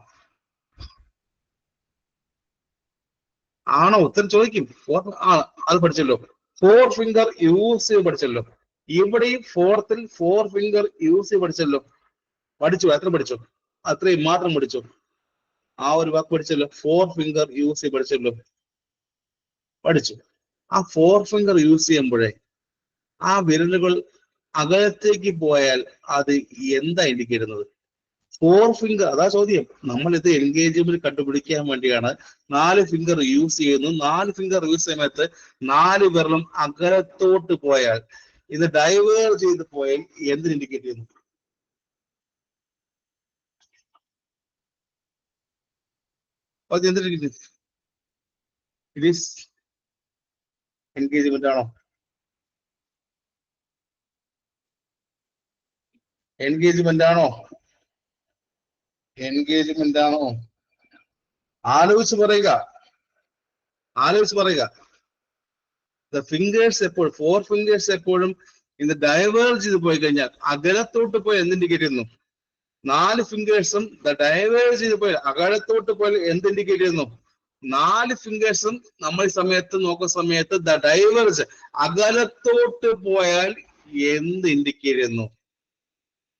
ആണോ? ഉത്തരം ചോദിക്കും. അത് പഠിച്ചല്ലോ. 4 ഫിംഗർ യൂസ് ചെയ്ത് പഠിച്ചല്ലോ. ഇവിടെയും ഫോർത്തിൽ 4 ഫിംഗർ യൂസ് ചെയ്ത് പഠിച്ചല്ലോ. പഠിച്ചു. എത്ര പഠിച്ചു? അത്രയും മാത്രം പഠിച്ചു. ആ ഒരു വാക്ക് പഠിച്ചല്ലോ. 4 ഫിംഗർ യൂസ് ചെയ്ത് പഠിച്ചല്ലോ. പഠിച്ചു. ആ 4 ഫിംഗർ യൂസ് ചെയ്യുമ്പോഴേ ആ വിരലുകൾ അകലത്തേക്ക് പോയാൽ അത് എന്താ ഇൻഡിക്കേറ്റ് ചെയ്യുന്നത്? 4 ഫിംഗർ. അതാ ചോദ്യം. നമ്മൾ ഇത് എൻഗേജ്മെന്റ് കണ്ടുപിടിക്കാൻ വേണ്ടിയാണ് 4 ഫിംഗർ യൂസ് ചെയ്യുന്നു. 4 ഫിംഗർ യൂസ് സമയത്ത് 4 വിരലും അകലത്തോട്ട് പോയാൽ, ഇത് ഡൈവേർ ചെയ്ത് പോയാൽ എന്തിന് ഇൻഡിക്കേറ്റ് ചെയ്യുന്നു? അത് എന്തിട്ട് ഇറ്റ് ഈസ് എൻഗേജ്മെന്റ് ആണോ? എൻഗേജ്മെന്റ് ആണോ? എൻഗേജ്മെന്റ് ആണോ? ആലോചിച്ച് പറയുക, ആലോചിച്ച് പറയുക. ദ ഫിംഗേഴ്സ് എപ്പോഴും, 4 ഫിംഗേഴ്സ് എപ്പോഴും ഇത് ഡൈവേർജ് ചെയ്ത് പോയി കഴിഞ്ഞാൽ അകലത്തോട്ട് പോയി എന്ത് ഇൻഡിക്കേറ്റ് ചെയ്യുന്നു? 4 ഫിംഗേഴ്സും ഡൈവേർജ് ചെയ്ത് പോയി അകലത്തോട്ട് പോയി എന്ത് ഇൻഡിക്കേറ്റ് ചെയ്യുന്നു? 4 ഫിംഗേഴ്സും നമ്മൾ ഈ സമയത്ത് നോക്കുന്ന സമയത്ത് ദ ഡൈവേർജ് അകലത്തോട്ട് പോയാൽ എന്ത് ഇൻഡിക്കേറ്റ് ചെയ്യുന്നു?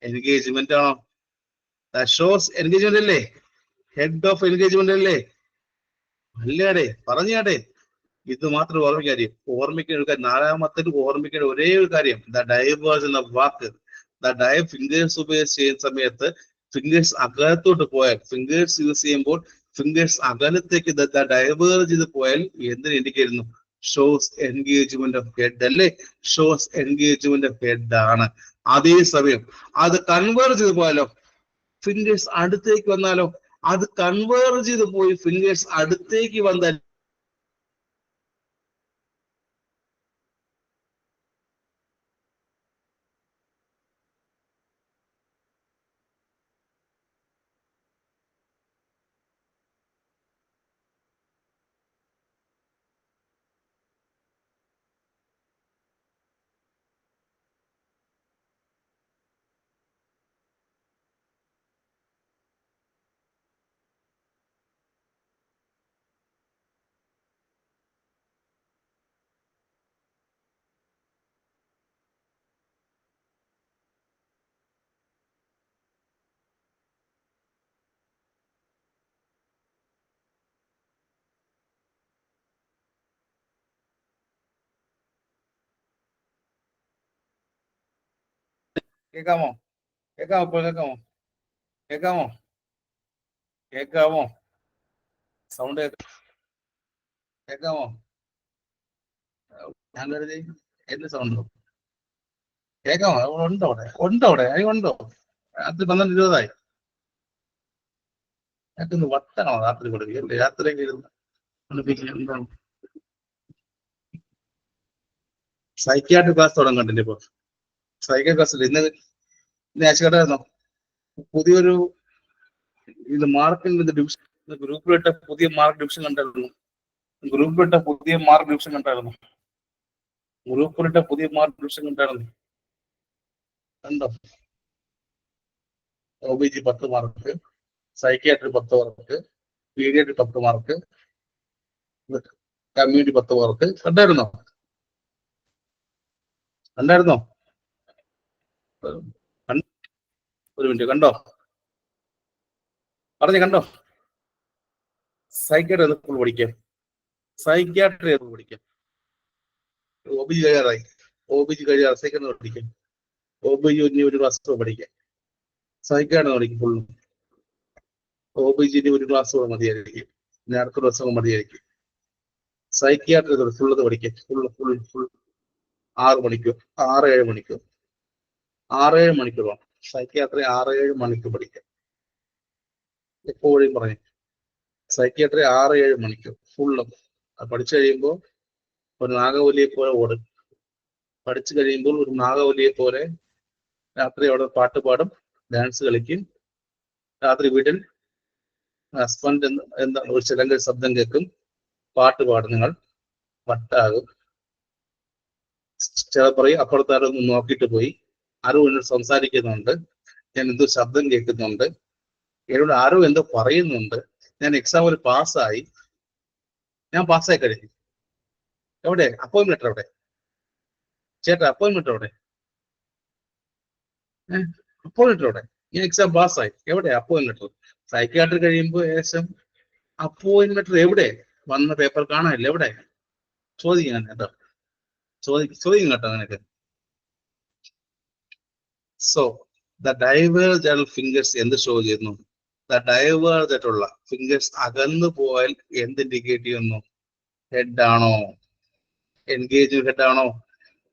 എൻഗേജ്മെന്റ് ആണോ? ഷോസ് എൻഗേജ്മെന്റ് അല്ലേ? ഹെഡ് ഓഫ് എൻഗേജ്മെന്റ് അല്ലേ? അല്ലേടെ പറഞ്ഞാടെ. ഇത് മാത്രം ഓർമ്മിക്കേണ്ട ഒരു കാര്യം, 4-മത്തേത് ഓർമ്മിക്കേണ്ട ഒരേ ഒരു കാര്യം, ദ ഡൈവേർജ് എന്ന വാക്ക്. ദ ഫിംഗേഴ്സ് ഉപയോഗിച്ച് ചെയ്യുന്ന സമയത്ത് ഫിംഗേഴ്സ് അകലത്തോട്ട് പോയാൽ, ഫിംഗേഴ്സ് യൂസ് ചെയ്യുമ്പോൾ ഫിംഗേഴ്സ് അകലത്തേക്ക് ദ ഡൈവേർജ് ചെയ്ത് പോയാൽ എന്തിന് ഇൻഡിക്കേറ്റ് ചെയ്യുന്നു? ഷോസ് എൻഗേജ്മെന്റ് ഓഫ് ഹെഡ് അല്ലേ? ഷോസ് എൻഗേജ്മെന്റ് ഓഫ് ഹെഡ് ആണ്. അതേസമയം അത് കൺവേർജ് ചെയ്ത് പോയാലോ, ഫിംഗേഴ്സ് അടുത്തേക്ക് വന്നാലോ, അത് കൺവേർജ് ചെയ്ത് പോയി ഫിംഗേഴ്സ് അടുത്തേക്ക് വന്നാൽ കേൾക്കാമോ? കേൾക്കാമോ? ഇപ്പോൾ കേൾക്കാമോ? കേൾക്കാമോ? കേൾക്കാമോ? സൗണ്ട് കേൾക്കാമോ? ഞാൻ കരുതി എന്റെ സൗണ്ടോ? കേൾക്കാമോ? ഉണ്ടോ അവിടെ? ഉണ്ടോ അവിടെ? ഉണ്ടോ? രാത്രി 12:20 ഞങ്ങൾക്കൊന്ന് വട്ടാണോ രാത്രി കൊടുക്കുക? രാത്രി എന്താണ് സൈക്യാട്രി ക്ലാസ് തുടങ്ങണ്ടില്ല ഇപ്പൊ? സൈക്യാട്രി ക്ലാസ് ഇന്ന് ആഴ്ച പുതിയൊരു ഇത് മാർക്കിന്റെ ഡിവിഷൻ ഗ്രൂപ്പിലിട്ട പുതിയ മാർക്ക് ഡിവിഷൻ കണ്ടായിരുന്നു. ഗ്രൂപ്പിലിട്ട പുതിയ മാർക്ക് ഡിവിഷൻ കണ്ടായിരുന്നു. ഗ്രൂപ്പിലിട്ട പുതിയ മാർക്ക് ഡിവിഷൻ കണ്ടായിരുന്നു. കണ്ടോ? OBG 10 mark, psychiatry 10 mark, paediatry 10 mark, community 10 mark. കണ്ടായിരുന്നോ? കണ്ടായിരുന്നോ? ഒരു മിനിറ്റ്, കണ്ടോ? കണ്ടോ? സൈക്യാട്രി ഫുൾ പഠിക്കാം, സൈക്യാട്രി പഠിക്കാം. OBG കഴിയാറായി, OBG കഴിയാറ് സൈക്യാട്രി പഠിക്കാം. OBG ഒരു ക്ലാസ് പഠിക്കാം, സൈക്യാട്രി പഠിക്കും ഫുള്ളും. OBG ഒരു ക്ലാസ് മതിയായിരിക്കും, പിന്നെ അടുത്ത ദിവസം മതിയായിരിക്കും. സൈക്യാട്രി ഫുള്ളത് പഠിക്കാം, ഫുൾ 6 മണിക്കൂർ, 6-7 മണിക്കൂർ, 6-7 മണിക്കൂർ വേണം. സൈക്യാട്രി 6-7 മണിക്കൂർ പഠിക്കാം. എപ്പോഴും പറഞ്ഞു, സൈക്യാട്രി 6-7 മണിക്കൂർ ഫുള്ളും പഠിച്ചു കഴിയുമ്പോൾ ഒരു നാഗവല്ലിയെ പോലെ ഓടും. പഠിച്ചു കഴിയുമ്പോൾ ഒരു നാഗവല്ലിയെ പോലെ രാത്രി അവിടെ പാട്ട് പാടും, ഡാൻസ് കളിക്കും. രാത്രി വീട്ടിൽ ഹസ്ബൻഡ് എന്താ ഒരു ചിലങ്ക ശബ്ദം കേൾക്കും, പാട്ട് പാടും, നിങ്ങൾ വട്ടാകും. ചില പറയും അപ്പുറത്താരൊന്ന് നോക്കിയിട്ട് പോയി, ആരോ എന്നോട് സംസാരിക്കുന്നുണ്ട്, ഞാൻ എന്തോ ശബ്ദം കേൾക്കുന്നുണ്ട്, എന്നോട് ആരോ എന്തോ പറയുന്നുണ്ട്, ഞാൻ എക്സാമിൽ പാസ്സായി, ഞാൻ പാസ്സായി കഴിഞ്ഞു. എവിടെ അപ്പോയിന്റ്മെന്റ്? എവിടെ ചേട്ടാ അപ്പോയിന്റ്മെന്റ്? എവിടെ അപ്പോയിന്റ്മെന്റ്? എവിടെ? ഞാൻ എക്സാം പാസ്സായി, എവിടെ അപ്പോയിന്റ്മെന്റ്? സൈക്യാട്രി കഴിയുമ്പോൾ ഏകദേശം അപ്പോയിന്റ്മെന്റ് എവിടെ? വന്ന പേപ്പർ കാണാനില്ല, എവിടെ? ചോദിക്കാൻ കേട്ടോ, ചോദിക്കും കേട്ടോ നിനക്ക്. സോ ദ ഡൈവേർജ് ഫിംഗേഴ്സ് എന്ത് ഷോ ചെയ്യുന്നു? ദ ഡൈവേർജ് ആയിട്ടുള്ള ഫിംഗേഴ്സ് അകന്നു പോയാൽ എന്ത് ഇൻഡിക്കേറ്റ് ചെയ്യുന്നു? ഹെഡ് ആണോ? എൻഗേജ് ഹെഡ് ആണോ?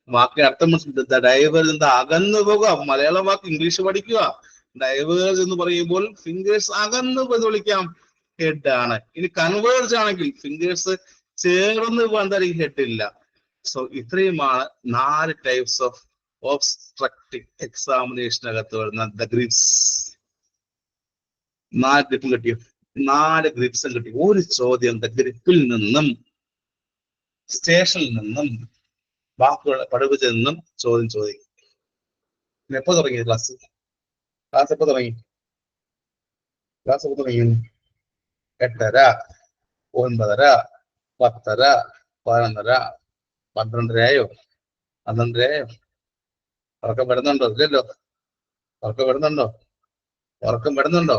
വാക്ക് അർത്ഥം മനസ്സിലാക്കുക. ഡൈവേർജ് എന്താ? അകന്നു പോകുക. മലയാളം വാക്ക് ഇംഗ്ലീഷ് പഠിക്കുക. ഡൈവേർജ് എന്ന് പറയുമ്പോൾ ഫിംഗേഴ്സ് അകന്നു എന്ന് വിളിക്കാം. ഹെഡ് ആണ്. ഇനി കൺവേർജ് ആണെങ്കിൽ ഫിംഗേഴ്സ് ചേർന്ന് എന്തായാലും ഹെഡ് ഇല്ല. സോ ഇത്രയുമാണ് 4 ടൈപ്സ് ഓഫ് ഒബ്സ്ട്രക്റ്റീവ് എക്സാമിനേഷനകത്ത് വരുന്ന ദ ഗ്രിപ്സ്. 4 ഗ്രിപ്പും കിട്ടിയോ? 4 ഗ്രിപ്സും കിട്ടി. ഒരു ചോദ്യം ദ ഗ്രിപ്പിൽ നിന്നും സ്റ്റേഷനിൽ നിന്നും വാക്കുകളെ പഠിപ്പിച്ചു നിന്നും ചോദ്യം ചോദിക്കും. എപ്പോ തുടങ്ങി ക്ലാസ്? ക്ലാസ് എപ്പോ തുടങ്ങി? ക്ലാസ് എപ്പോ തുടങ്ങി? 8:30, 9:30, 10:30, 11:30, 12:30 12:30. ഉറക്കം വരുന്നുണ്ടോ? ഇല്ലല്ലോ. ഉറക്കം വരുന്നുണ്ടോ? ഉറക്കം വരുന്നുണ്ടോ?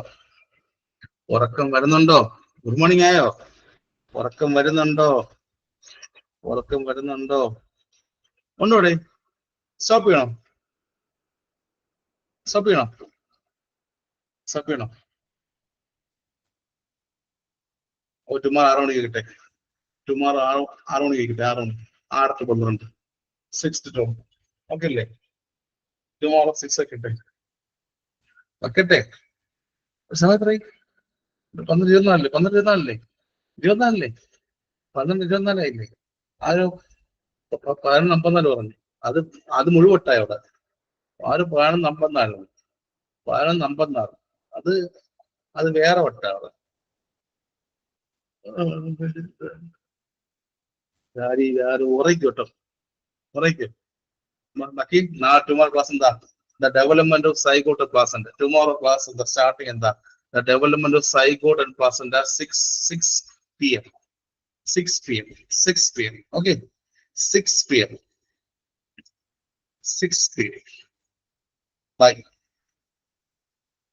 ഉറക്കം വരുന്നുണ്ടോ? ഗുഡ് മോർണിംഗ് ആയോ? ഉറക്കം വരുന്നുണ്ടോ? ഉറക്കം വരുന്നുണ്ടോ? ഉണ്ടോടെ? സ്റ്റോപ്പ് ചെയ്യണോ? സ്റ്റോപ്പ് ചെയ്യണോ? സ്റ്റോപ്പ് ചെയ്യണോ? ഓ ടുമാറോ 6 മണിക്ക് കിട്ടെ. ടുമാറോ 6 മണിക്ക് കിട്ടെ. 6 മണി 6 to 12 6 to 12. ഓക്കെ അല്ലേ? ടുമാറോ 6 ഒക്കെ ഇട്ടെ. വെക്കട്ടെ. സമയത്രേ 12:24 12:24 24 12:24 ആരോ 11:54 പറഞ്ഞു. അത് മുഴുവട്ടായി അവിടെ. 11:54 11:54 അത് വേറെ വട്ട അവിടെ. ഉറയ്ക്കും കേട്ടോ, ഉറയ്ക്കും. ടുമാറോ ക്ലാസ് എന്താ? The development of zygote class ഉണ്ട്. ടുമാറോ ക്ലാസ് സ്റ്റാർട്ടിങ് എന്താ? The development of zygote and class ഉണ്ട് 6 PM. 6 PM. 6 PM. Okay. 6 PM. 6 PM. Bye.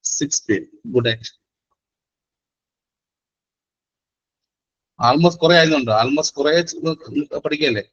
6 PM. Good night. Almost കുറെ ആയിരുന്നുണ്ടോ? ആൽമോസ്റ്റ് കുറെ പഠിക്കല്ലേ?